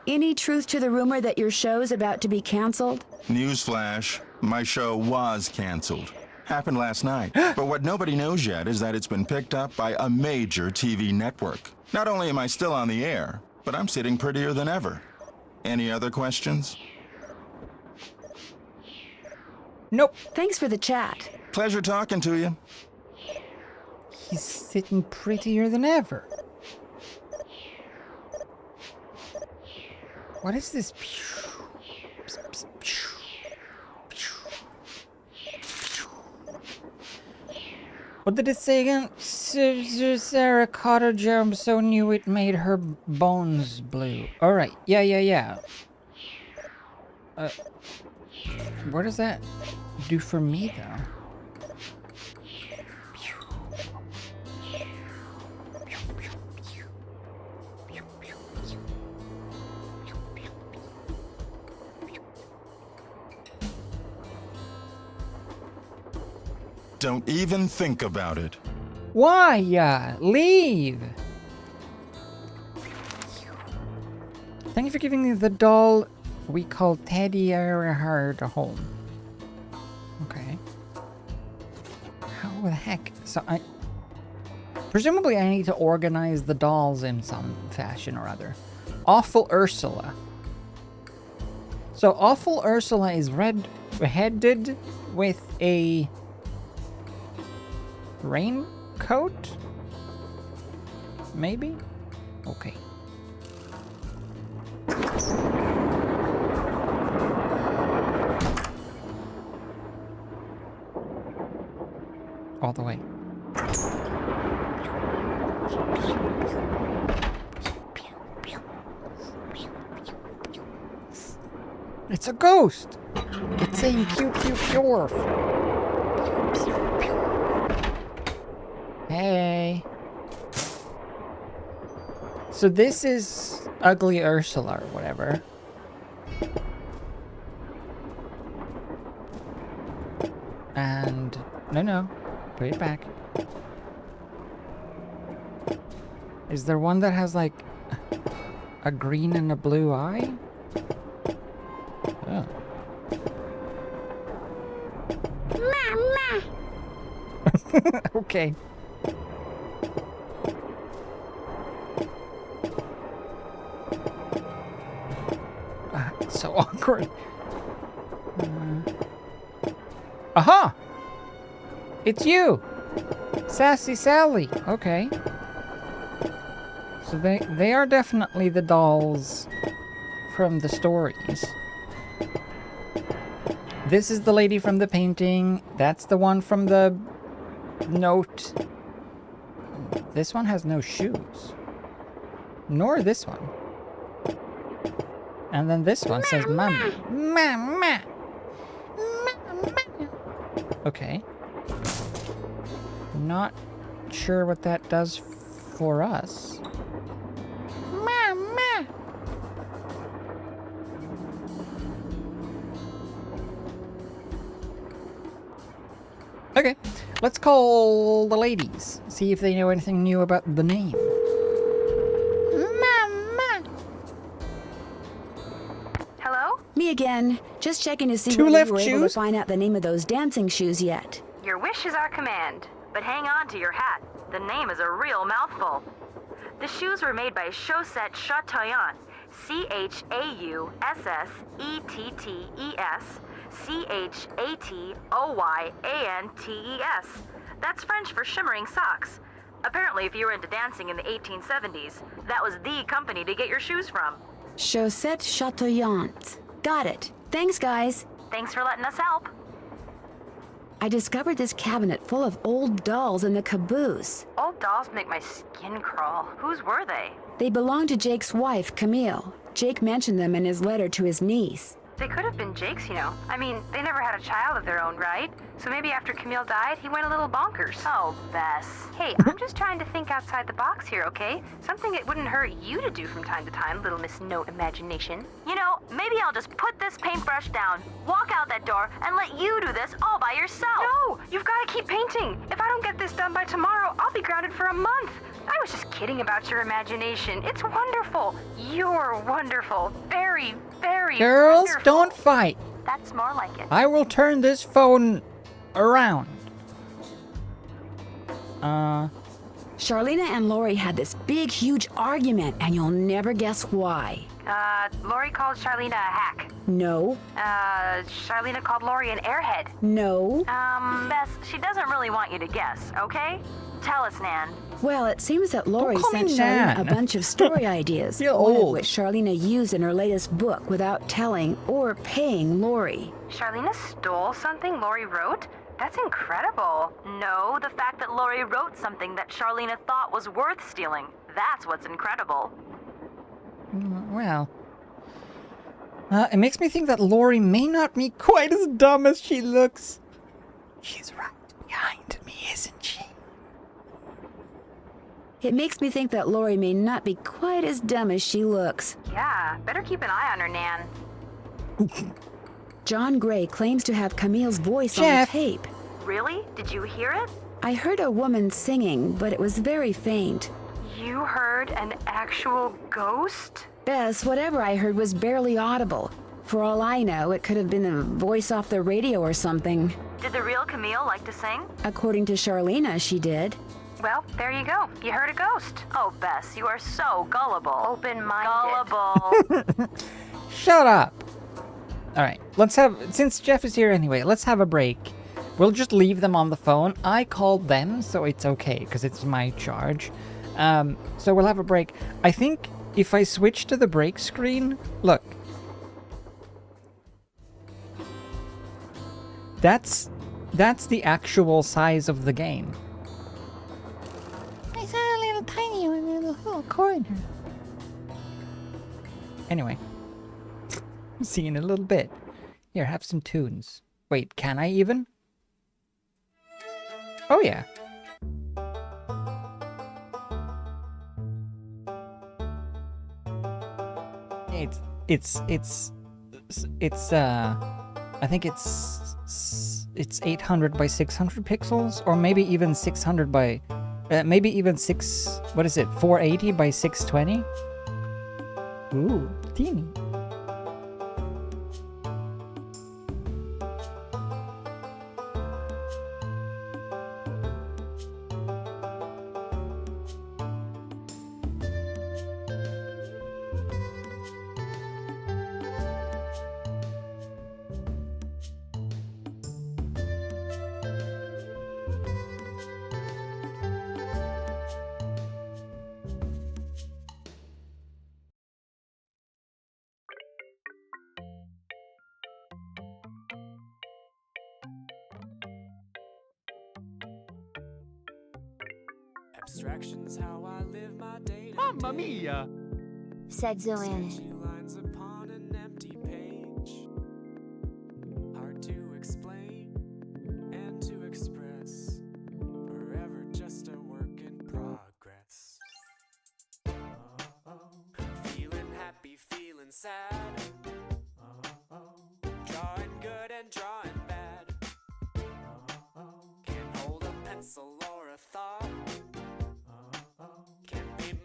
Any truth to the rumor that your show's about to be canceled? Newsflash, my show was canceled. Happened last night. But what nobody knows yet is that it's been picked up by a major TV network. Not only am I still on the air, but I'm sitting prettier than ever. Any other questions? Nope. Thanks for the chat. Pleasure talking to you. He's sitting prettier than ever. What is this? What did it say again? Sarah caught a germ so new it made her bones blue. Alright, yeah. What does that do for me, though? Don't even think about it. Why? Leave! Thank you for giving the doll we call Teddy Earhart a home. Okay. How the heck? So presumably I need to organize the dolls in some fashion or other. Awful Ursula. So Awful Ursula is red-headed with a raincoat? Maybe? Okay. All the way. It's a ghost! It's saying pew pew pew. Hey. So this is Ugly Ursula or whatever. And no, put it back. Is there one that has like a green and a blue eye? Oh. Okay. It's so awkward. Aha! It's you! Sassy Sally. Okay. So they are definitely the dolls from the stories. This is the lady from the painting. That's the one from the note. This one has no shoes. Nor this one. And then this one says Mama. Mama. Mama. Okay. Not sure what that does for us. Mama. Okay, let's call the ladies. See if they know anything new about the name. Mama. Hello? Me again. Just checking to see Two whether left you were able to shoes? find out the name of those dancing shoes yet. Your wish is our command, but hang on to your hat. The name is a real mouthful. The shoes were made by Jacksepticeye, Chattooyantes. That's French for shimmering socks. Apparently, if you were into dancing in the 1870s, that was the company to get your shoes from. Chaussette Chattooyantes. Got it. Thanks, guys. Thanks for letting us help. I discovered this cabinet full of old dolls in the caboose. Old dolls make my skin crawl. Whose were they? They belong to Jake's wife, Camille. Jake mentioned them in his letter to his niece. They could have been Jake's, you know. I mean, they never had a child of their own, right? So maybe after Camille died, he went a little bonkers. Oh, Bess. Hey, I'm just trying to think outside the box here, okay? Something it wouldn't hurt you to do from time to time, little Miss No Imagination. You know, maybe I'll just put this paintbrush down, walk out that door, and let you do this all by yourself. No, you've got to keep painting. If I don't get this done by tomorrow, I'll be grounded for a month. I was just kidding about your imagination. It's wonderful. You're wonderful. Very, very Girls, wonderful. don't fight. That's more like it. I will turn this phone around. Charlena and Lori had this big, huge argument, and you'll never guess why. Lori called Charlena a hack. No. Charlena called Lori an airhead. No. Bess, she doesn't really want you to guess, okay? Tell us, Nan. Well, it seems that Lori call me sent Charlena a Nan. bunch of story ideas, You're one of old. which Charlena used in her latest book without telling or paying Lori. Charlena stole something Lori wrote? That's incredible. No, the fact that Lori wrote something that Charlena thought was worth stealing. That's what's incredible. Well, it makes me think that Lori may not be quite as dumb as she looks. She's right behind me, isn't she? It makes me think that Lori may not be quite as dumb as she looks. Yeah, better keep an eye on her, Nan. John Gray claims to have Camille's voice on the Jeff. tape. Really? Did you hear it? I heard a woman singing, but it was very faint. You heard an actual ghost? Bess, whatever I heard was barely audible. For all I know, it could have been a voice off the radio or something. Did the real Camille like to sing? According to Charlena, she did. Well, there you go. You heard a ghost. Oh, Bess, you are so gullible. Open-minded. Gullible. Shut up. All right, let's have, since Jeff is here anyway, let's have a break. We'll just leave them on the phone. I called them, so it's okay, because it's my charge. So we'll have a break. I think if I switch to the break screen, look. That's the actual size of the game. I saw a little tiny one in the little corner. Anyway. See you in a little bit. Here, have some tunes. Wait, can I even? Oh yeah. It's I think it's 800 by 600 pixels, or maybe even 600 by maybe even 480 by 620. Ooh, teeny. Abstractions how I live my day. Mamma mia! Said Zoanna. Lines upon an empty page. Hard to explain and to express. Forever just a work in progress. Feeling happy, feeling sad. Drawing good and drawing bad. Can't hold a pencil or a thought.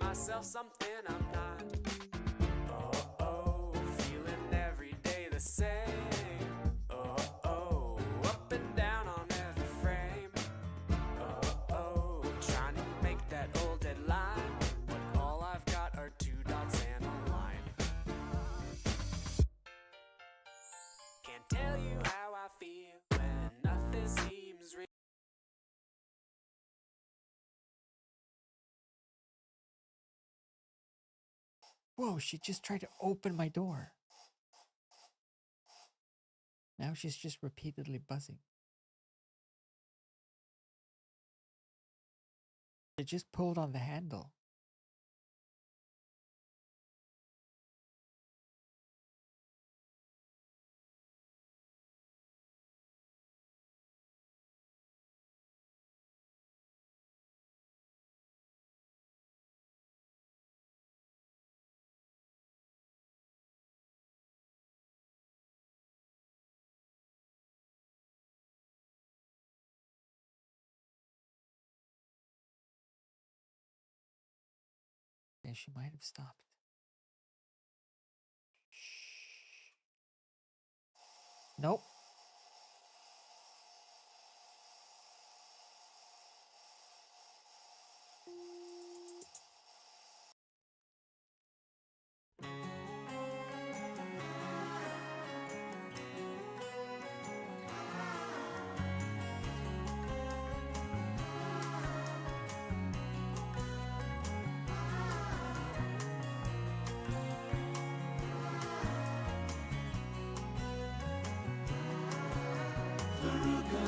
Myself something I'm not. Feeling every day the same. Up and down on every frame. Trying to make that old deadline, but all I've got are 2 dots and a line. Can't tell you how I feel when nothing seems real. Whoa, she just tried to open my door. Now she's just repeatedly buzzing. She just pulled on the handle. Yeah, she might have stopped. Shh. Nope.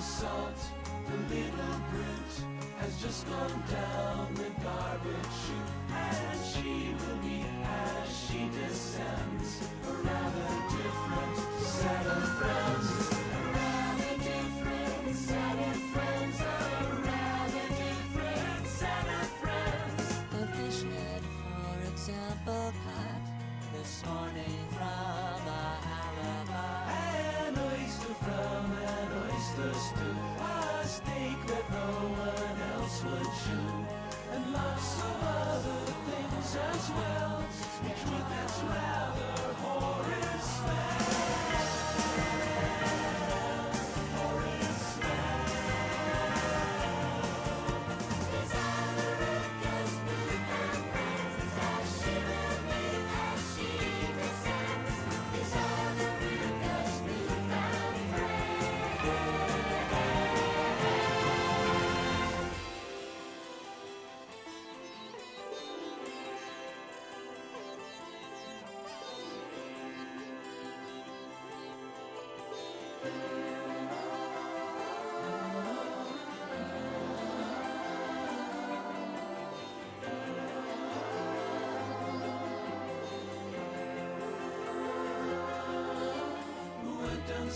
Salt, the little brute, has just gone down the garbage chute, and she will meet as she descends a rather different set of friends. A rather different set of friends. A rather different set of friends. A fish net, for example, caught this morning from a alibi. An oyster from an oyster stew, a steak that no one else would chew, and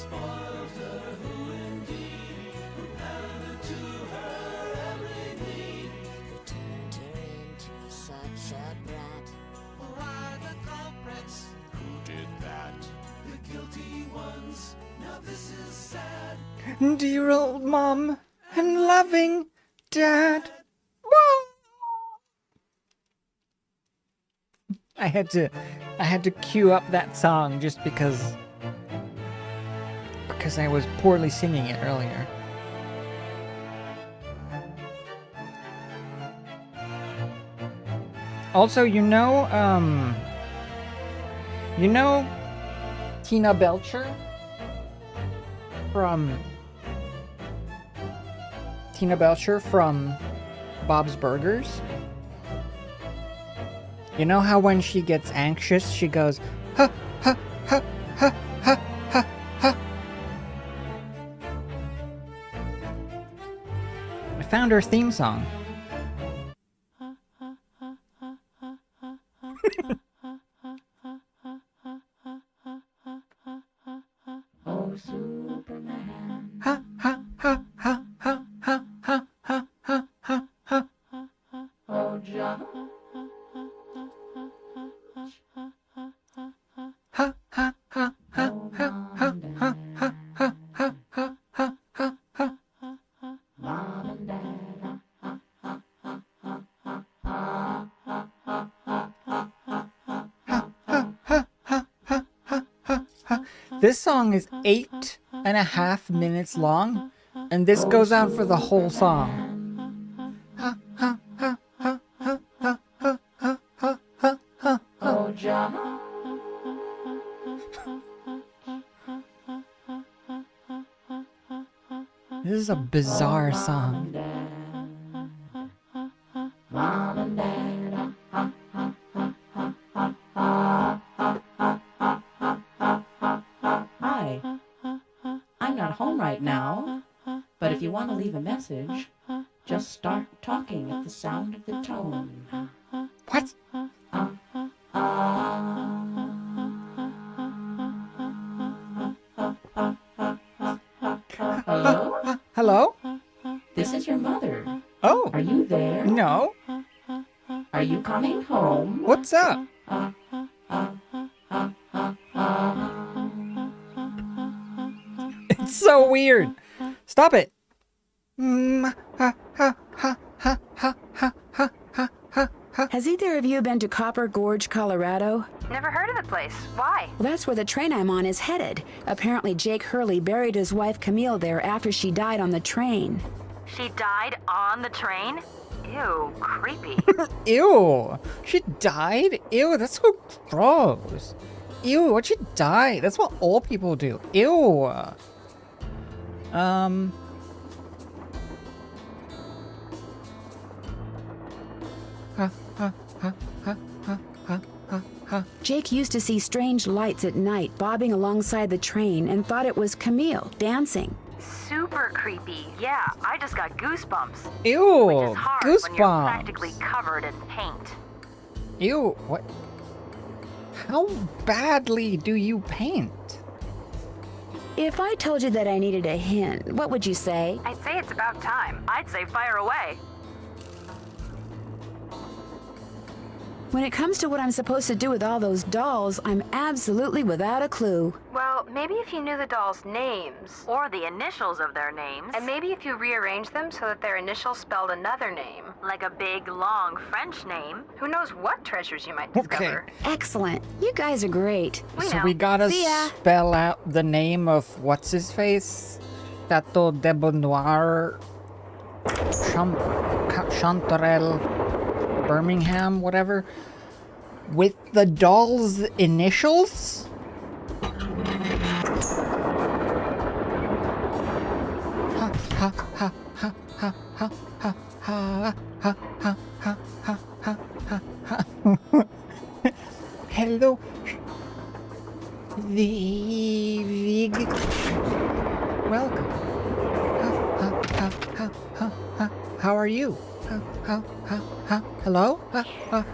spoiled her, who indeed would pander to her every need. Who turned her into such a brat? Who are the culprits? Who did that? The guilty ones. Now this is sad. Dear old mom and loving dad. Whoa! I had to cue up that song just because I was poorly singing it earlier. Also, you know Tina Belcher from Bob's Burgers? You know how when she gets anxious, she goes, ha, ha, ha, ha, ha, ha, ha. I found her theme song. Oh, Superman. Ha, ha, ha, ha, ha, ha, ha, ha, ha, ha, ha. Oh, John. Ha, ha, ha, ha, ha, ha, ha, ha, ha, ha, ha, ha, ha, ha. Mom and Dad. This song is 8.5 minutes long, and this goes on for the whole song. Ha, ha, ha, ha, ha, ha, ha, ha, ha, ha, ha. Oh, John. This is a bizarre song. Mom and Dad. Hi. I'm not home right now, but if you want to leave a message, just start talking at the sound of the tone. What? Hello? Hello? This is your mother. Oh. Are you there? No. Are you coming home? What's up? It's so weird. Stop it. Has either of you been to Copper Gorge, Colorado? Never heard of the place. Why? Well, that's where the train I'm on is headed. Apparently, Jake Hurley buried his wife Camille there after she died on the train. She died on the train? Ew, creepy. Ew. She died? Ew, that's so gross. Ew, what'd she die? That's what old people do. Ew. Jake used to see strange lights at night bobbing alongside the train and thought it was Camille dancing. Super creepy. Yeah, I just got goosebumps. Ew, Which is hard when you're goosebumps. practically covered in paint. Ew, what? How badly do you paint? If I told you that I needed a hint, what would you say? I'd say it's about time. I'd say fire away. When it comes to what I'm supposed to do with all those dolls, I'm absolutely without a clue. Well, maybe if you knew the dolls' names, or the initials of their names, and maybe if you rearranged them so that their initials spelled another name, like a big, long French name, who knows what treasures you might discover. Excellent. You guys are great. So we gotta See ya. spell out the name of what's his face? Chateau de Bonnoir, Chanterelle, Birmingham, whatever, with the doll's initials? Ha ha ha ha ha ha ha ha ha ha ha ha ha ha ha. Hello, Vig. Welcome. How are you? Hello?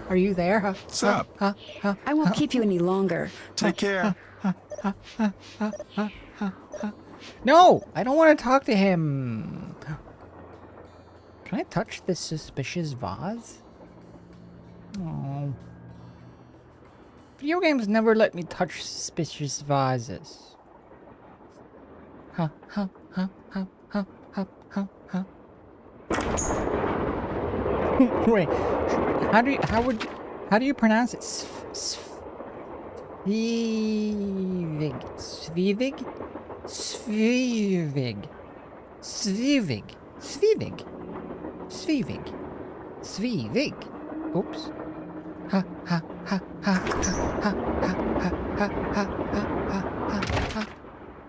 Are you there? What's up? I won't keep you any longer. Take care. No! I don't want to talk to him! Can I touch this suspicious vase? Oh. Video games never let me touch suspicious vases. Wait, how do you pronounce it? Svivig. Svivig? Svivig. Svivig. Svivig. Svivig. Svivig. Oops. Ha ha ha ha ha ha ha ha ha ha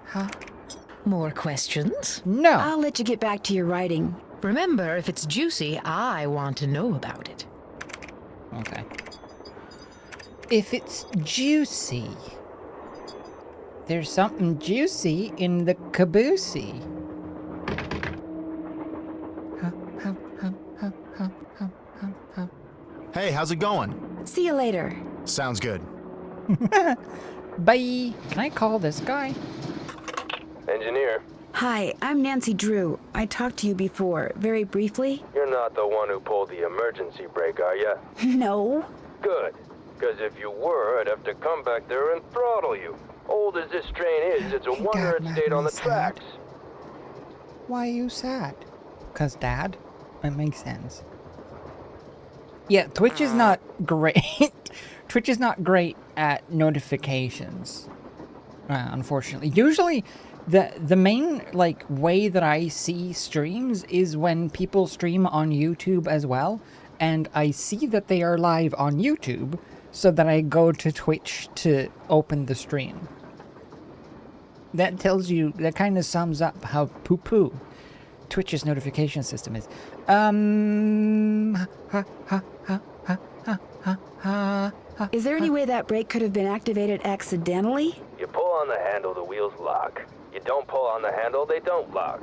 ha. More questions? No. I'll let you get back to your writing. Remember, if it's juicy, I want to know about it. Okay. If it's juicy, there's something juicy in the caboosey. Hey, how's it going? See you later. Sounds good. Bye. Can I call this guy? Engineer, Hi, I'm Nancy Drew. I talked to you before, very briefly. you're not the one who pulled the emergency brake, are ya? No. Good. Because if you were, I'd have to come back there and throttle you. Old as this train is, it's a wonder it stayed on the tracks. Why are you sad? 'Cause Dad? That makes sense. Yeah, Twitch is not great. Twitch is not great at notifications. Unfortunately. Usually, the main, like, way that I see streams is when people stream on YouTube as well. And I see that they are live on YouTube, so that I go to Twitch to open the stream. That tells you, that kind of sums up how poo-poo Twitch's notification system is. Is there any way that brake could have been activated accidentally? You pull on the handle, the wheels lock. You don't pull on the handle, they don't lock.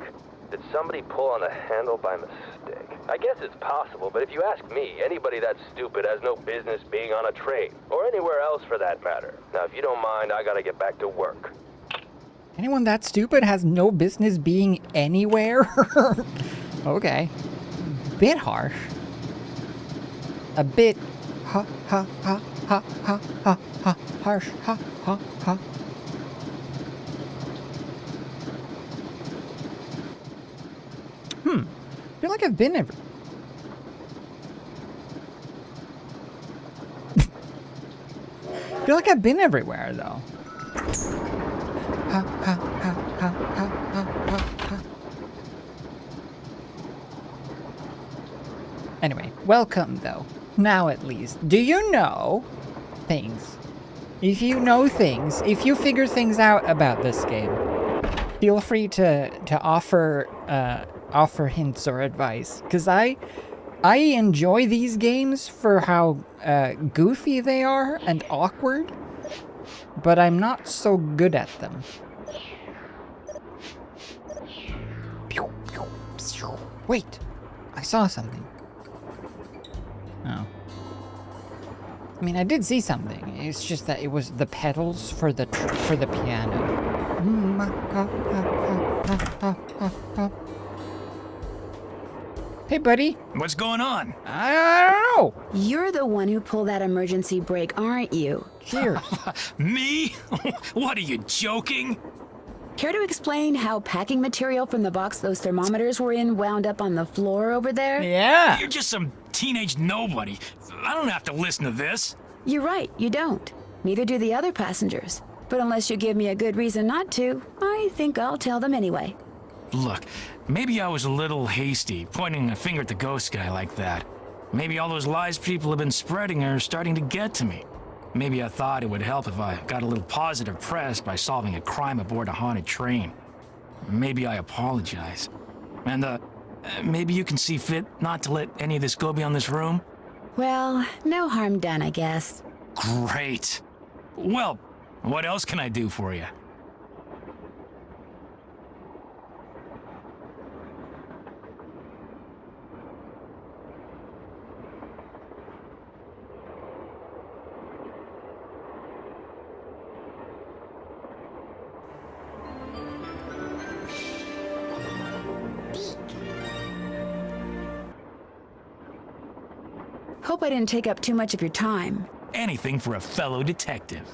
Did somebody pull on the handle by mistake? I guess it's possible, but if you ask me, anybody that stupid has no business being on a train, or anywhere else for that matter. Now, if you don't mind, I gotta get back to work. Anyone that stupid has no business being anywhere? Okay. Bit harsh. A bit harsh. I feel like I've been every... I feel like I've been everywhere, though. Anyway, welcome, though. Now, at least. Do you know things? If you know things, if you figure things out about this game, feel free to offer hints or advice, because I enjoy these games for how goofy they are and awkward, but I'm not so good at them. Wait, I saw something. Oh. I mean, I did see something. It's just that it was the pedals for the piano. Hey, buddy. What's going on? I don't know. You're the one who pulled that emergency brake, aren't you? Cheers. Me? What, are you joking? Care to explain how packing material from the box those thermometers were in wound up on the floor over there? Yeah. You're just some teenage nobody. I don't have to listen to this. You're right, you don't. Neither do the other passengers. But unless you give me a good reason not to, I think I'll tell them anyway. Look, maybe I was a little hasty, pointing a finger at the ghost guy like that. Maybe all those lies people have been spreading are starting to get to me. Maybe I thought it would help if I got a little positive press by solving a crime aboard a haunted train. Maybe I apologize. And, maybe you can see fit not to let any of this go beyond this room? Well, no harm done, I guess. Great. Well, what else can I do for you? Hope I didn't take up too much of your time. Anything for a fellow detective.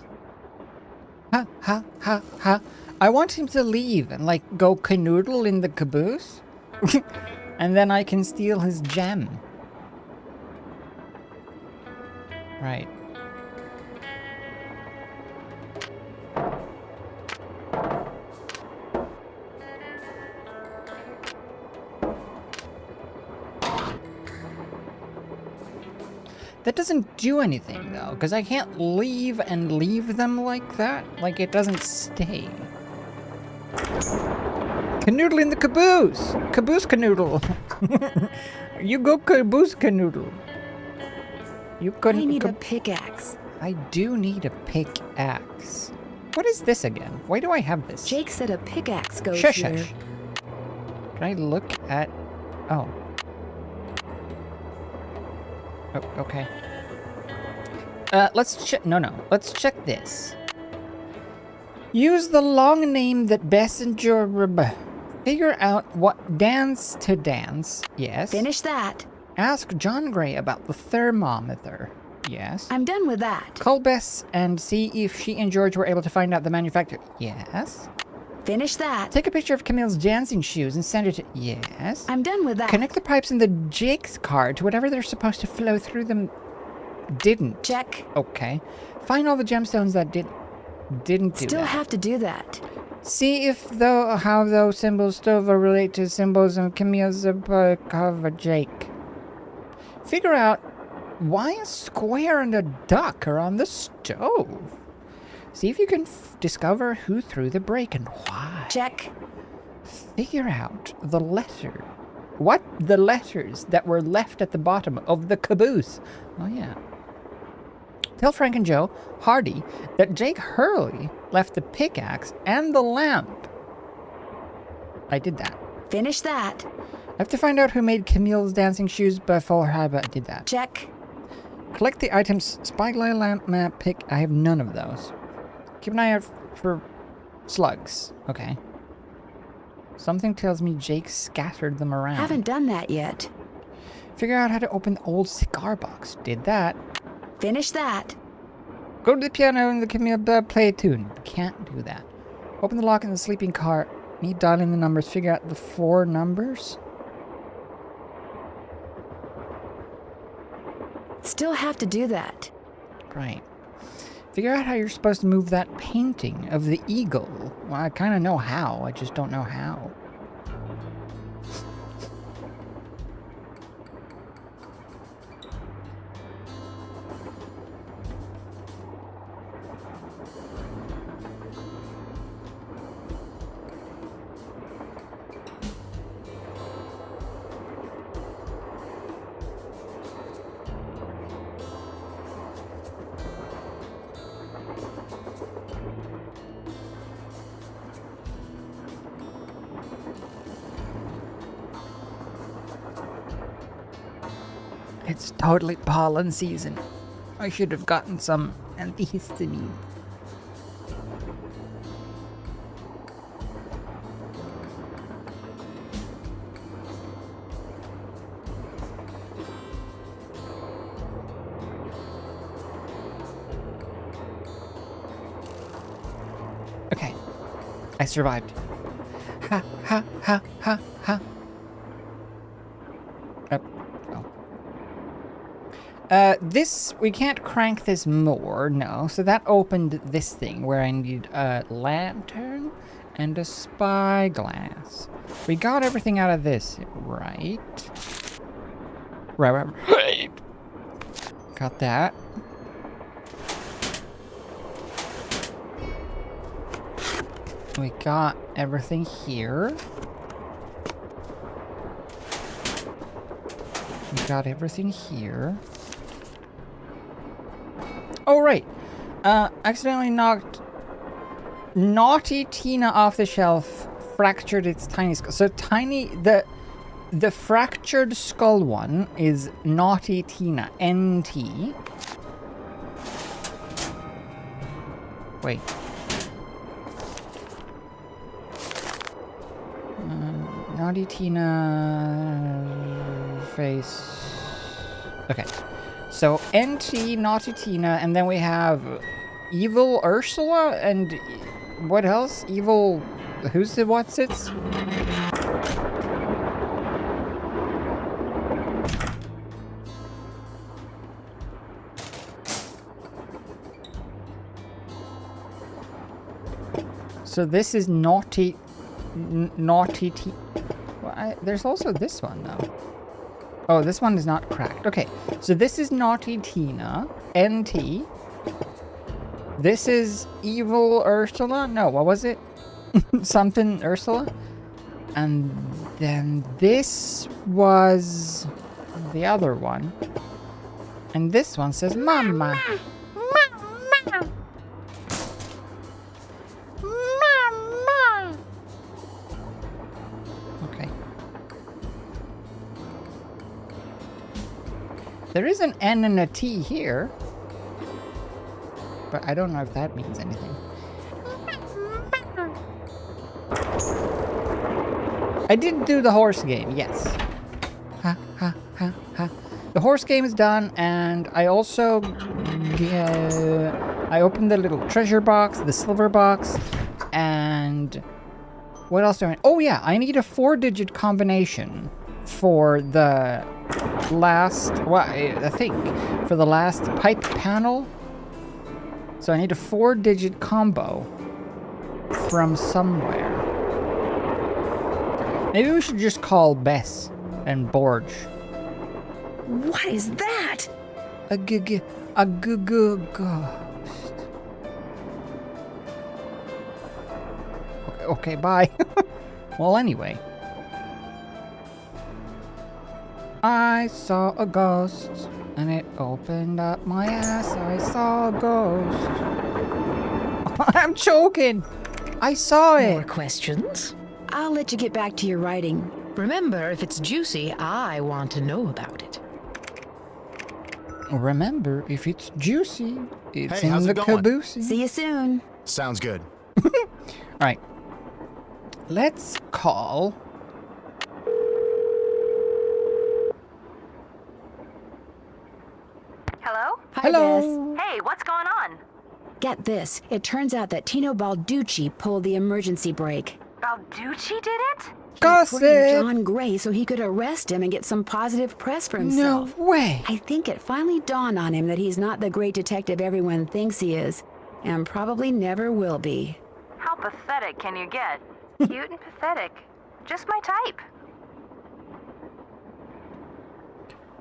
Ha, ha, ha, ha. I want him to leave and, like, go canoodle in the caboose. And then I can steal his gem. Right. That doesn't do anything, though, because I can't leave and leave them like that. Like, it doesn't stay. Canoodle in the caboose! Caboose canoodle! You go caboose canoodle. You couldn't. I need a pickaxe. I do need a pickaxe. What is this again? Why do I have this? Jake said a pickaxe goes Shush, here. shush. Can I look at... Oh. Oh, okay. Let's check... No. Let's check this. Use the long name that Bess and George... Figure out what dance to dance. Yes. Finish that. Ask John Gray about the thermometer. Yes. I'm done with that. Call Bess and see if she and George were able to find out the manufacturer. Yes. Finish that. Take a picture of Camille's dancing shoes and send it to... Yes. I'm done with that. Connect the pipes in the Jake's car to whatever they're supposed to flow through them. Didn't. Check. Okay. Find all the gemstones that didn't do that. Still have to do that. See if how those symbols still relate to symbols of Camille's cover Jake. Figure out why a square and a duck are on the stove. See if you can discover who threw the break and why. Check. Figure out the letters that were left at the bottom of the caboose. Oh, yeah. Tell Frank and Joe Hardy that Jake Hurley left the pickaxe and the lamp. I did that. Finish that. I have to find out who made Camille's dancing shoes before I did that. Check. Collect the items, spyglass lamp, map, pick. I have none of those. Keep an eye out for slugs. Okay. Something tells me Jake scattered them around. Haven't done that yet. Figure out how to open the old cigar box. Did that. Finish that. Go to the piano and the Camille play a tune. Can't do that. Open the lock in the sleeping car. Need dialing the numbers. Figure out the 4 numbers. Still have to do that. Right. Figure out how you're supposed to move that painting of the eagle. Well, I kind of know how. I just don't know how. It's totally pollen season. I should have gotten some antihistamine. Okay. I survived. Ha, ha, ha, ha, ha. This, we can't crank this more, no. So that opened this thing where I need a lantern and a spyglass. We got everything out of this, right? Right. Got that. We got everything here. We got everything here. Oh, right. Accidentally knocked Naughty Tina off the shelf, fractured its tiny skull. So tiny, the fractured skull one is Naughty Tina, NT. Wait. Naughty Tina face. Okay. So NT, Naughty Tina, and then we have Evil Ursula, and what else? Evil... who's the what's-its? So this is Naughty... Naughty Tina. Well, there's also this one, though. Oh, this one is not cracked. Okay, so this is Naughty Tina, NT. This is Evil Ursula? No, what was it? Something Ursula? And then this was the other one. And this one says Mama. Mama. Mama. Okay. There is an N and a T here. But I don't know if that means anything. I did do the horse game, yes. Ha, ha, ha, ha. The horse game is done, and I also... I opened the little treasure box, the silver box, and... what else do I... oh yeah, I need a 4-digit combination for the last... well, I think, for the last pipe panel. So I need a 4-digit combo from somewhere. Maybe we should just call Bess and George. What is that? A ghost. Okay, bye. Well, anyway. I saw a ghost, and it opened up my ass. I saw a ghost. I'm choking. I saw it. More questions? I'll let you get back to your writing. Remember, if it's juicy, I want to know about it. Remember, if it's juicy, it's Hey, in how's the it going? caboose. See you soon. Sounds good. Alright. Let's call... Hello? Hi, Hello. Hey, what's going on? Get this. It turns out that Tino Balducci pulled the emergency brake. Balducci did it? Gossip! Reported John Gray so he could arrest him and get some positive press for himself. No way! I think it finally dawned on him that he's not the great detective everyone thinks he is, and probably never will be. How pathetic can you get? Cute and pathetic. Just my type.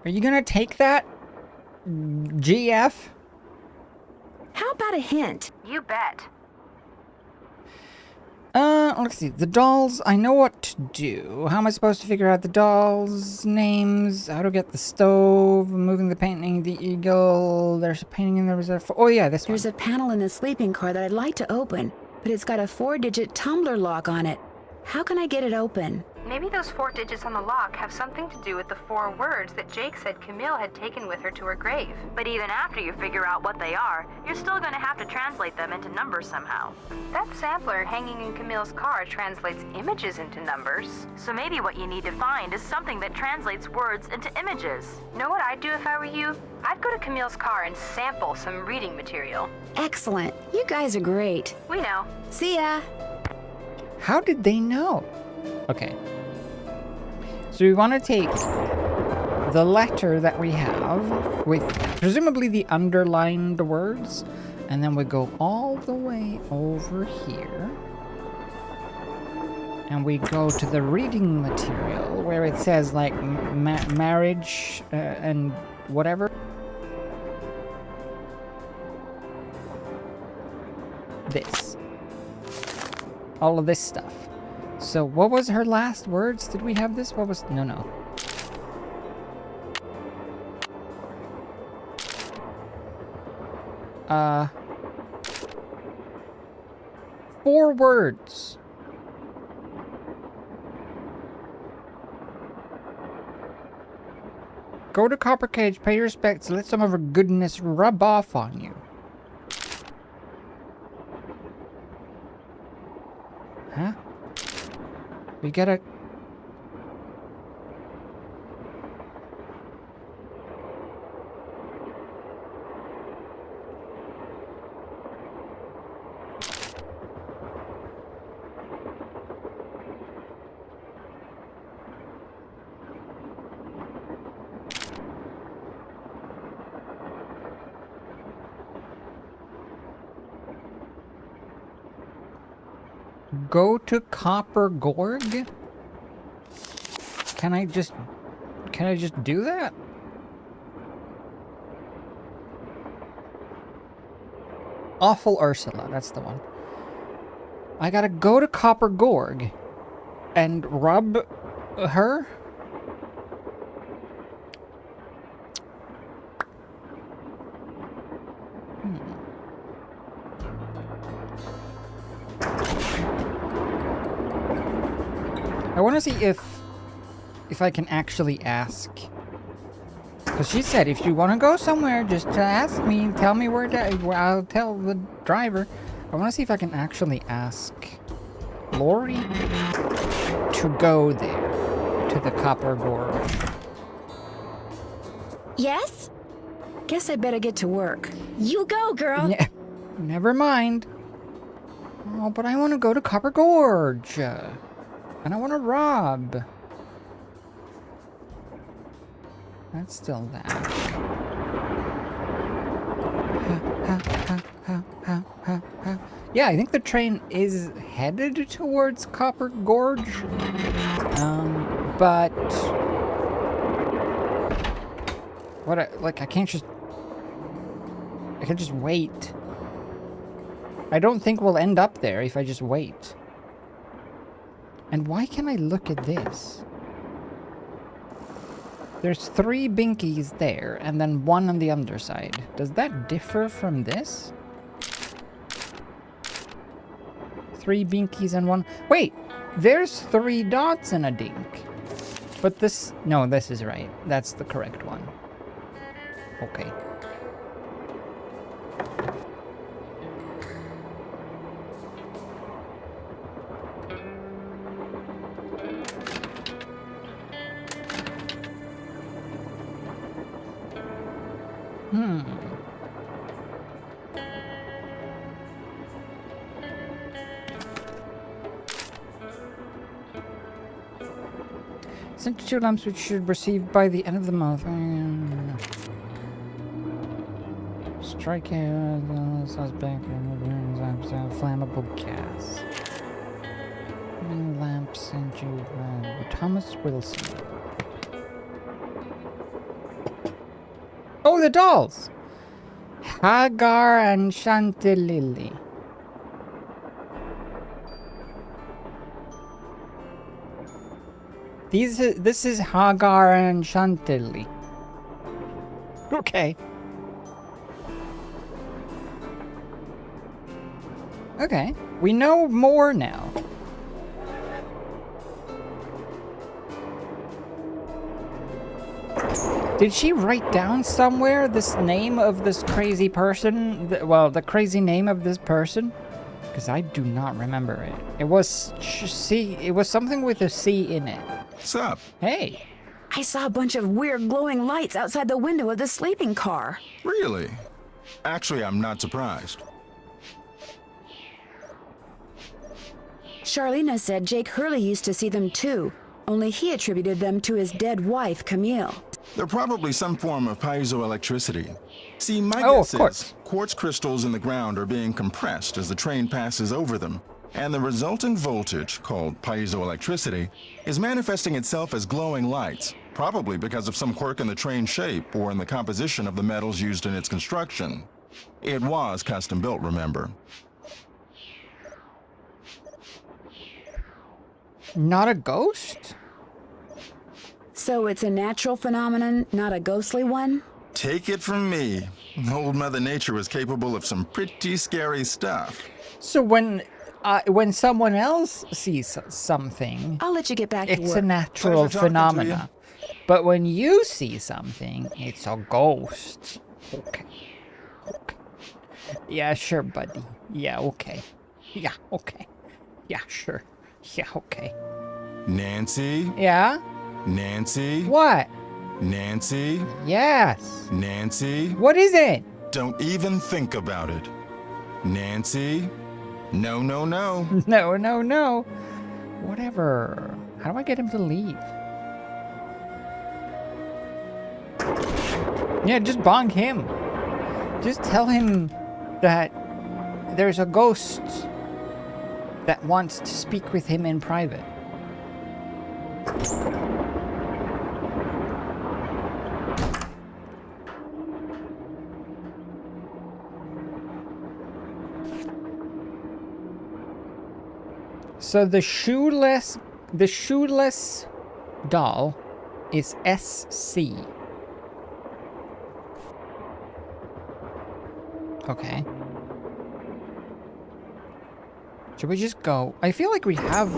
Are you gonna take that? GF? How about a hint? You bet. Let's see. The dolls, I know what to do. How am I supposed to figure out the dolls' names? How to get the stove, moving the painting, the eagle. There's a painting in the reserve. Oh yeah, this one. There's a panel in the sleeping car that I'd like to open, but it's got a 4-digit tumbler lock on it. How can I get it open? Maybe those 4 digits on the lock have something to do with the 4 words that Jake said Camille had taken with her to her grave. But even after you figure out what they are, you're still going to have to translate them into numbers somehow. That sampler hanging in Camille's car translates images into numbers. So maybe what you need to find is something that translates words into images. Know what I'd do if I were you? I'd go to Camille's car and sample some reading material. Excellent. You guys are great. We know. See ya. How did they know? Okay. So we want to take the letter that we have with presumably the underlined words, and then we go all the way over here. And we go to the reading material where it says like marriage and whatever. This. All of this stuff. So what was her last words? Did we have this? What was... No. 4 words. Go to Copper Cage, pay your respects, let some of her goodness rub off on you. Huh? We gotta... Go to Copper Gorg? Can I just do that? Awful Ursula, that's the one. I gotta go to Copper Gorg and rub her? I want to see if I can actually ask. Because she said if you want to go somewhere, just ask me, tell me where to, I'll tell the driver. I want to see if I can actually ask Lori to go there, to the Copper Gorge. Yes? Guess I better get to work. You go, girl. Yeah, never mind. Oh, but I want to go to Copper Gorge. And I want to rob. That's still that. Yeah, I think the train is headed towards Copper Gorge. But what? I can't just. I can just wait. I don't think we'll end up there if I just wait. And why can I look at this? There's 3 binkies there, and then 1 on the underside. Does that differ from this? 3 binkies and 1... Wait! There's 3 dots and a dink. But this... No, this is right. That's the correct one. Okay. Sent 2 lamps which should receive by the end of the month. Strike suspect flammable gas. Lamps sent you Thomas Wilson. Oh, the dolls! Hagar and Chantilly. This is Hagar and Chantilly. Okay. Okay. We know more now. Did she write down somewhere this name of this crazy person? Well, the crazy name of this person? Because I do not remember it. It was C. It was something with a C in it. What's up? Hey. I saw a bunch of weird glowing lights outside the window of the sleeping car. Really? Actually, I'm not surprised. Charlena said Jake Hurley used to see them too, only he attributed them to his dead wife, Camille. They're probably some form of piezoelectricity. See, my guess is quartz crystals in the ground are being compressed as the train passes over them, and the resulting voltage, called piezoelectricity, is manifesting itself as glowing lights, probably because of some quirk in the train's shape or in the composition of the metals used in its construction. It was custom built, remember? Not a ghost? So it's a natural phenomenon, not a ghostly one? Take it from me. Old Mother Nature is capable of some pretty scary stuff. So when someone else sees something... I'll let you get back to work. It's a natural phenomena. But when you see something, it's a ghost. Okay. Okay. Yeah, sure, buddy. Yeah, okay. Yeah, okay. Yeah, sure. Yeah, okay. Nancy? Yeah? Nancy? What? Nancy? Yes. Nancy? What is it? Don't even think about it. Nancy? No, no, no. No, no, no. Whatever. How do I get him to leave? Yeah, just bonk him. Just tell him that there's a ghost that wants to speak with him in private. So the shoeless doll is SC. Okay. Should we just go? I feel like we have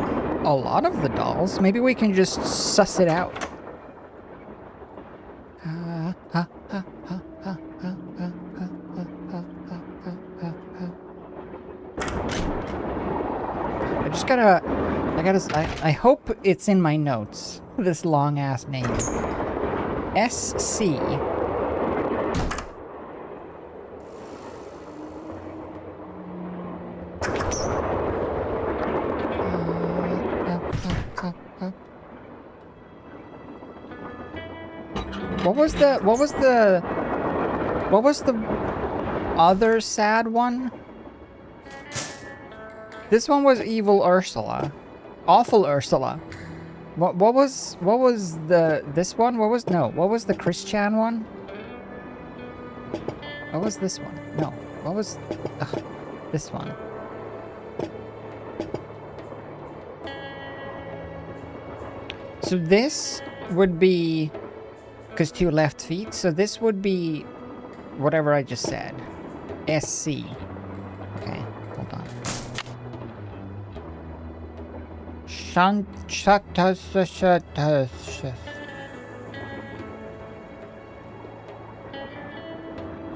a lot of the dolls. Maybe we can just suss it out. I hope it's in my notes. This long ass name. SC. What was the other sad one? This one was Evil Ursula. Awful Ursula. What was this one? What was the Christian one? What was this one? No. What was this one? So this would be, because 2 left feet, so this would be whatever I just said. SC. Okay, hold on.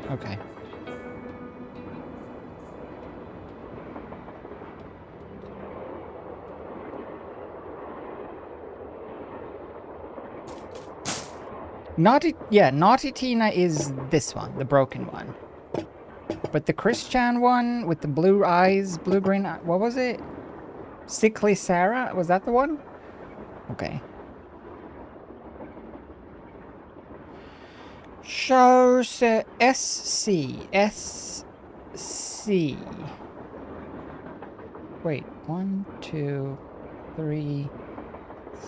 Okay. Naughty Tina is this one, the broken one. But the Christian one with the blue eyes, blue-green, what was it? Sickly Sarah? Was that the one? Okay. So, SC. Wait, 1, 2, 3,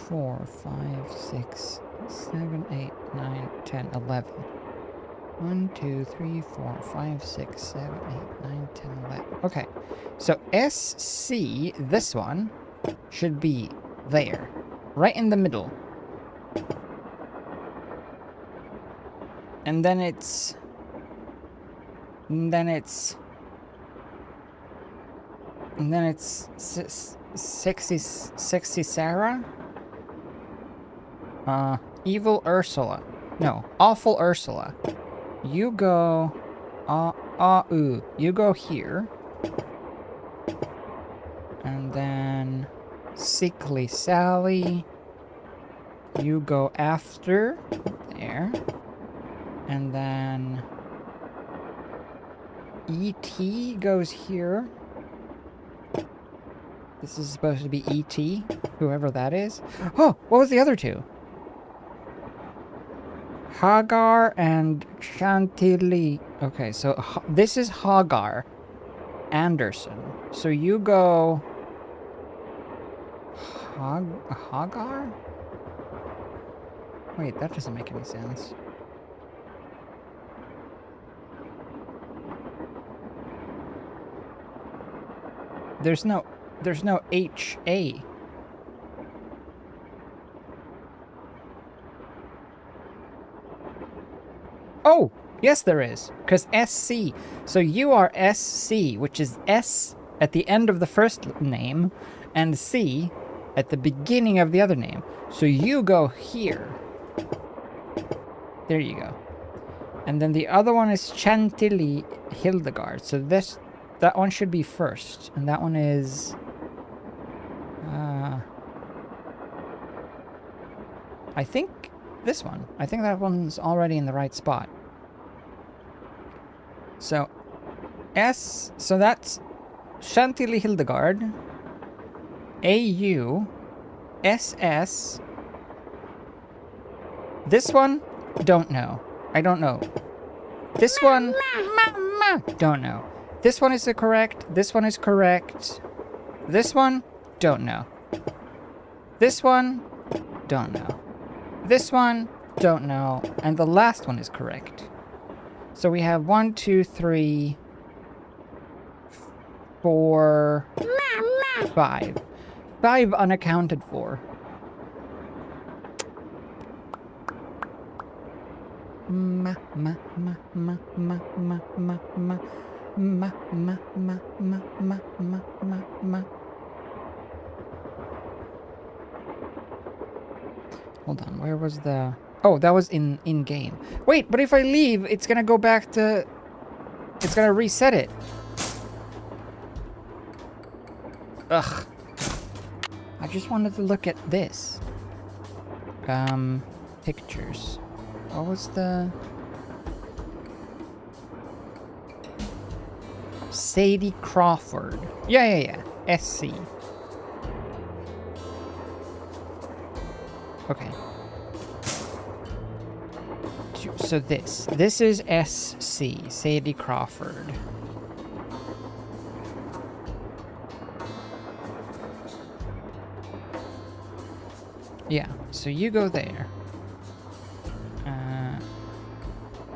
4, 5, 6, 7, 8, 9, 10, 11. 1, 2, 3, 4, 5, 6, 7, 8, 9, 10, 11. Okay. So SC, this one, should be there. Right in the middle. And then it's... Sexy Sarah? Evil Ursula. No, Awful Ursula. You go... you go here. And then... Sickly Sally. You go after. There. And then... E.T. goes here. This is supposed to be E.T., whoever that is. Oh, what was the other two? Hagar and Chantilly. Okay, so this is Hagar Anderson. So you go... Hagar? Wait, that doesn't make any sense. There's no H-A. Oh, yes there is, because SC. So you are SC, which is S at the end of the first name, and C at the beginning of the other name. So you go here. There you go. And then the other one is Chantilly Hildegard. So that one should be first, and that one is... I think this one. I think that one's already in the right spot. So, so that's Chantilly Hildegard, AU, SS. This one, don't know. I don't know. This one, don't know. This one is correct. This one is correct. This one, don't know. This one, don't know. This one, don't know. And the last one is correct. So we have 1, 2, 3, 4, 5. 5 unaccounted for. Hold on, where was the... Oh, that was in game. Wait, but if I leave, it's gonna go back to... It's gonna reset it. Ugh. I just wanted to look at this. Pictures. What was the... Sadie Crawford. Yeah. SC. Okay. So this is SC, Sadie Crawford. Yeah, so you go there.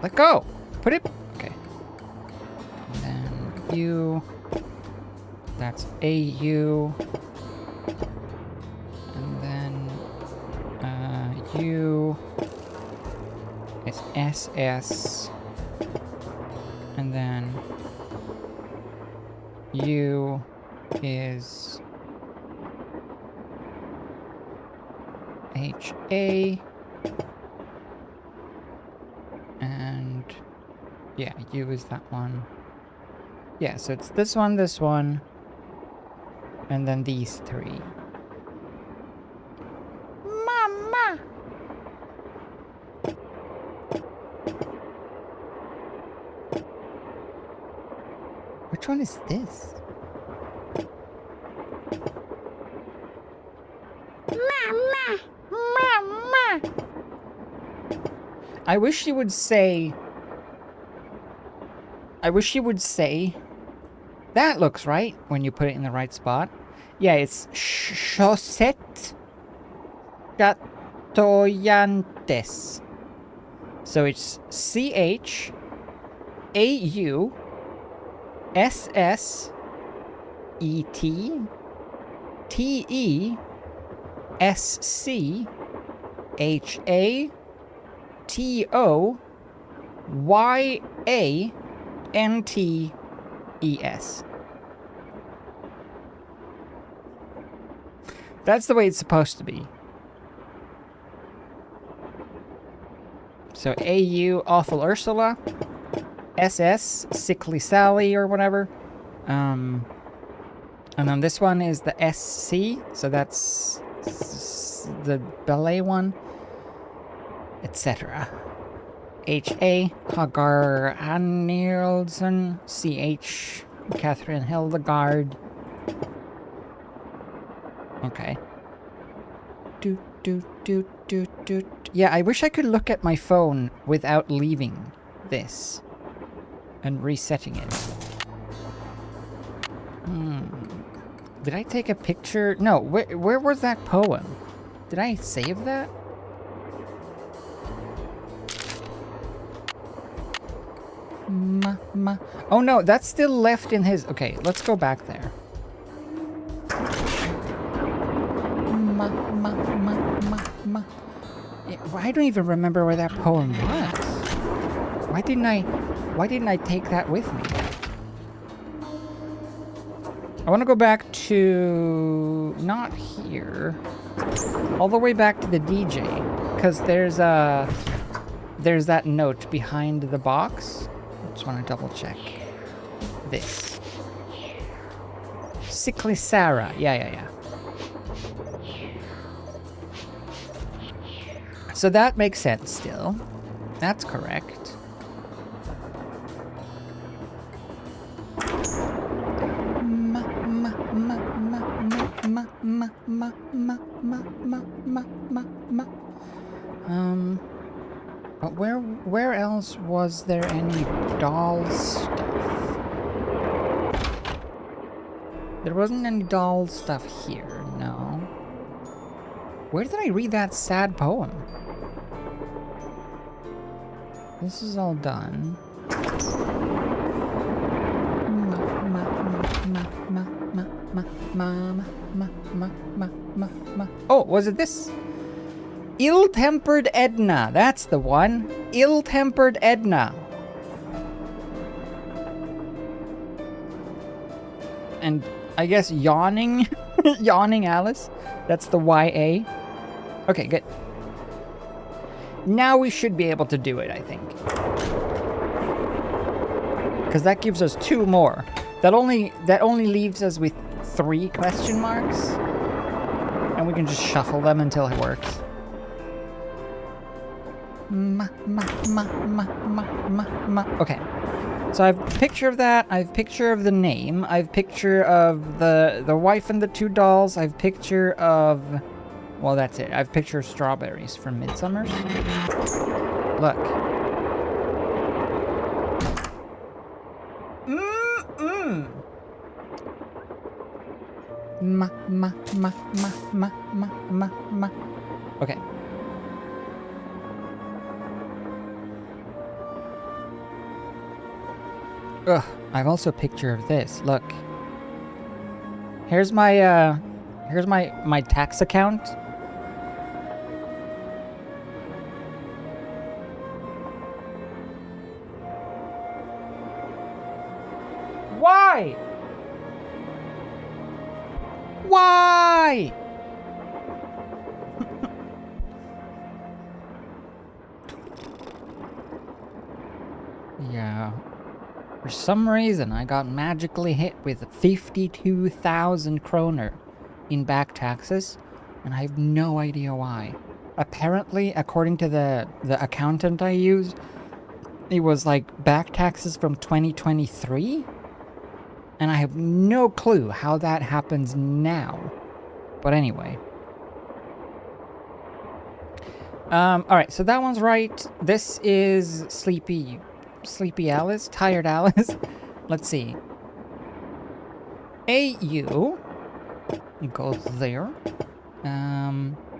Let go! Put it... Okay. And then you... That's AU. And then... U... is SS. And then... U... is... HA. And yeah, U is that one. Yeah, so it's this one, and then these 3. Mama. Which one is this? Mama. I wish she would say... That looks right when you put it in the right spot. Yeah, it's Chaussette Chatoyantes. So it's CH AU SS ET TE SC HA TO YANTES. That's the way it's supposed to be. So AU Awful Ursula, SS Sickly Sally or whatever. And then this one is the SC, so that's the ballet one, etc. HA Hagar Nielsen, CH Catherine Hildegard. Okay. Yeah, I wish I could look at my phone without leaving this and resetting it. Did I take a picture? No, where was that poem? Did I save that? Oh no, that's still left in his... Okay, let's go back there. I don't even remember where that poem was. Why didn't I take that with me? I want to go back to... Not here. All the way back to the DJ. Because there's that note behind the box. Just want to double check. This. Sickly Sarah. Yeah. So that makes sense still. That's correct. But where else was there any doll stuff? There wasn't any doll stuff here, no. Where did I read that sad poem? This is all done. Oh, was it this? Ill-tempered Edna. That's the one. Ill-tempered Edna. And I guess yawning. Yawning Alice. That's the YA. Okay, good. Now we should be able to do it, I think. Because that gives us 2 more. That only leaves us with 3 question marks. And we can just shuffle them until it works. Okay. So I have a picture of that. I have a picture of the name. I have a picture of the wife and the 2 dolls. I have a picture of... Well, that's it. I have a picture of strawberries from Midsummer's. Look. Okay. Ugh, I have also a picture of this. Look. Here's my tax account. Why? Why? Yeah. For some reason, I got magically hit with 52,000 kroner in back taxes, and I have no idea why. Apparently, according to the accountant I use, it was like back taxes from 2023, and I have no clue how that happens now. But anyway. Alright, so that one's right. This is Sleepy Alice, Tired Alice. Let's see. AU goes there.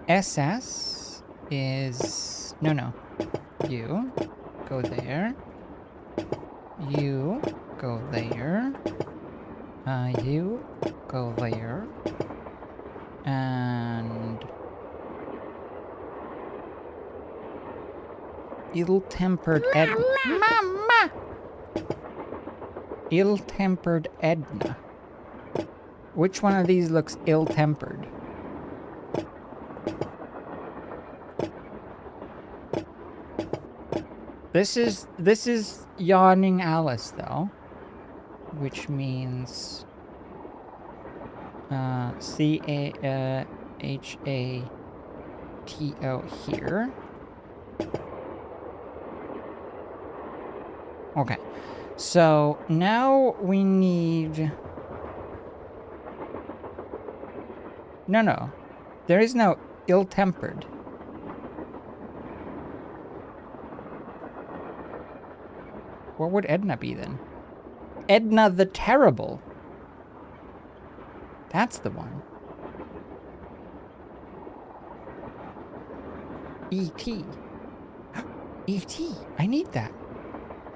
SS is... No. You go there. You go there. You go there. And... Ill-tempered Edna. Mama! Ill-tempered Edna. Which one of these looks ill-tempered? This is Yawning Alice, though. Which means... C-A-H-A-T-O here. Okay, so now we need... No. There is no ill-tempered. What would Edna be then? Edna the Terrible. That's the one. E.T. E.T. I need that.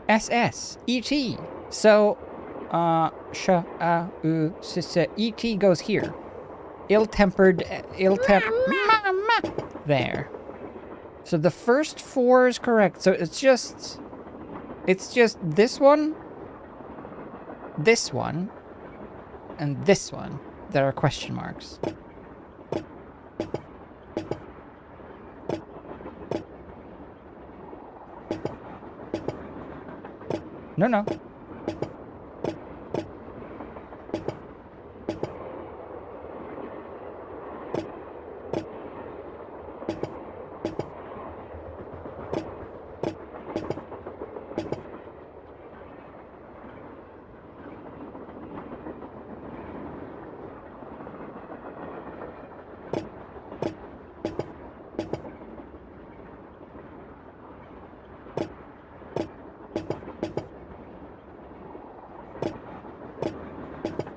SS. E.T. So, E.T. goes here. Ill-tempered, there. So the first 4 is correct. So it's just this one, and this one that are question marks. No.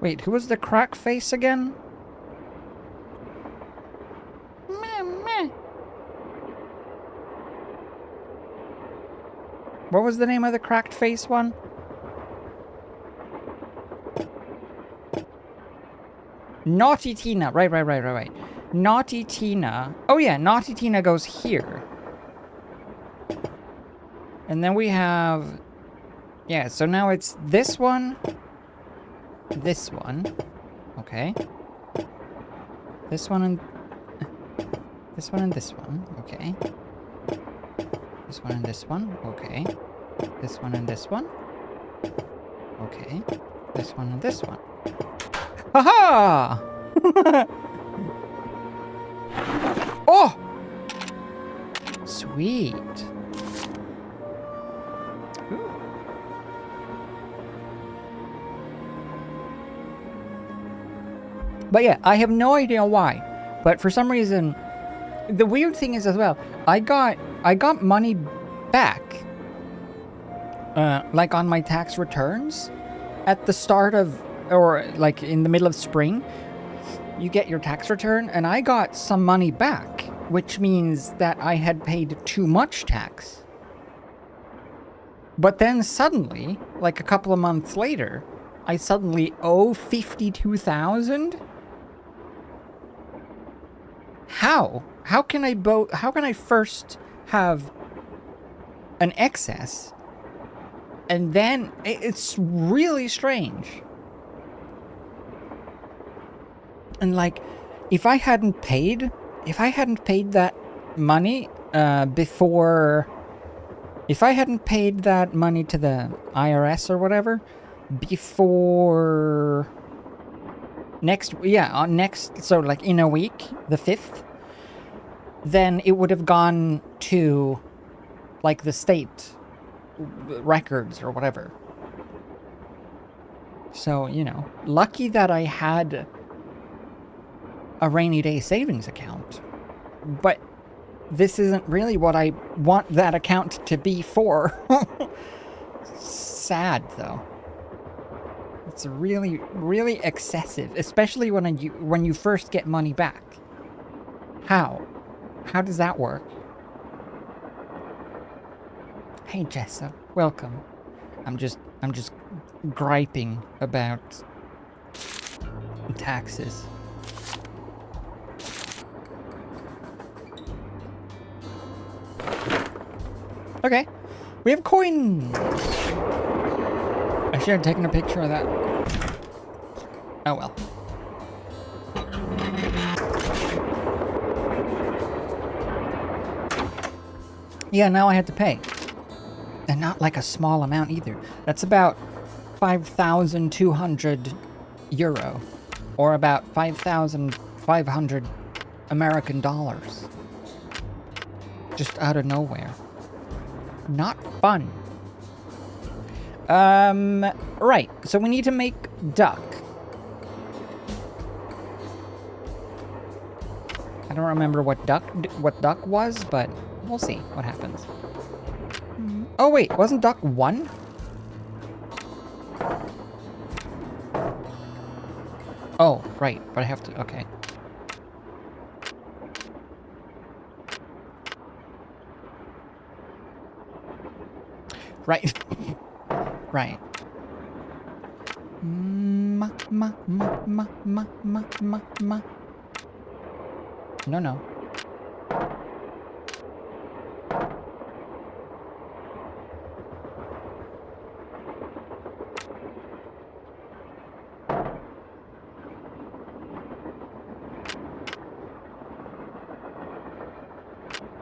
Wait, who was the crack face again? What was the name of the cracked face one? Naughty Tina. Right. Naughty Tina. Oh yeah, Naughty Tina goes here. And then we have... Yeah, so now it's this one. This one. Okay. This one and... This one and this one. Okay. This one and this one. Okay. This one and this one. Okay. This one and this one. Haha! Oh! Sweet. Ooh. But yeah, I have no idea why. But for some reason, the weird thing is as well, I got money back, like on my tax returns, at the start of, or like in the middle of spring. You get your tax return, and I got some money back, which means that I had paid too much tax. But then suddenly, like a couple of months later, I suddenly owe $52,000. How? How can I first have an excess, and then it's really strange. And like, if I hadn't paid that money before, if I hadn't paid that money to the IRS or whatever before next, so like in a week, the 5th, then it would have gone to like the state records or whatever. So, you know, lucky that I had a rainy day savings account. But this isn't really what I want that account to be for. Sad, though. It's really, really excessive, especially when you first get money back. How? How does that work? Hey, Jessa, welcome. I'm just griping about taxes. Okay, we have coins. I should have taken a picture of that. Oh well. Yeah, now I had to pay. And not like a small amount either. That's about 5,200 euro. Or about 5,500 American dollars. Just out of nowhere. Not fun. Right. So we need to make duck. I don't remember what duck was, but we'll see what happens. Oh wait, wasn't duck 1? Oh, right, but I have to, okay. Right. Right. No.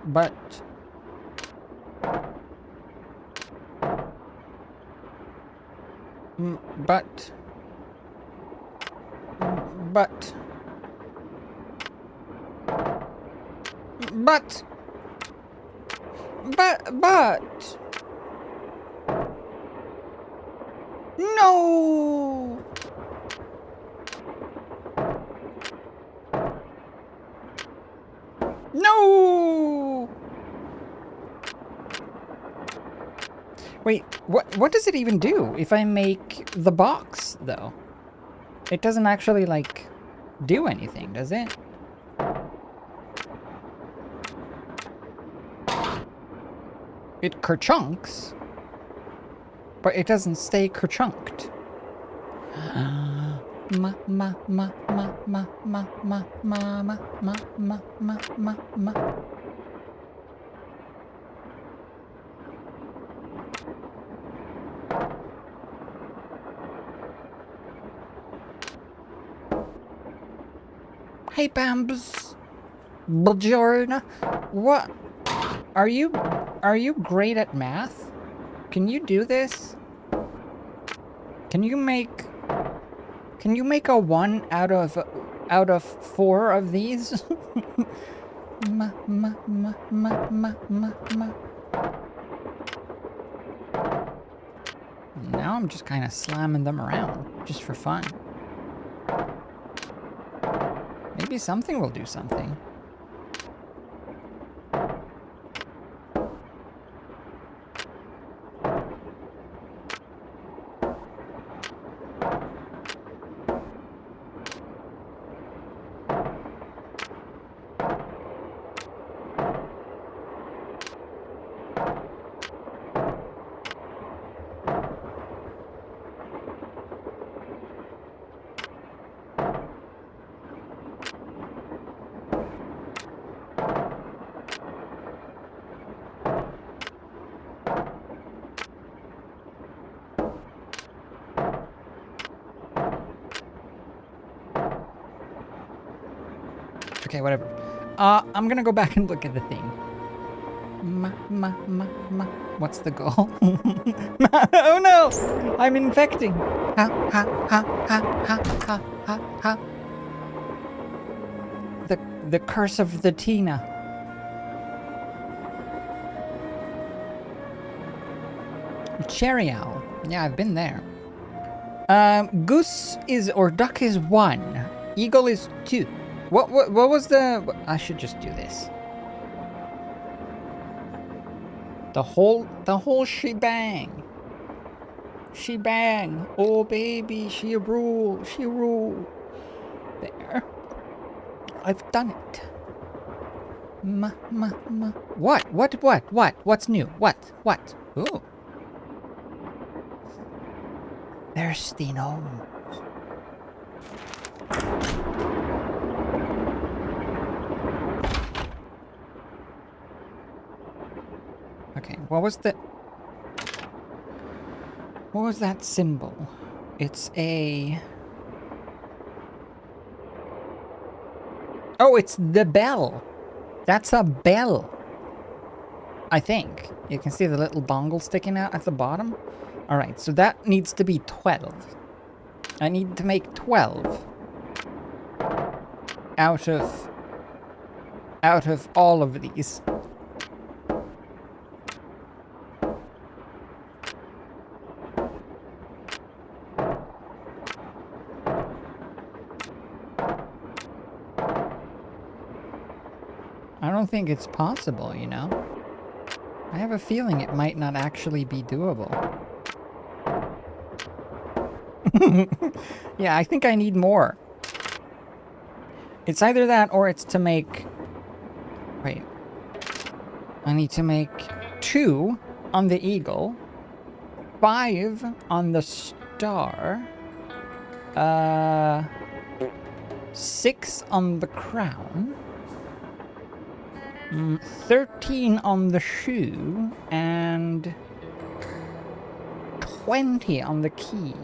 But no. No. Wait, what does it even do if I make the box though? It doesn't actually, like, do anything, does it? It kerchunks, but it doesn't stay kerchunked. Ma ma ma ma ma ma ma ma ma ma ma ma ma ma. Hey, Bambs. Bajorna. What? Are you great at math? Can you do this? Can you make a 1 out of 4 of these? Ma ma ma ma ma ma ma. Now I'm just kind of slamming them around just for fun. Maybe something will do something. Okay, whatever. I'm gonna go back and look at the thing. Ma, ma, ma, ma. What's the goal? Oh no! I'm infecting. Ha, ha, ha, ha, ha, ha, ha, ha. The curse of the Tina. Cherry owl. Yeah, I've been there. Goose is, or duck is 1. Eagle is 2. What was the... I should just do this. The whole shebang. Shebang. Oh baby, she rule. She rule. There. I've done it. Ma, ma, ma. What? What's new? What? Ooh. There's Tino. Okay, what was that symbol? It's a... Oh, it's the bell. That's a bell. I think. You can see the little dongle sticking out at the bottom. Alright, so that needs to be 12. I need to make 12 out of all of these. I don't think it's possible, you know? I have a feeling it might not actually be doable. Yeah, I think I need more. It's either that or it's to make... Wait. I need to make 2 on the eagle, 5 on the star, 6 on the crown, 13 on the shoe, and 20 on the key.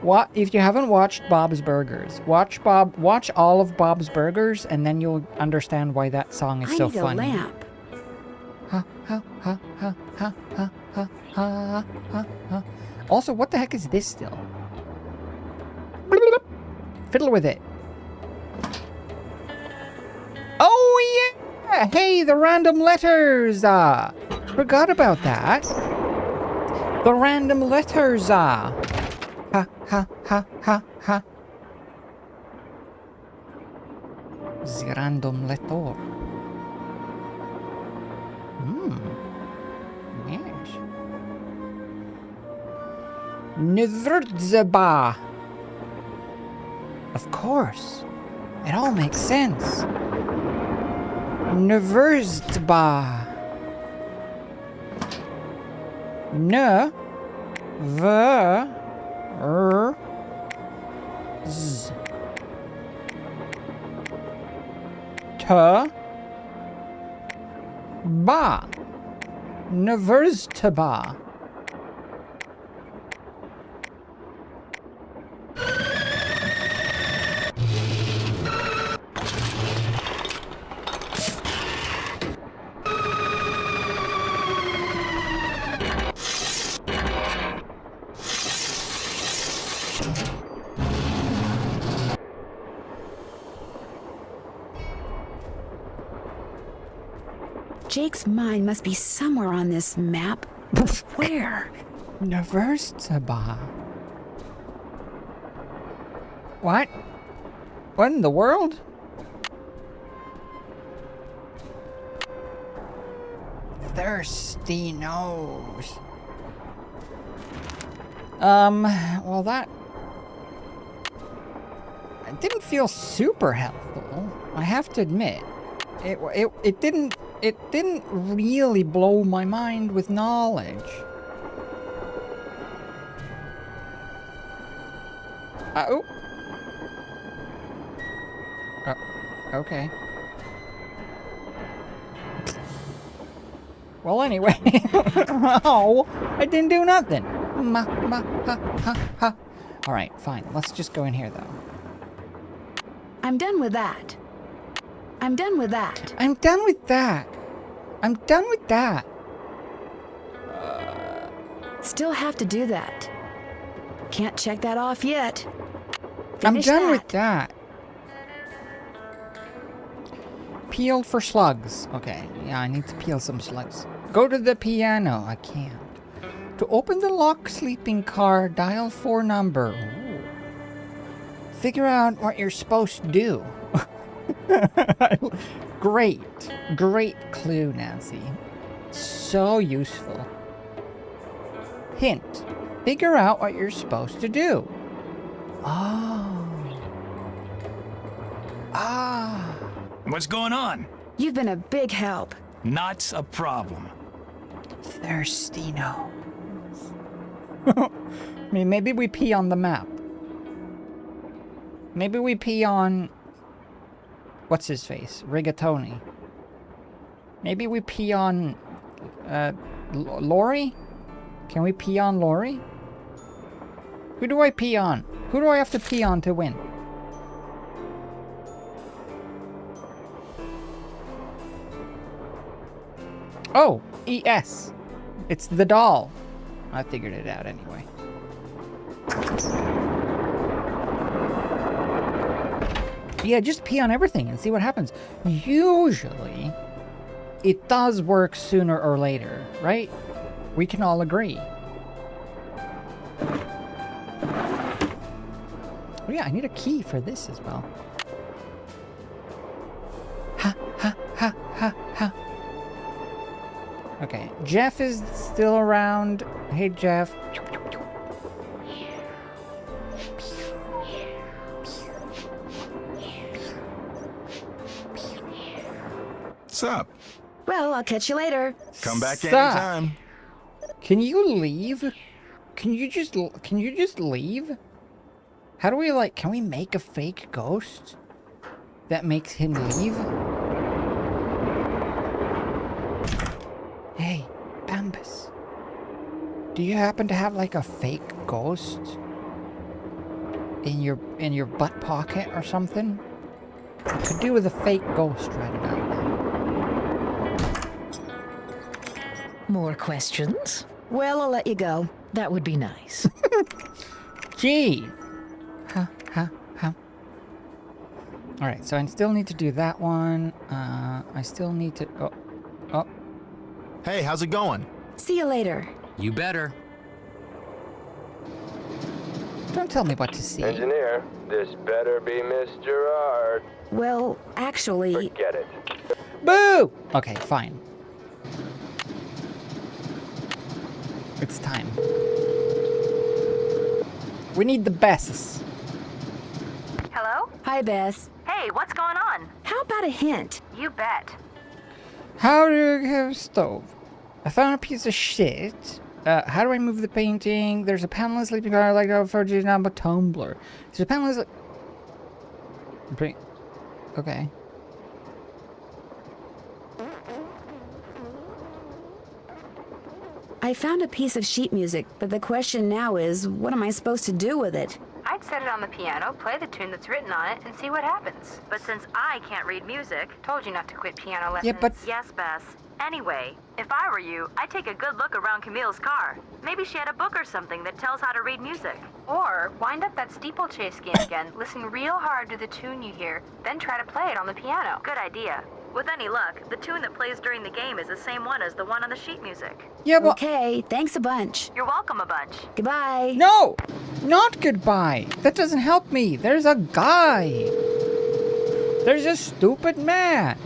What if you haven't watched Bob's Burgers? Watch all of Bob's Burgers, and then you'll understand why that song is so funny. I need a lamp. Also, what the heck is this still? Fiddle with it. Oh yeah! Hey, the random letters! Forgot about that. The random letters! Ha ha ha ha ha. The random letter. Nvrdzaba. Of course. It all makes sense. Nvrzdba. N v r z t ba. Nvrzdba. Jake's mind must be somewhere on this map. Where? Nvrzdba. What? What in the world? Thirsty nose. Well that didn't feel super helpful, I have to admit. It didn't really blow my mind with knowledge. Oh. Okay. Well, anyway. Oh, I didn't do nothing. Alright, fine. Let's just go in here, though. I'm done with that. I'm done with that. I'm done with that. I'm done with that. Still have to do that. Can't check that off yet. I'm Finish done that. with that. Peel for slugs. Okay, yeah, I need to peel some slugs. Go to the piano. I can't. To open the locked sleeping car, dial 4 number. Ooh. Figure out what you're supposed to do. Great clue, Nancy. So useful. Hint. Figure out what you're supposed to do. Oh. Ah. What's going on? You've been a big help. Not a problem. Thirsty nose. I mean, maybe we pee on the map. Maybe we pee on... What's his face? Rigatoni. Maybe we pee on... Lori? Can we pee on Lori? Who do I pee on? Who do I have to pee on to win? Oh, ES. It's the doll. I figured it out anyway. Yeah, just pee on everything and see what happens. Usually, it does work sooner or later, right? We can all agree. Oh yeah, I need a key for this as well. Ha, ha, ha, ha, ha. Okay, Jeff is still around. Hey, Jeff. What's up? Well, I'll catch you later. Come back Sup? anytime. Can you leave? Can you just leave? How do we can we make a fake ghost that makes him leave? Hey, Bambus. Do you happen to have a fake ghost in your butt pocket or something? I could do with a fake ghost right about now. More questions? Well, I'll let you go. That would be nice. Gee. Ha, ha, ha. Alright, so I still need to do that one. I still need to... Oh. Hey, how's it going? See you later. You better. Don't tell me what to see. Engineer, this better be Miss Gerard. Well, actually... Forget it. Boo! Okay, fine. It's time. We need the Besses. Hello? Hi, Bess. Hey, what's going on? How about a hint? You bet. How do you have a stove? I found a piece of shit. How do I move the painting? There's a panel sleeping car like a Fergie now, but Tumblr. There's a panel. Okay. I found a piece of sheet music, but the question now is, what am I supposed to do with it? I'd set it on the piano, play the tune that's written on it, and see what happens. But since I can't read music, told you not to quit piano lessons. Yeah, but... Yes, Bess. Anyway, if I were you, I'd take a good look around Camille's car. Maybe she had a book or something that tells how to read music. Or wind up that steeplechase game again, listen real hard to the tune you hear, then try to play it on the piano. Good idea. With any luck, the tune that plays during the game is the same one as the one on the sheet music. Yeah, but... Okay, thanks a bunch. You're welcome a bunch. Goodbye. No! Not goodbye! That doesn't help me. There's a guy. There's a stupid man.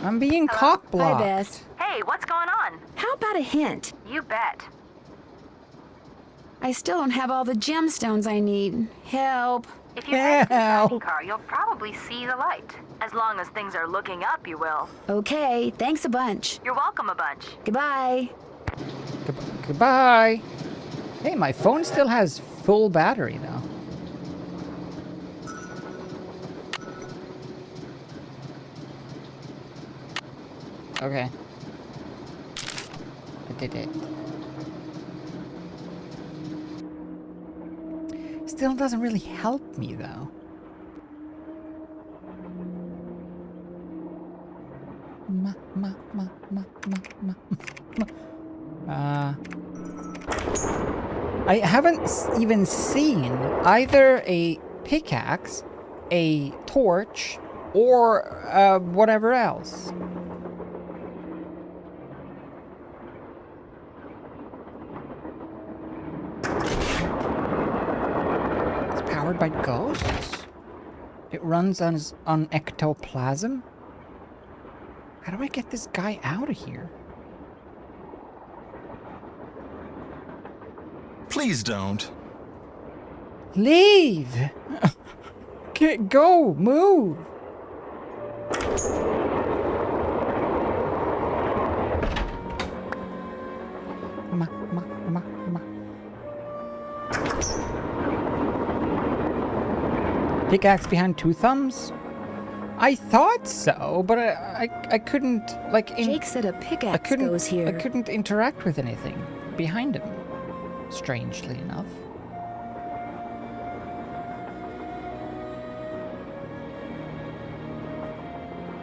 I'm being cock-blocked. Hi, Bess. Hey, what's going on? How about a hint? You bet. I still don't have all the gemstones I need. Help. If you head to the dining car, you'll probably see the light. As long as things are looking up, you will. Okay, thanks a bunch. You're welcome a bunch. Goodbye. Goodbye. Hey, my phone still has full battery now. Okay. I did it. Still doesn't really help me though. I haven't even seen either a pickaxe, a torch, or whatever else. Powered by ghosts? It runs on ectoplasm? How do I get this guy out of here? Please don't. Leave! Go! Move! Pickaxe behind two thumbs? I thought so, but I couldn't, like... Jake said a pickaxe goes here. I couldn't interact with anything behind him, strangely enough.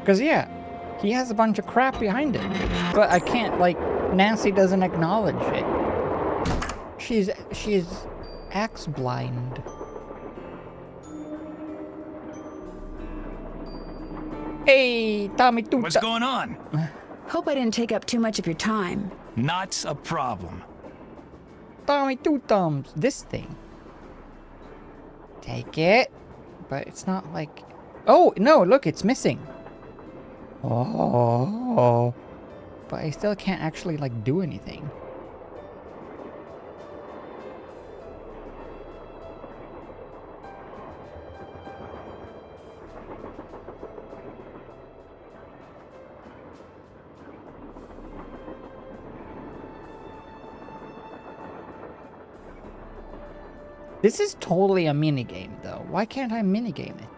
Because, yeah, he has a bunch of crap behind him, but I can't, like, Nancy doesn't acknowledge it. She's axe blind. Hey, Tommy Tuta. What's going on? Hope I didn't take up too much of your time. Not a problem. Tommy Two Thumbs. This thing. Take it. But it's not like... Oh, no, look, it's missing. Oh. But I still can't actually, like, do anything. This is totally a minigame, though. Why can't I minigame it?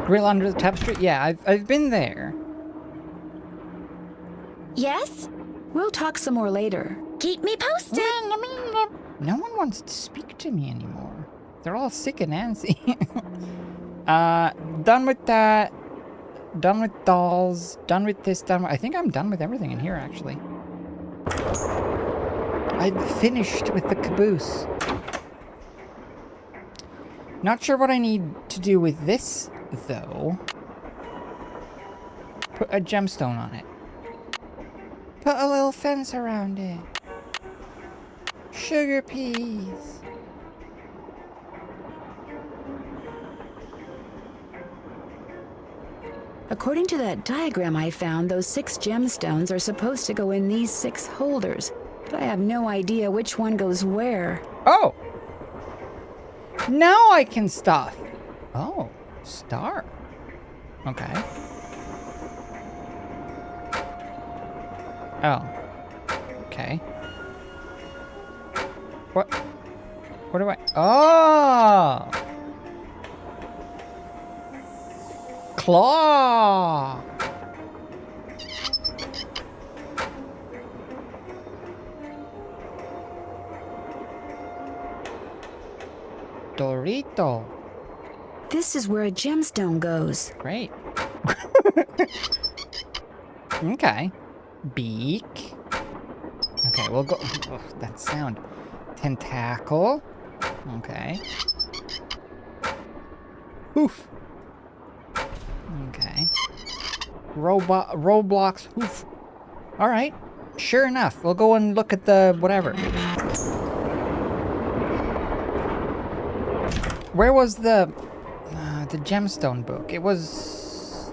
Grill under the tapestry? Yeah, I've been there. Yes? We'll talk some more later. Keep me posted. No one wants to speak to me anymore. They're all sick of Nancy. Done with that. Done with dolls. Done with this. Done with... I think I'm done with everything in here, actually. I've finished with the caboose. Not sure what I need to do with this, though. Put a gemstone on it. Put a little fence around it. Sugar peas. According to that diagram I found, those 6 gemstones are supposed to go in these 6 holders, but I have no idea which one goes where. Oh! Now I can stuff. Oh, star. Okay. Oh. Okay. What? What do I... Oh! Claw! Dorito. This is where a gemstone goes. Great. Okay. Beak. Okay, we'll go... Oh, that sound. Tentacle. Okay. Hoof. Okay. Roblox hoof. Alright. Sure enough. We'll go and look at the whatever. Where was the gemstone book? It was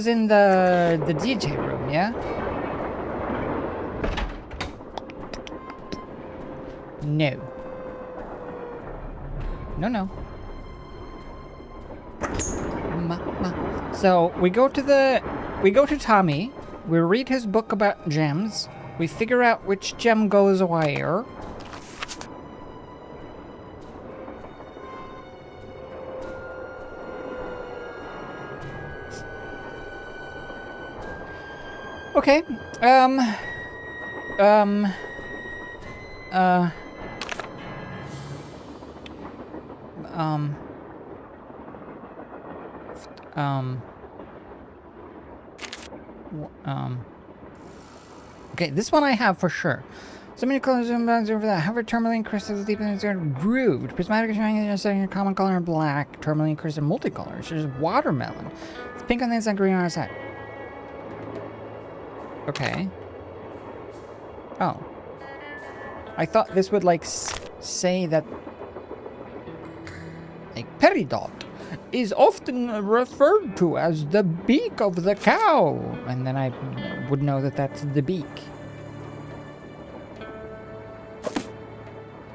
in the DJ room, yeah? No. No. So we go to Tommy. We read his book about gems. We figure out which gem goes where. Okay. Okay, this one I have for sure. So many colors and bugs over that. However, tourmaline crystals deep in the grooved. Prismatic is showing setting a common color in black. Tourmaline crystal multicolors. There's watermelon. It's pink on the inside, green on the side. Okay. Oh. I thought this would, like, say that... Like, peridot is often referred to as the beak of the cow. And then I would know that that's the beak.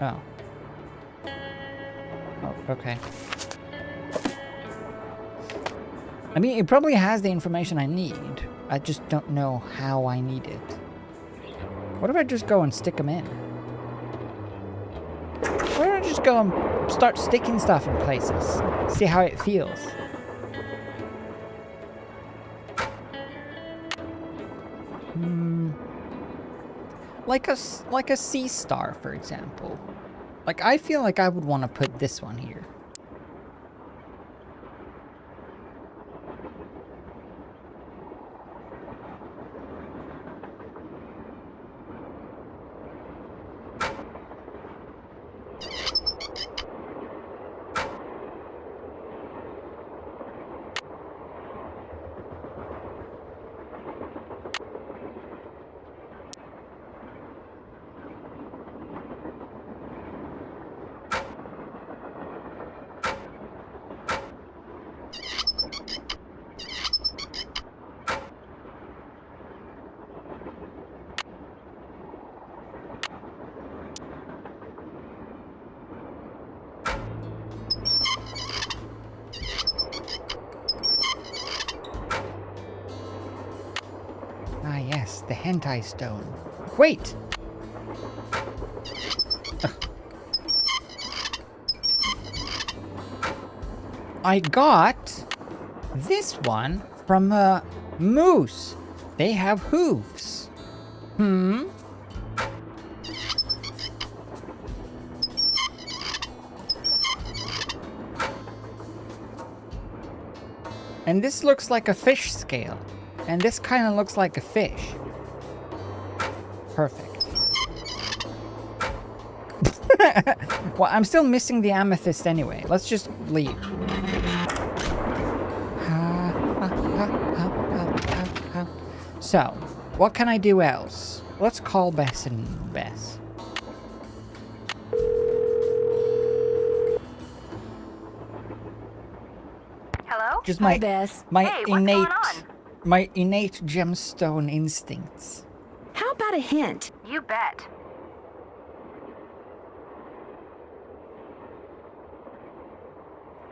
Oh. Oh, okay. I mean, it probably has the information I need. I just don't know how I need it. What if I just go and stick them in? What if I just go and start sticking stuff in places? See how it feels. Like a sea star, for example. Like, I feel like I would want to put this one here. Ah, yes, the hentai stone. Wait! I got this one from a moose. They have hooves. And this looks like a fish scale. And this kind of looks like a fish. Perfect. Well, I'm still missing the amethyst anyway. Let's just leave. So, what can I do else? Let's call Bess and Bess. Hello? Just Hi, Bess. my Hey, what's going on? my innate gemstone instincts. How about a hint? You bet.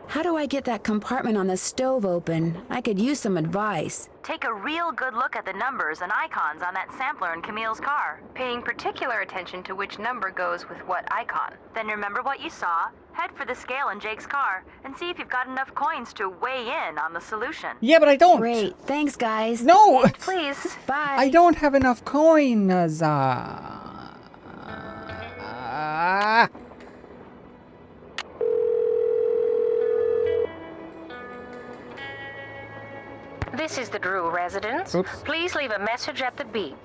How do I get that compartment on the stove open? I could use some advice. Take a real good look at the numbers and icons on that sampler in Camille's car, paying particular attention to which number goes with what icon. Then remember what you saw, head for the scale in Jake's car, and see if you've got enough coins to weigh in on the solution. Yeah, but I don't. Great. Thanks, guys. No! Please. Bye. I don't have enough coins. This is the Drew residence. Oops. Please leave a message at the beep.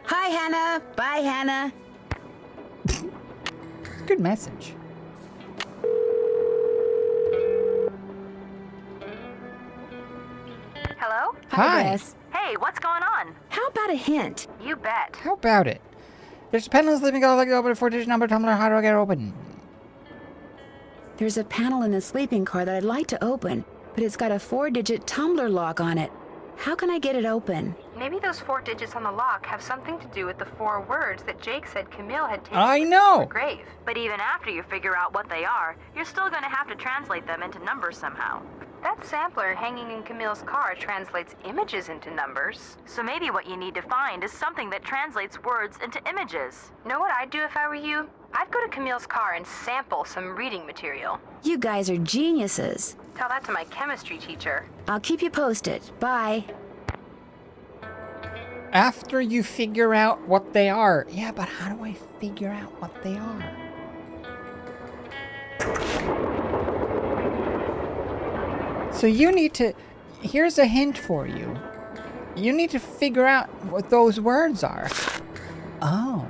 Hi, Hannah. Bye, Hannah. Good message. Hello? Hi. Bess. Hey, what's going on? How about a hint? You bet. How about it? There's a panel sleeping out like open a 4-digit number tumbler. How do I get it open? There's a panel in the sleeping car that I'd like to open, but it's got a 4-digit tumbler lock on it. How can I get it open? Maybe those 4 digits on the lock have something to do with the 4 words that Jake said Camille had taken I from know. her grave. But even after you figure out what they are, you're still going to have to translate them into numbers somehow. That sampler hanging in Camille's car translates images into numbers. So maybe what you need to find is something that translates words into images. Know what I'd do if I were you? I'd go to Camille's car and sample some reading material. You guys are geniuses. Tell that to my chemistry teacher. I'll keep you posted. Bye. After you figure out what they are. Yeah, but how do I figure out what they are? So you need to... Here's a hint for you. You need to figure out what those words are. Oh.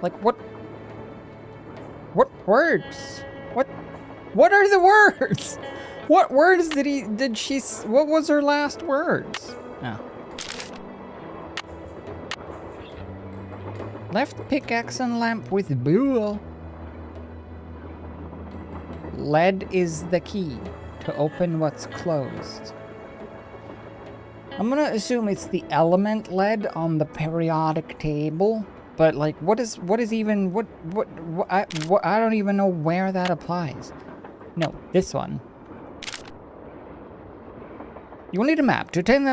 Like what words? What are the words? What words what was her last words? Oh. Left pickaxe and lamp with buell. Lead is the key to open what's closed. I'm gonna assume it's the element lead on the periodic table, but like, what is even I don't even know where that applies. No, this one. You will need a map to attain the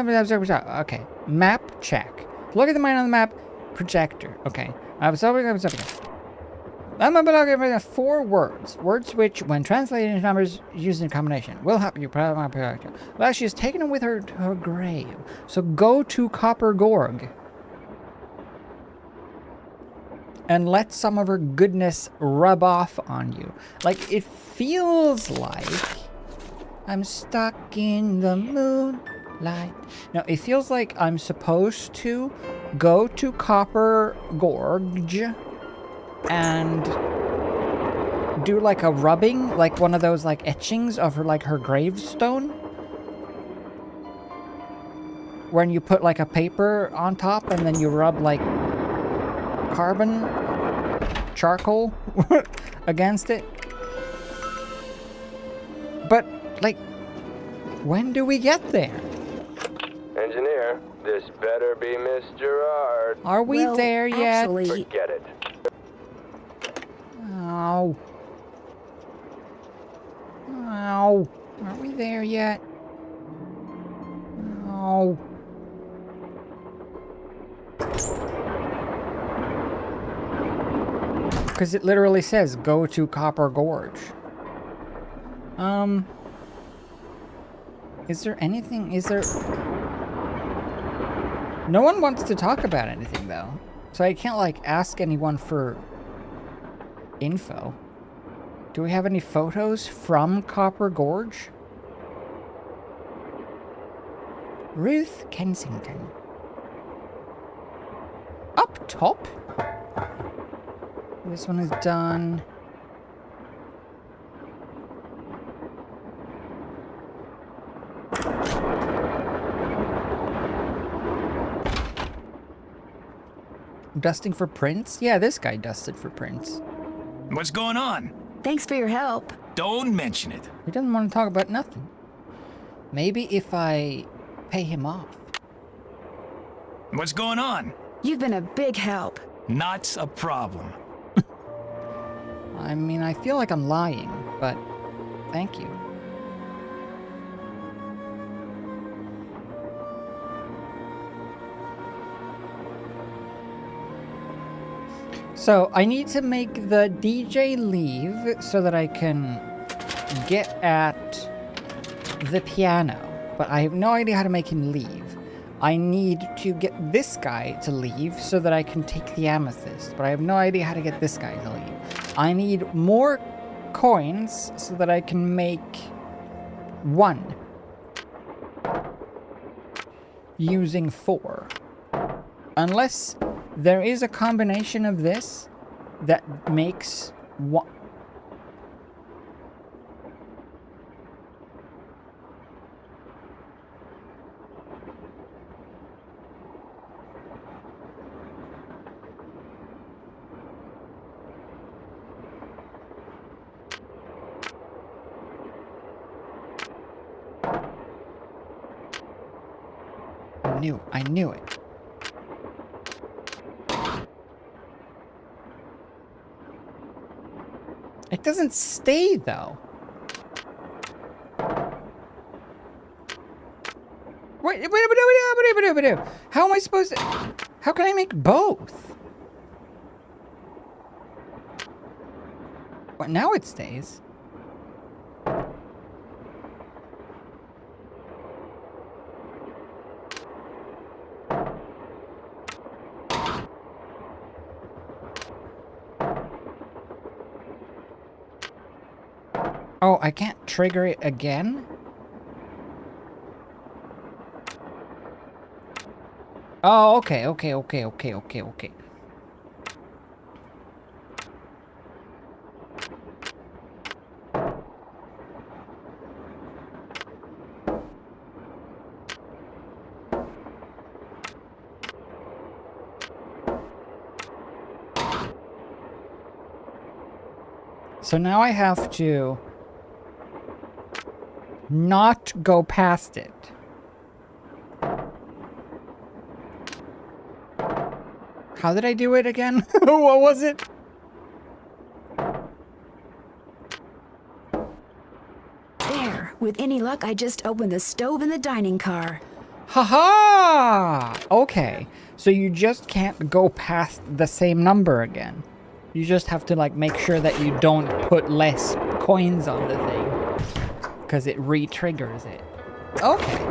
okay. Map check. Look at the mine on the map. Projector. Okay. I'm 4 words. Words which, when translated into numbers used in combination, will help you. Well, she has taken it with her to her grave. So go to Copper Gorg and let some of her goodness rub off on you. Like, it feels like I'm stuck in the moonlight. No, it feels like I'm supposed to go to Copper Gorge and do like a rubbing, like one of those like etchings of her, like her gravestone, when you put like a paper on top and then you rub like carbon charcoal against it. But like, when do we get there? Engineer, this better be Miss Gerard. Are we there yet? Actually, Forget it. Ow. Ow. Are we there yet? Oh. Because it literally says, go to Copper Gorge. Is there anything, no one wants to talk about anything, though. So I can't, like, ask anyone for info. Do we have any photos from Copper Gorge? Ruth Kensington. Up top? This one is done. Dusting for prints? Yeah, this guy dusted for prints. What's going on? Thanks for your help. Don't mention it. He doesn't want to talk about nothing. Maybe if I pay him off. What's going on? You've been a big help. Not a problem. I mean, I feel like I'm lying, but thank you. So, I need to make the DJ leave so that I can get at the piano. But I have no idea how to make him leave. I need to get this guy to leave so that I can take the amethyst. But I have no idea how to get this guy to leave. I need more coins so that I can make 1. Using 4. Unless there is a combination of this that makes 1. I knew it. It doesn't stay though. Wait, how am I supposed to... How can I make both? What, now it stays? Oh, I can't trigger it again? Oh, okay. So now I have to not go past it. How did I do it again? What was it? There. With any luck, I just opened the stove in the dining car. Haha! Okay. So you just can't go past the same number again. You just have to, like, make sure that you don't put less coins on the thing. Because it re-triggers it. Okay.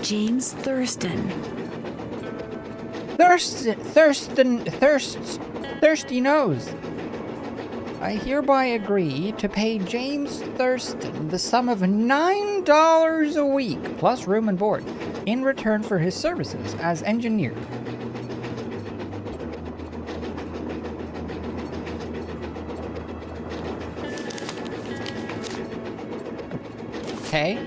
James Thurston. Thirsty nose. I hereby agree to pay James Thurston the sum of $9 a week, plus room and board, in return for his services as engineer. Okay.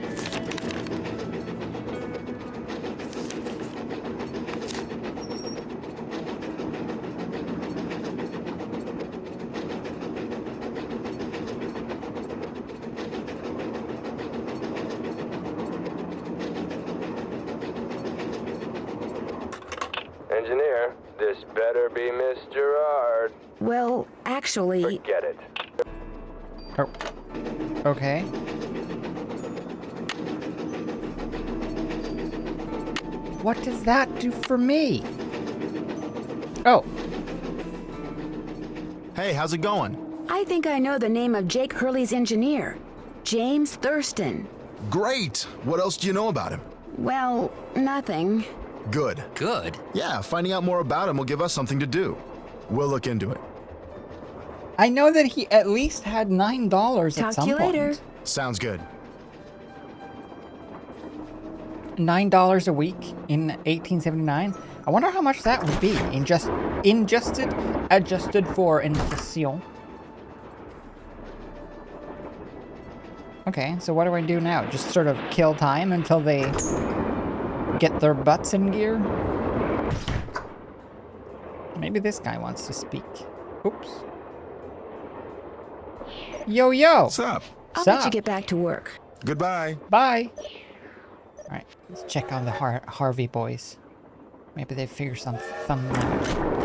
Engineer, this better be Miss Gerard. Well, actually... Forget it. Oh. Okay. What does that do for me? Oh. Hey, how's it going? I think I know the name of Jake Hurley's engineer. James Thurston. Great! What else do you know about him? Well, nothing. Good. Good? Yeah, finding out more about him will give us something to do. We'll look into it. I know that he at least had $9 at some point. Talk to you later. Sounds good. $9 a week in 1879. I wonder how much that would be adjusted for inflation. Okay, so what do I do now? Just sort of kill time until they get their butts in gear? Maybe this guy wants to speak. Oops. Yo, yo. What's up? I'll let you get back to work. Goodbye. Bye. All right, let's check on the Harvey boys. Maybe they figure something out.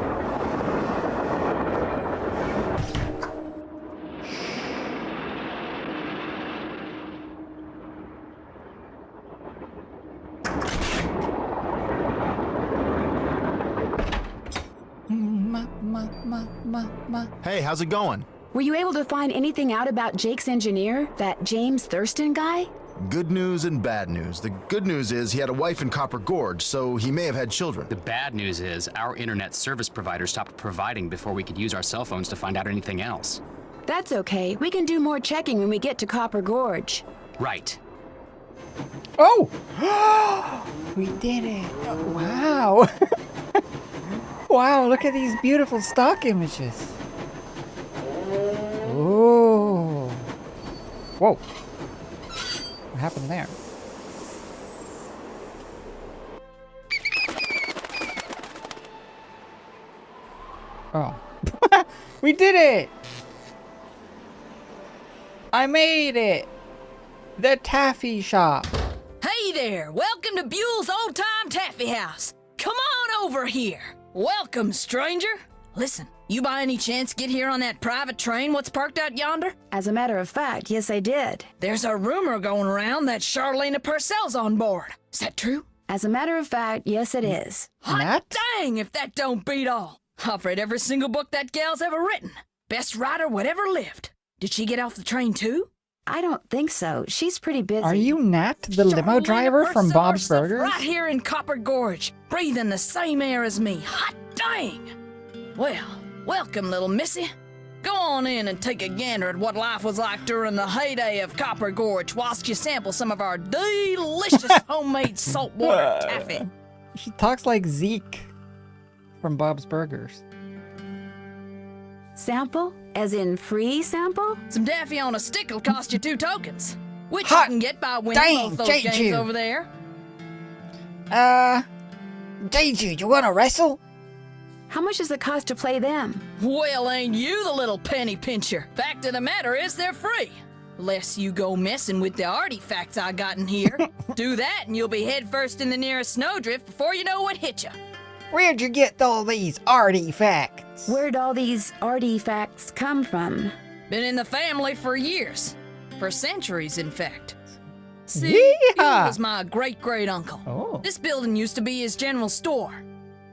Hey, how's it going? Were you able to find anything out about Jake's engineer, that James Thurston guy? Good news and bad news. The good news is he had a wife in Copper Gorge, so he may have had children. The bad news is our internet service provider stopped providing before we could use our cell phones to find out anything else. That's okay. We can do more checking when we get to Copper Gorge. Right. Oh! We did it! Oh, wow! Wow, look at these beautiful stock images. Ooh. Whoa. What happened there? Oh. We did it! I made it! The taffy shop. Hey there! Welcome to Buell's Old Time Taffy House. Come on over here. Welcome, stranger. Listen, you by any chance get here on that private train what's parked out yonder? As a matter of fact, yes, I did. There's a rumor going around that Charlena Purcell's on board. Is that true? As a matter of fact, yes, it is. Hot dang if that don't beat all. I've read every single book that gal's ever written. Best writer whatever lived. Did she get off the train too? I don't think so. She's pretty busy. Are you Nat, the limo driver from Bob's Burgers? Right here in Copper Gorge, breathing the same air as me. Hot dang! Well, welcome, little missy. Go on in and take a gander at what life was like during the heyday of Copper Gorge whilst you sample some of our delicious homemade saltwater taffy. She talks like Zeke from Bob's Burgers. Sample? As in free sample? Some taffy on a stick will cost you 2 tokens, which you can get by winning both those games over there. Jeju, you wanna wrestle? How much does it cost to play them? Well, ain't you the little penny pincher? Fact of the matter is they're free. Less you go messing with the artifacts I got in here. Do that and you'll be headfirst in the nearest snowdrift before you know what hit you. Where'd you get all these artifacts? Where'd all these artifacts come from? Been in the family for years. For centuries, in fact. See, he was my great-great-uncle. Oh. This building used to be his general store.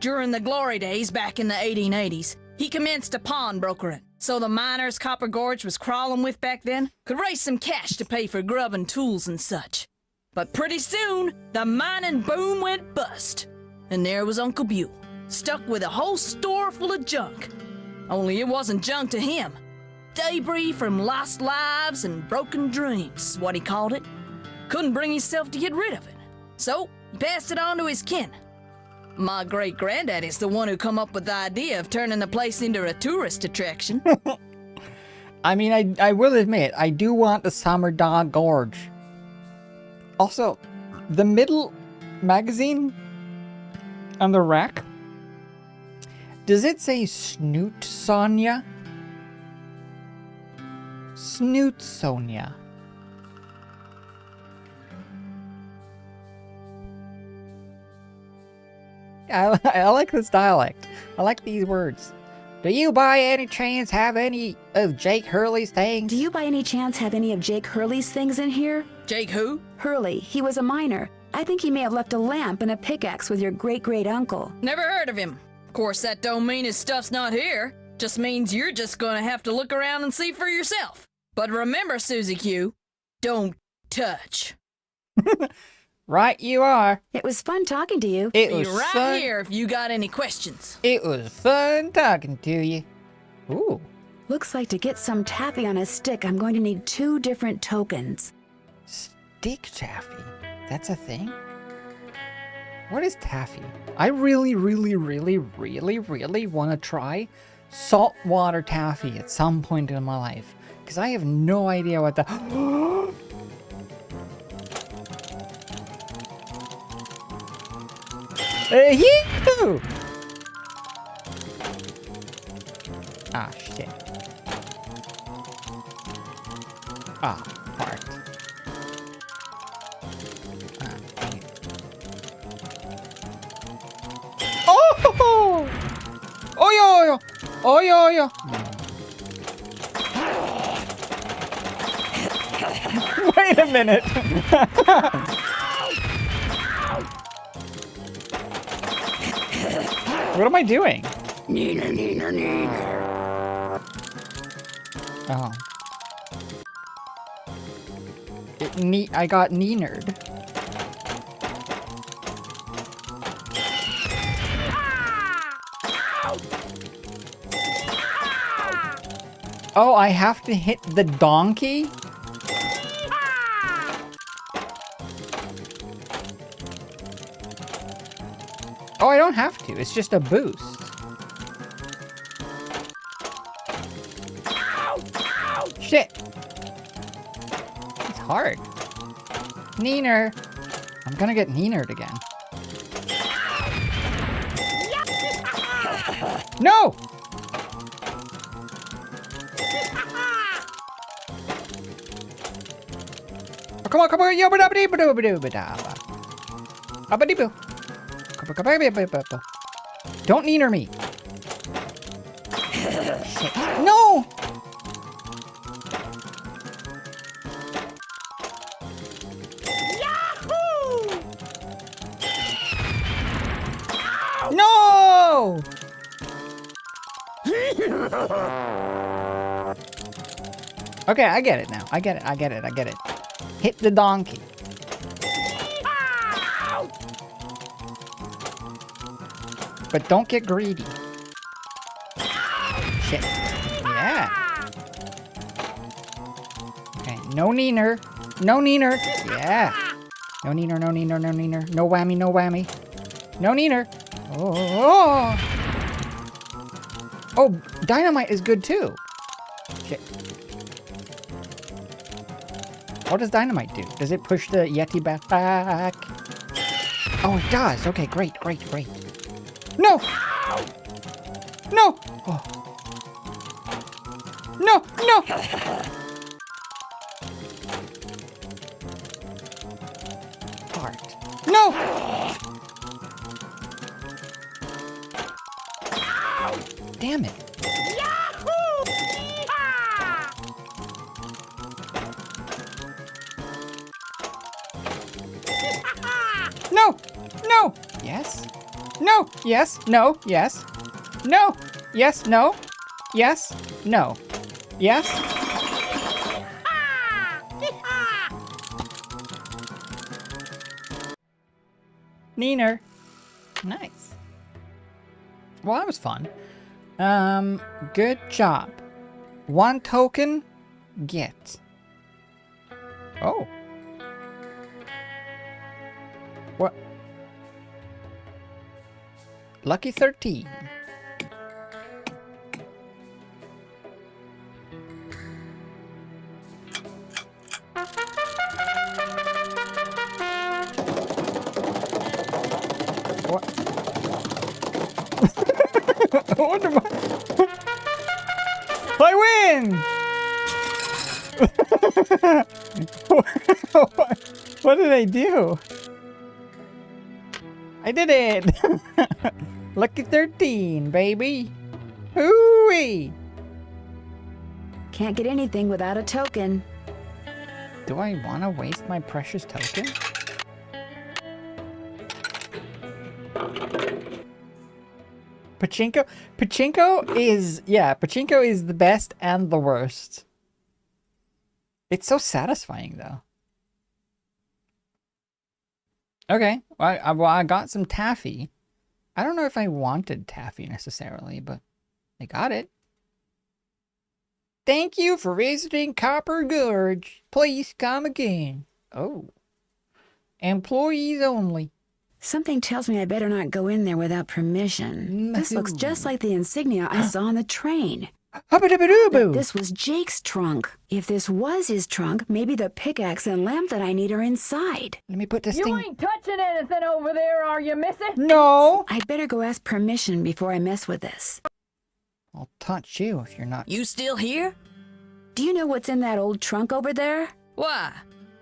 During the glory days back in the 1880s, he commenced a pawnbrokering. So the miners Copper Gorge was crawling with back then could raise some cash to pay for grub and tools and such. But pretty soon, the mining boom went bust. And there was Uncle Buell, stuck with a whole store full of junk. Only it wasn't junk to him. Debris from lost lives and broken dreams is what he called it. Couldn't bring himself to get rid of it. So, he passed it on to his kin. My great-granddaddy's the one who come up with the idea of turning the place into a tourist attraction. I mean, I will admit, I do want the Summer Dog Gorge. Also, the middle magazine on the rack, does it say Snoot Sonia? Snoot Sonia. I like this dialect. I like these words. Do you by any chance have any of Jake Hurley's things? Do you by any chance have any of Jake Hurley's things in here? Jake who? Hurley. He was a miner. I think he may have left a lamp and a pickaxe with your great-great-uncle. Never heard of him. Of course, that don't mean his stuff's not here. Just means you're just gonna have to look around and see for yourself. But remember, Susie Q, Don't touch. Right you are. It was fun talking to you. It Be was right fun. here if you got any questions. It was fun talking to you. Ooh. Looks like to get some taffy on a stick, I'm going to need 2 different tokens. Stick taffy? That's a thing? What is taffy? I really want to try saltwater taffy at some point in my life. Because I have no idea what the... Yee-hoo! Ah, shit. Ah, fart. Ah, dang it. Oh! Oh, yo, yo! Oh, yo, yo! Wait a minute! What am I doing? Neener, neener, neener. Oh. I got neenered. Oh, I have to hit the donkey? Oh, I don't have to. It's just a boost. Shit. It's hard. Neener. I'm gonna get neenered again. No! Oh, come on, come on. Yo, don't neener me. Shit. No! No! Okay, I get it now. I get it. Hit the donkey. But don't get greedy. Shit. Yeah. Okay, no neener. No neener. Yeah. No neener, no neener, no neener. No whammy, no whammy. No neener. Oh. Oh, dynamite is good too. Shit. What does dynamite do? Does it push the Yeti back? Oh, it does. Okay, great. No! No! Oh. No! Fart. No! Damn it. No! Yes? No! Yes? No? Yes? No! Yes? No? Yes? No? Yes? Neener. Nice. Well, that was fun. Good job. 1 token, get. Oh. What? Lucky 13. What? What am I win! What did I do? I did it! Lucky 13, baby! Hooey! Can't get anything without a token. Do I want to waste my precious token? Pachinko? Pachinko is the best and the worst. It's so satisfying, though. Okay, well, I got some taffy. I don't know if I wanted taffy necessarily, but I got it. Thank you for visiting Copper Gorge. Please come again. Oh. Employees only. Something tells me I better not go in there without permission. This looks just like the insignia I saw on the train. This was Jake's trunk. If this was his trunk, maybe the pickaxe and lamp that I need are inside. Let me put this thing... You ain't touching anything over there, are you, missy? No! I'd better go ask permission before I mess with this. I'll touch you if you're not... You still here? Do you know what's in that old trunk over there? Why?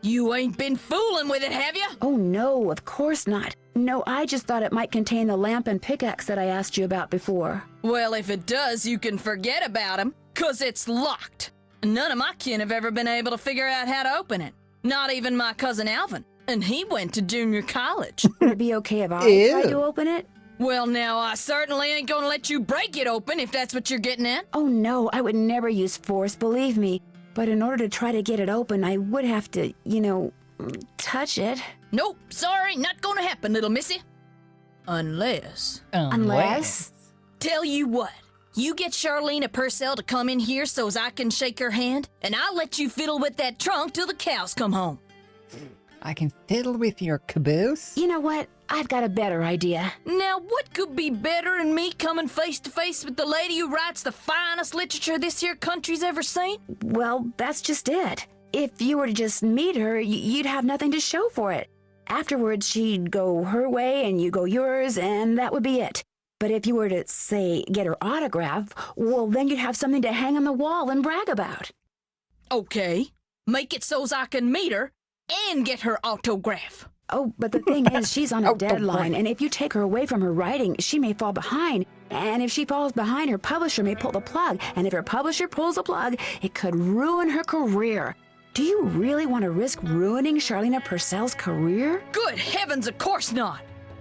You ain't been fooling with it, have you? Oh, no, of course not. No, I just thought it might contain the lamp and pickaxe that I asked you about before. Well, if it does, you can forget about him, 'cause it's locked. None of my kin have ever been able to figure out how to open it. Not even my cousin Alvin. And he went to junior college. Would it be okay if I tried to open it? Well, now, I certainly ain't gonna let you break it open if that's what you're getting at. Oh, no, I would never use force, believe me. But in order to try to get it open, I would have to, you know, touch it. Nope, sorry, not gonna happen, little missy. Unless... Unless? Tell you what, you get Charlene Purcell to come in here so's I can shake her hand, and I'll let you fiddle with that trunk till the cows come home. I can fiddle with your caboose? You know what? I've got a better idea. Now, what could be better than me coming face to face with the lady who writes the finest literature this here country's ever seen? Well, that's just it. If you were to just meet her, you'd have nothing to show for it. Afterwards, she'd go her way and you go yours, and that would be it. But if you were to, say, get her autograph, well, then you'd have something to hang on the wall and brag about. Okay, make it so's I can meet her and get her autograph. Oh, but the thing is, she's on a deadline, and if you take her away from her writing, she may fall behind. And if she falls behind, her publisher may pull the plug. And if her publisher pulls the plug, it could ruin her career. Do you really want to risk ruining Charlene Purcell's career? Good heavens, of course not.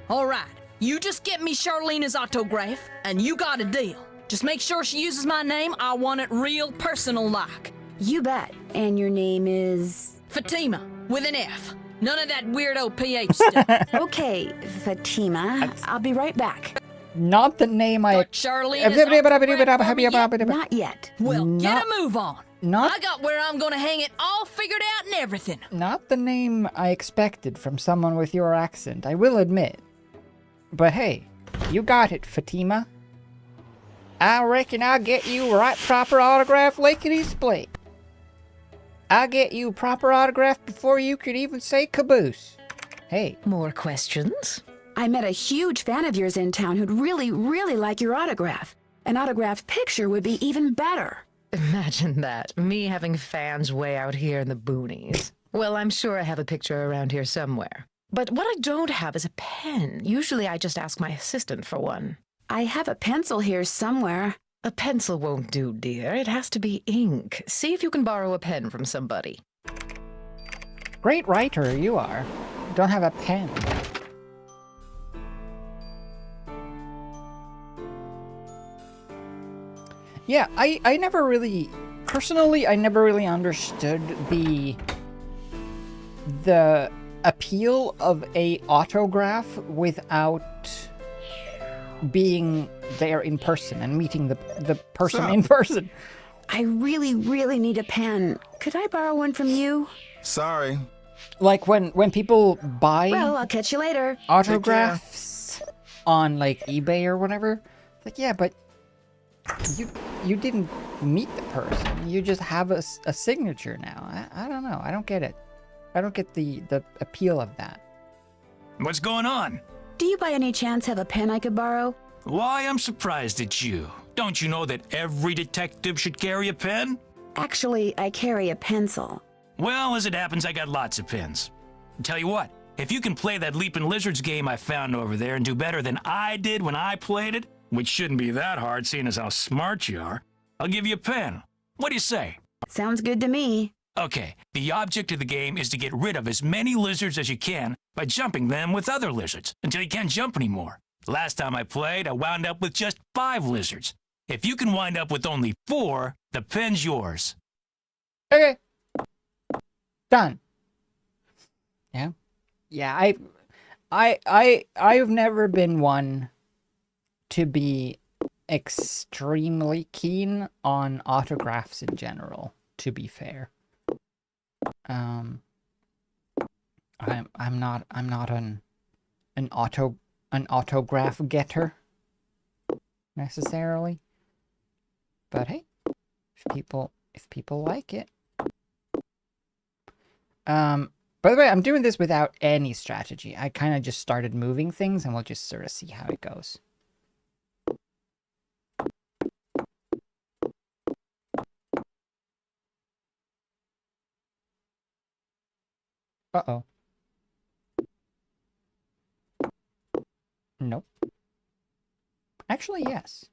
All right, you just get me Charlene's autograph, and you got a deal. Just make sure she uses my name. I want it real personal-like. You bet. And your name is? Fatima, with an F. None of that weirdo PH stuff. Okay, Fatima. I'll be right back. Not the name I... Not yet. Well, get a move on. Not... I got where I'm gonna hang it all figured out and everything. Not the name I expected from someone with your accent, I will admit. But hey, you got it, Fatima. I reckon I'll get you right proper autograph lickety-split. I'll get you proper autograph before you could even say caboose. Hey. More questions? I met a huge fan of yours in town who'd really, really like your autograph. An autographed picture would be even better. Imagine that, me having fans way out here in the boonies. Well, I'm sure I have a picture around here somewhere. But what I don't have is a pen. Usually I just ask my assistant for one. I have a pencil here somewhere. A pencil won't do, dear. It has to be ink. See if you can borrow a pen from somebody. Great writer you are. Don't have a pen. Yeah, I never really... Personally, I never really understood the appeal of a autograph without being there in person and meeting the person in person. I really, really need a pen. Could I borrow one from you? Sorry. Like when people buy... Well, I'll catch you later. Autographs on like eBay or whatever. It's like, yeah, but you didn't meet the person. You just have a signature now. I don't know. I don't get it. I don't get the appeal of that. What's going on? Do you by any chance have a pen I could borrow? Why, I'm surprised at you. Don't you know that every detective should carry a pen? Actually, I carry a pencil. Well, as it happens, I got lots of pens. Tell you what, if you can play that Leaping Lizards game I found over there and do better than I did when I played it, which shouldn't be that hard seeing as how smart you are, I'll give you a pen. What do you say? Sounds good to me. Okay, the object of the game is to get rid of as many lizards as you can by jumping them with other lizards until you can't jump anymore. Last time I played, I wound up with just 5 lizards. If you can wind up with only 4, the pen's yours. Okay. Done. Yeah. Yeah, I've never been one to be extremely keen on autographs in general, to be fair. I'm not an autograph getter necessarily. But hey, if people like it. By the way, I'm doing this without any strategy. I kind of just started moving things, and we'll just sort of see how it goes. Uh-oh. Nope. Actually, yes.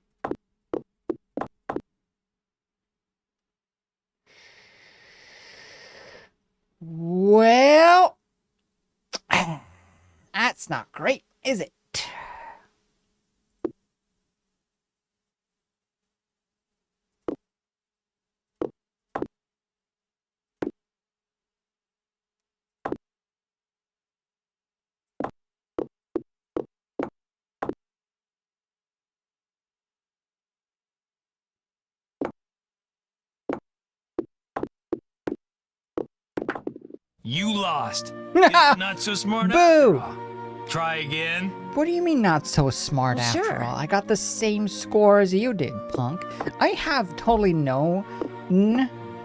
Well, that's not great, is it? You lost. It's not so smart after all. Try again. What do you mean not so smart after all? I got the same score as you did, punk. I have totally known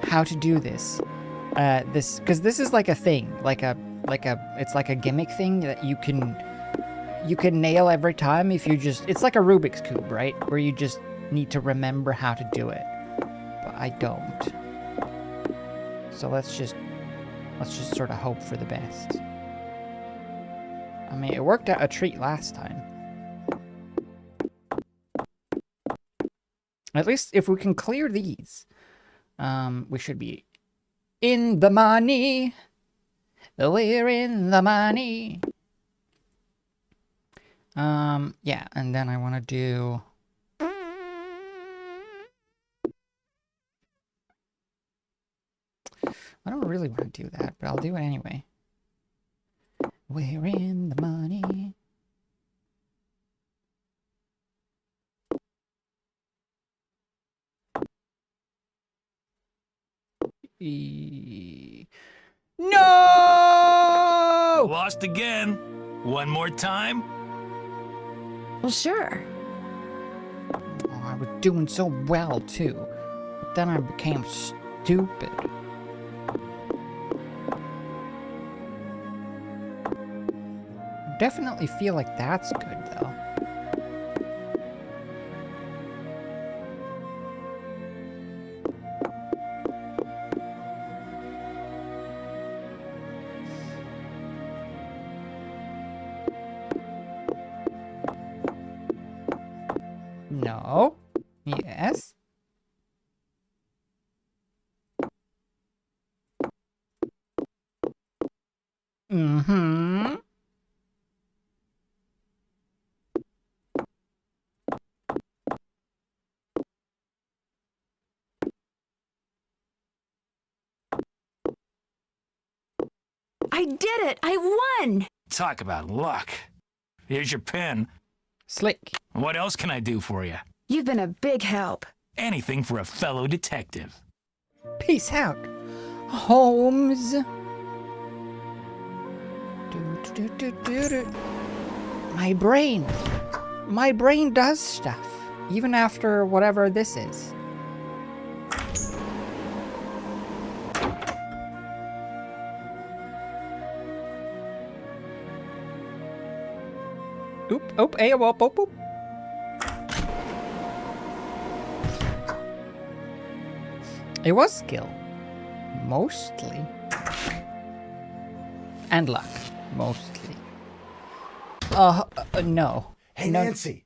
how to do this. Because this is like a thing, it's like a gimmick thing that you can nail every time if you just, it's like a Rubik's Cube, right? Where you just need to remember how to do it. But I don't. So let's just sort of hope for the best. I mean, it worked out a treat last time. At least if we can clear these, we should be in the money. We're in the money. Yeah, and then I want to do... I don't really want to do that, but I'll do it anyway. We're in the money. No! Lost again. One more time? Well, sure. Oh, I was doing so well, too. But then I became stupid. Definitely feel like that's good, though. No. Yes. Mm-hmm. I did it! I won! Talk about luck. Here's your pen. Slick. What else can I do for you? You've been a big help. Anything for a fellow detective. Peace out, Holmes. My brain does stuff, even after whatever this is. Oop, hey, whoop, whoop, whoop. It was skill. Mostly. And luck. Mostly. No. Hey, no. Nancy.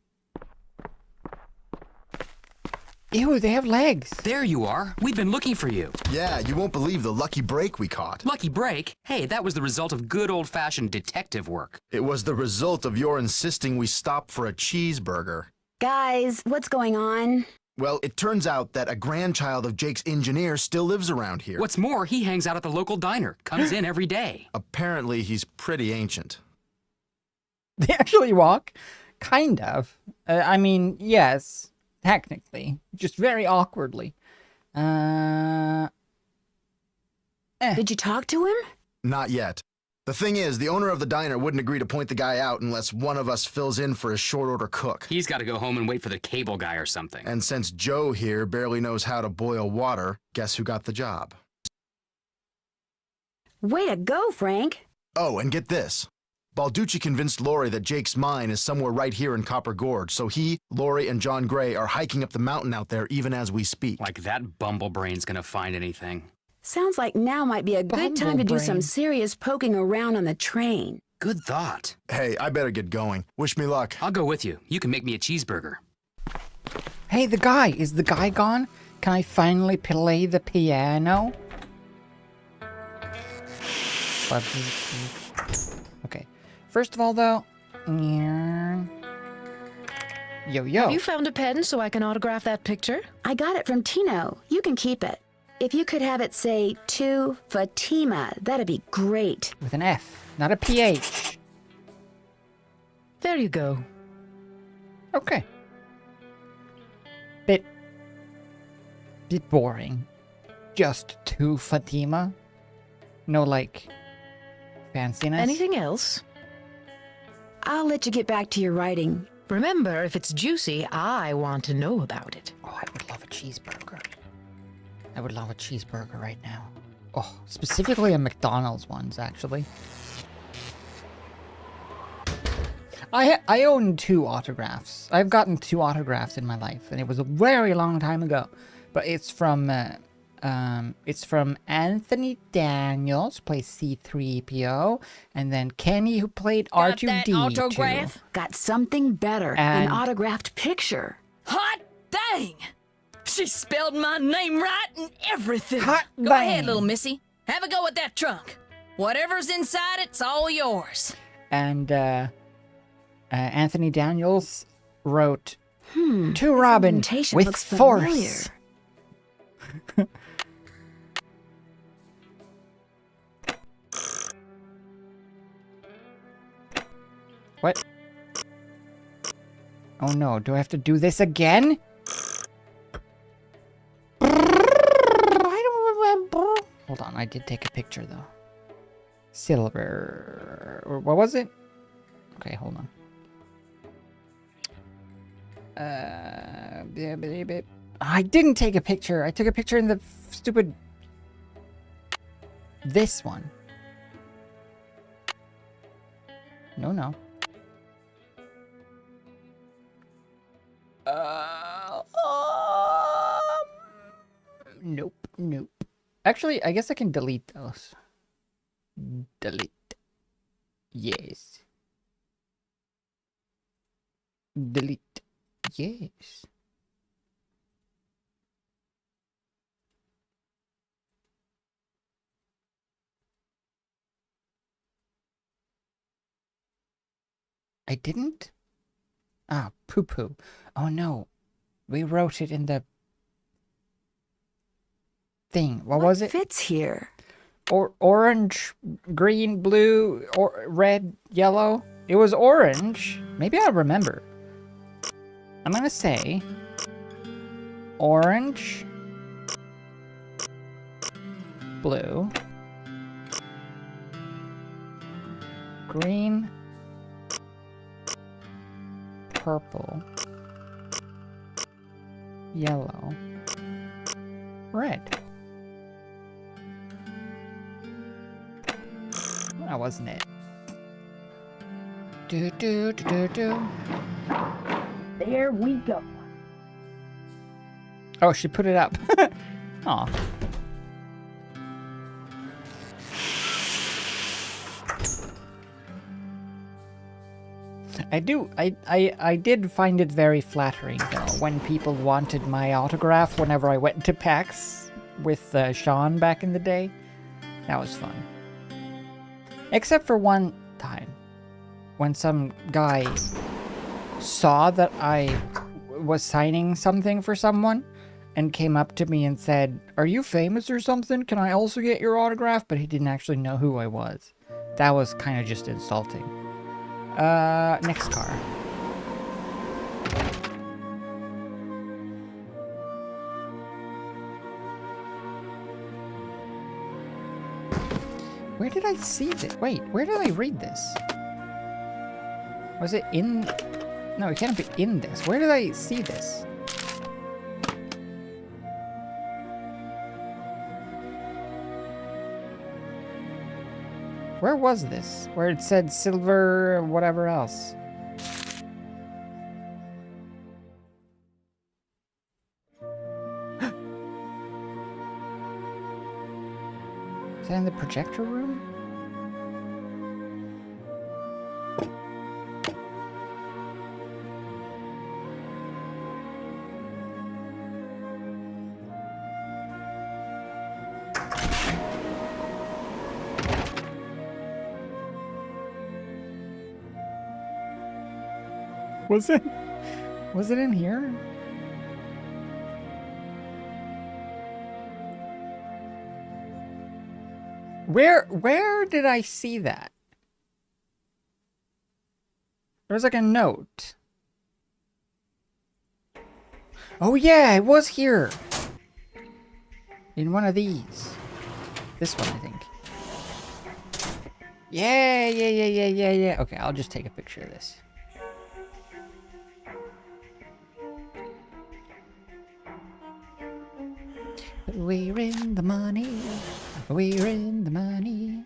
Ew, they have legs. There you are. We've been looking for you. Yeah, you won't believe the lucky break we caught. Lucky break? Hey, that was the result of good old-fashioned detective work. It was the result of your insisting we stop for a cheeseburger. Guys, what's going on? Well, it turns out that a grandchild of Jake's engineer still lives around here. What's more, he hangs out at the local diner, comes in every day. Apparently, he's pretty ancient. They actually walk? Kind of. I mean, yes, technically. Just very awkwardly. Did you talk to him? Not yet. The thing is, the owner of the diner wouldn't agree to point the guy out unless one of us fills in for his short-order cook. He's got to go home and wait for the cable guy or something. And since Joe here barely knows how to boil water, guess who got the job? Way to go, Frank. Oh, and get this. Balducci convinced Lori that Jake's mine is somewhere right here in Copper Gorge, so he, Lori, and John Gray are hiking up the mountain out there even as we speak. Like that bumblebrain's gonna find anything. Sounds like now might be a good time to do some serious poking around on the train. Good thought. Hey, I better get going. Wish me luck. I'll go with you. You can make me a cheeseburger. Hey, the guy! Is the guy gone? Can I finally play the piano? Okay. First of all, though... Yo. Have you found a pen so I can autograph that picture? I got it from Tino. You can keep it. If you could have it say, to Fatima, that'd be great. With an F, not a PH. There you go. Okay. Bit boring. Just to Fatima. No, like, fanciness. Anything else? I'll let you get back to your writing. Remember, if it's juicy, I want to know about it. Oh, I would love a cheeseburger. I would love a cheeseburger right now. Oh, specifically a McDonald's ones, actually. I own 2 autographs. I've gotten 2 autographs in my life, and it was a very long time ago. But it's from Anthony Daniels, who plays C-3PO, and then Kenny, who played R2-D2. Got that autograph? Got something better. And an autographed picture. Hot dang! She spelled my name right and everything. Hot Go dang. ahead, little missy. Have a go at that trunk. Whatever's inside, it's all yours. And Anthony Daniels wrote, To Robin with force. What? Oh no, do I have to do this again? I don't remember. Hold on, I did take a picture though. Silver. Or what was it? Okay, hold on. I didn't take a picture. I took a picture in the stupid... This one. No. Nope. Actually, I guess I can delete those. Delete. Yes. Delete. Yes. I didn't? Ah, poo-poo. Oh no. We wrote it in the thing. What was it? Fits here. Or orange, green, blue, or red, yellow. It was orange. Maybe I'll remember. I'm gonna say orange, blue, green, purple, yellow, red. That wasn't it. Do. There we go. Oh, she put it up. Aw. I did find it very flattering, though, when people wanted my autograph whenever I went to PAX with Sean back in the day. That was fun. Except for one time, when some guy saw that I was signing something for someone and came up to me and said, "Are you famous or something? Can I also get your autograph?" But he didn't actually know who I was. That was kind of just insulting. Next car. Where did I see this? Wait, where did I read this? Was it in... No, it can't be in this. Where did I see this? Where was this? Where it said silver, whatever else. Is that in the projector room? Was it in here? Where did I see that? There was like a note. Oh yeah, it was here. In one of these. This one, I think. Yeah. Okay, I'll just take a picture of this. We're in the money. We're in the money.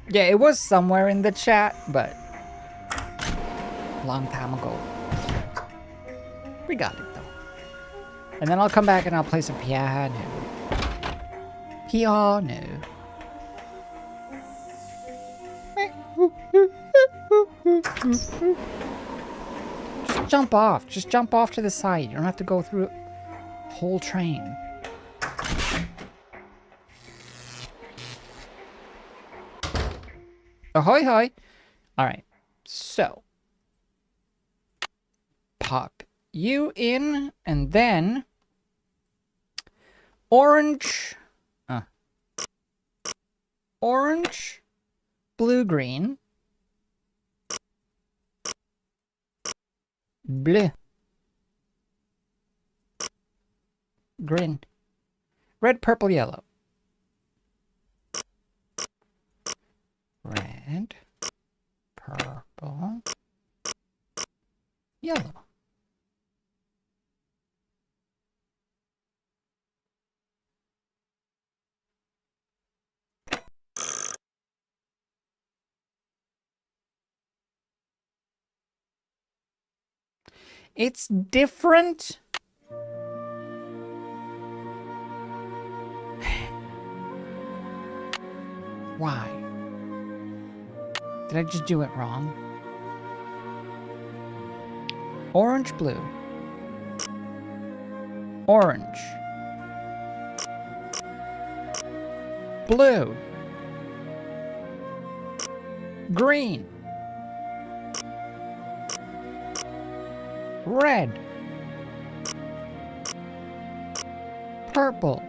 Yeah, it was somewhere in the chat, but long time ago. We got it though. And then I'll come back and I'll play some piano. Piano. Just jump off. Just jump off to the side. You don't have to go through the whole train. Ahoy, hoy. Alright. So. Pop you in, and then orange. Orange. Blue, green. Blue. Green. Red, purple, yellow. Red. Purple. Yellow. It's different. Why? Did I just do it wrong? Orange, blue. Orange. Blue. Green. Red. Purple.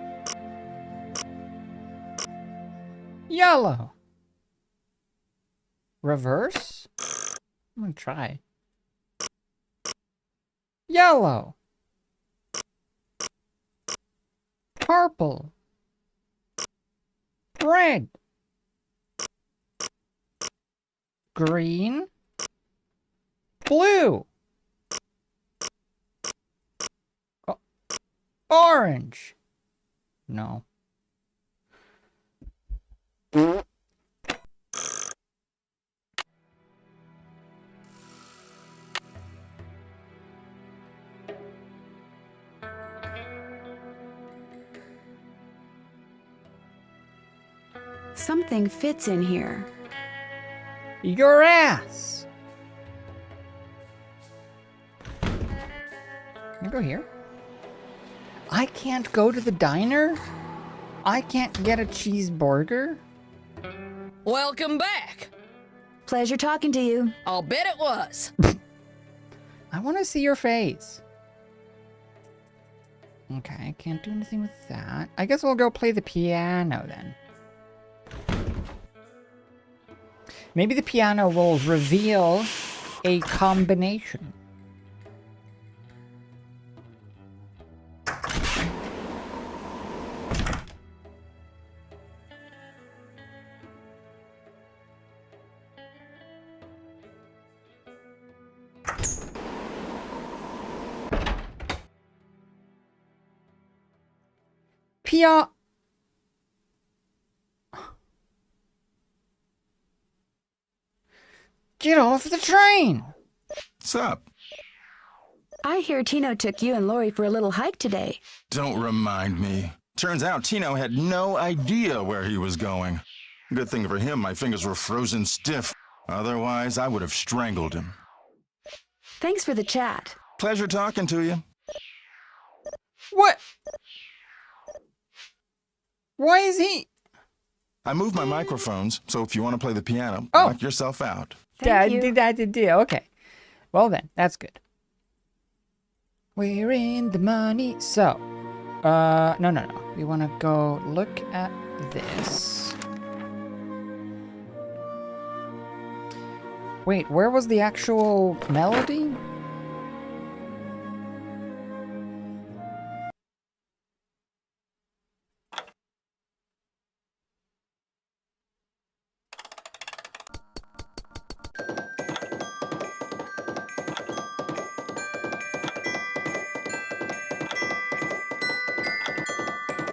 Yellow. Reverse? I'm gonna try. Yellow. Purple. Red. Green. Blue. Orange. No. Something fits in here. Your ass. Can I go here? I can't go to the diner? I can't get a cheeseburger? Welcome back. Pleasure talking to you. I'll bet it was. I want to see your face. Okay, I can't do anything with that. I guess we'll go play the piano then. Maybe the piano will reveal a combination. Pia. Get off the train! What's up? I hear Tino took you and Lori for a little hike today. Don't remind me. Turns out Tino had no idea where he was going. Good thing for him, my fingers were frozen stiff. Otherwise, I would have strangled him. Thanks for the chat. Pleasure talking to you. What? Why is he? I moved my microphones, so if you want to play the piano, Oh. knock yourself out. Thank you. Okay. Well then, that's good. We're in the money. So, no. We want to go look at this. Wait, where was the actual melody?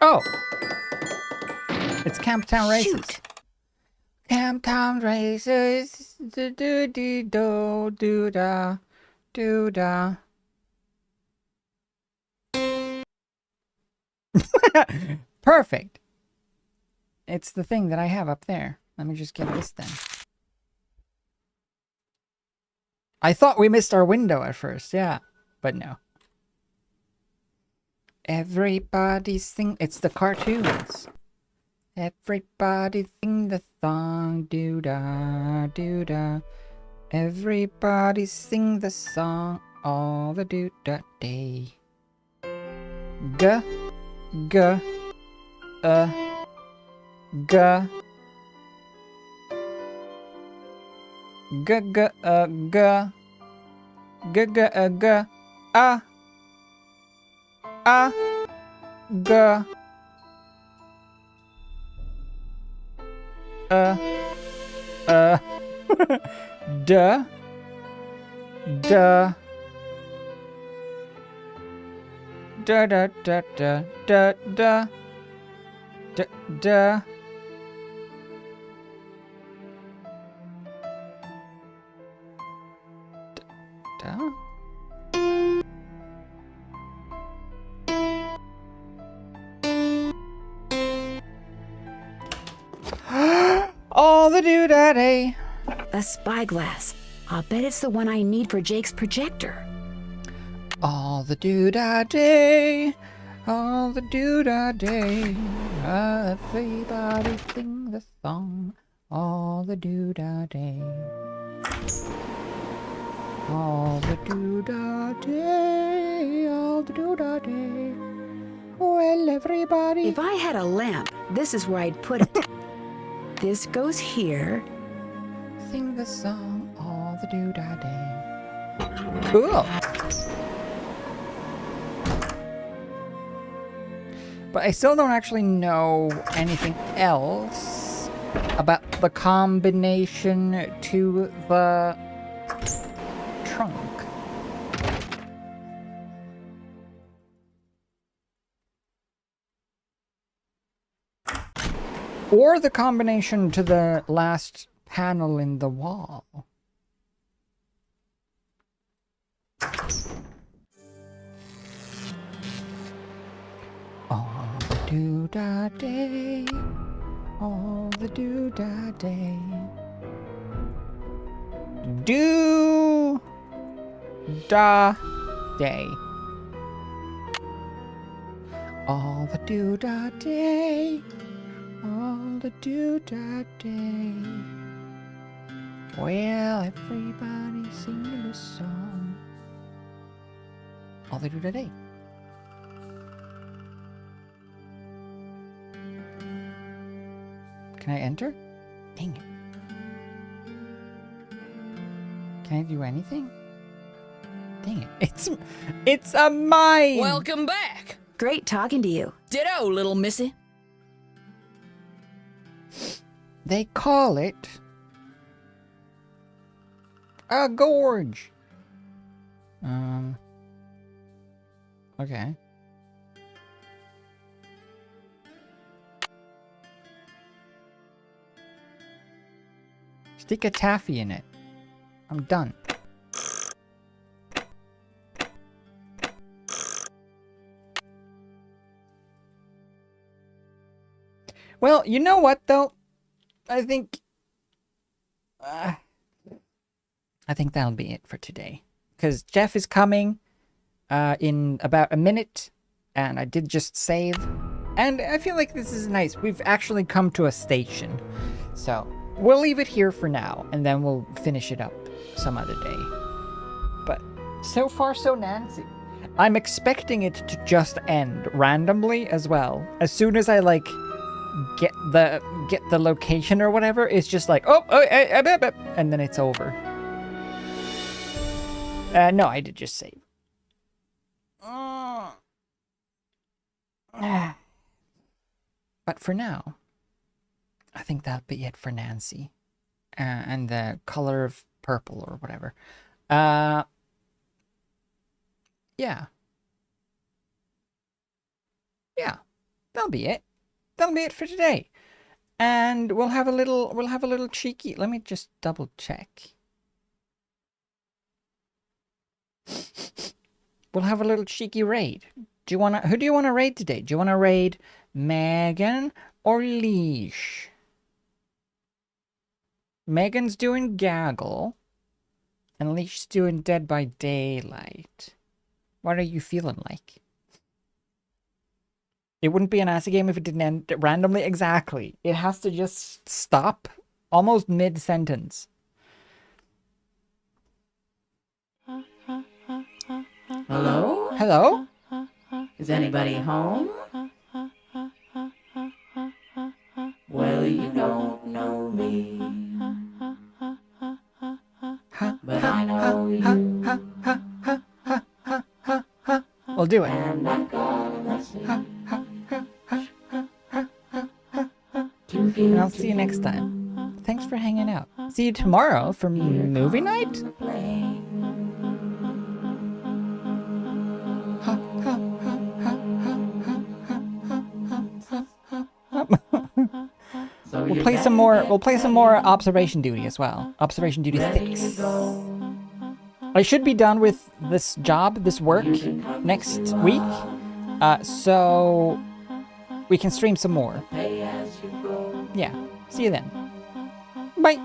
Oh! It's Camptown Races. Shoot. Camptown Races. Do do do do do da do da. Perfect. It's the thing that I have up there. Let me just get this then. I thought we missed our window at first, yeah, but no. Everybody sing. It's the cartoons. Everybody sing the song. Do da do da. Everybody sing the song all the do da day. G g g g g g g g g a g d da da da da da da da da da. All the do-da-day. A spyglass. I'll bet it's the one I need for Jake's projector. All the do-da-day. All the do-da-day. Everybody sing the song. All the do-da-day. All the do-da-day. All the do-da-day. Well, everybody. If I had a lamp, this is where I'd put it. This goes here. Sing the song all the do-da-day. Cool. But I still don't actually know anything else about the combination to the trunk. Or the combination to the last panel in the wall. All the do-da-day, all the do-da-day. Do-da-day. All the do-da day. All the do-da day. Well, everybody singing a song. All the do-da day. Can I enter? Dang it. Can I do anything? Dang it. It's a mine! Welcome back! Great talking to you. Ditto, little missy. They call it a gorge. Okay. Stick a taffy in it. I'm done. Well, you know what though? I think that'll be it for today. Because Jeff is coming in about a minute, and I did just save. And I feel like this is nice. We've actually come to a station. So we'll leave it here for now, and then we'll finish it up some other day. But so far, so Nancy. I'm expecting it to just end randomly as well. As soon as I like get the location or whatever, it's just like and then it's over. No, I did just save. But for now, I think that'll be it for Nancy. And the color of purple or whatever. Yeah. Yeah. That'll be it. That'll be it for today. And we'll have a little cheeky. Let me just double check. We'll have a little cheeky raid. Who do you want to raid today? Do you want to raid Megan or Leash? Megan's doing Gaggle, and Leash's doing Dead by Daylight. What are you feeling like? It wouldn't be an assy game if it didn't end randomly. Exactly. It has to just stop almost mid-sentence. Hello? Hello? Is anybody home? Well, you don't know me, but I know you. We'll do it. And I'm gonna sing. And I'll see you next time. Thanks for hanging out. See you tomorrow for movie night? We'll play some more Observation Duty as well. Observation Duty 6. I should be done with this job, this work, next week. So we can stream some more. Yeah. See you then. Bye.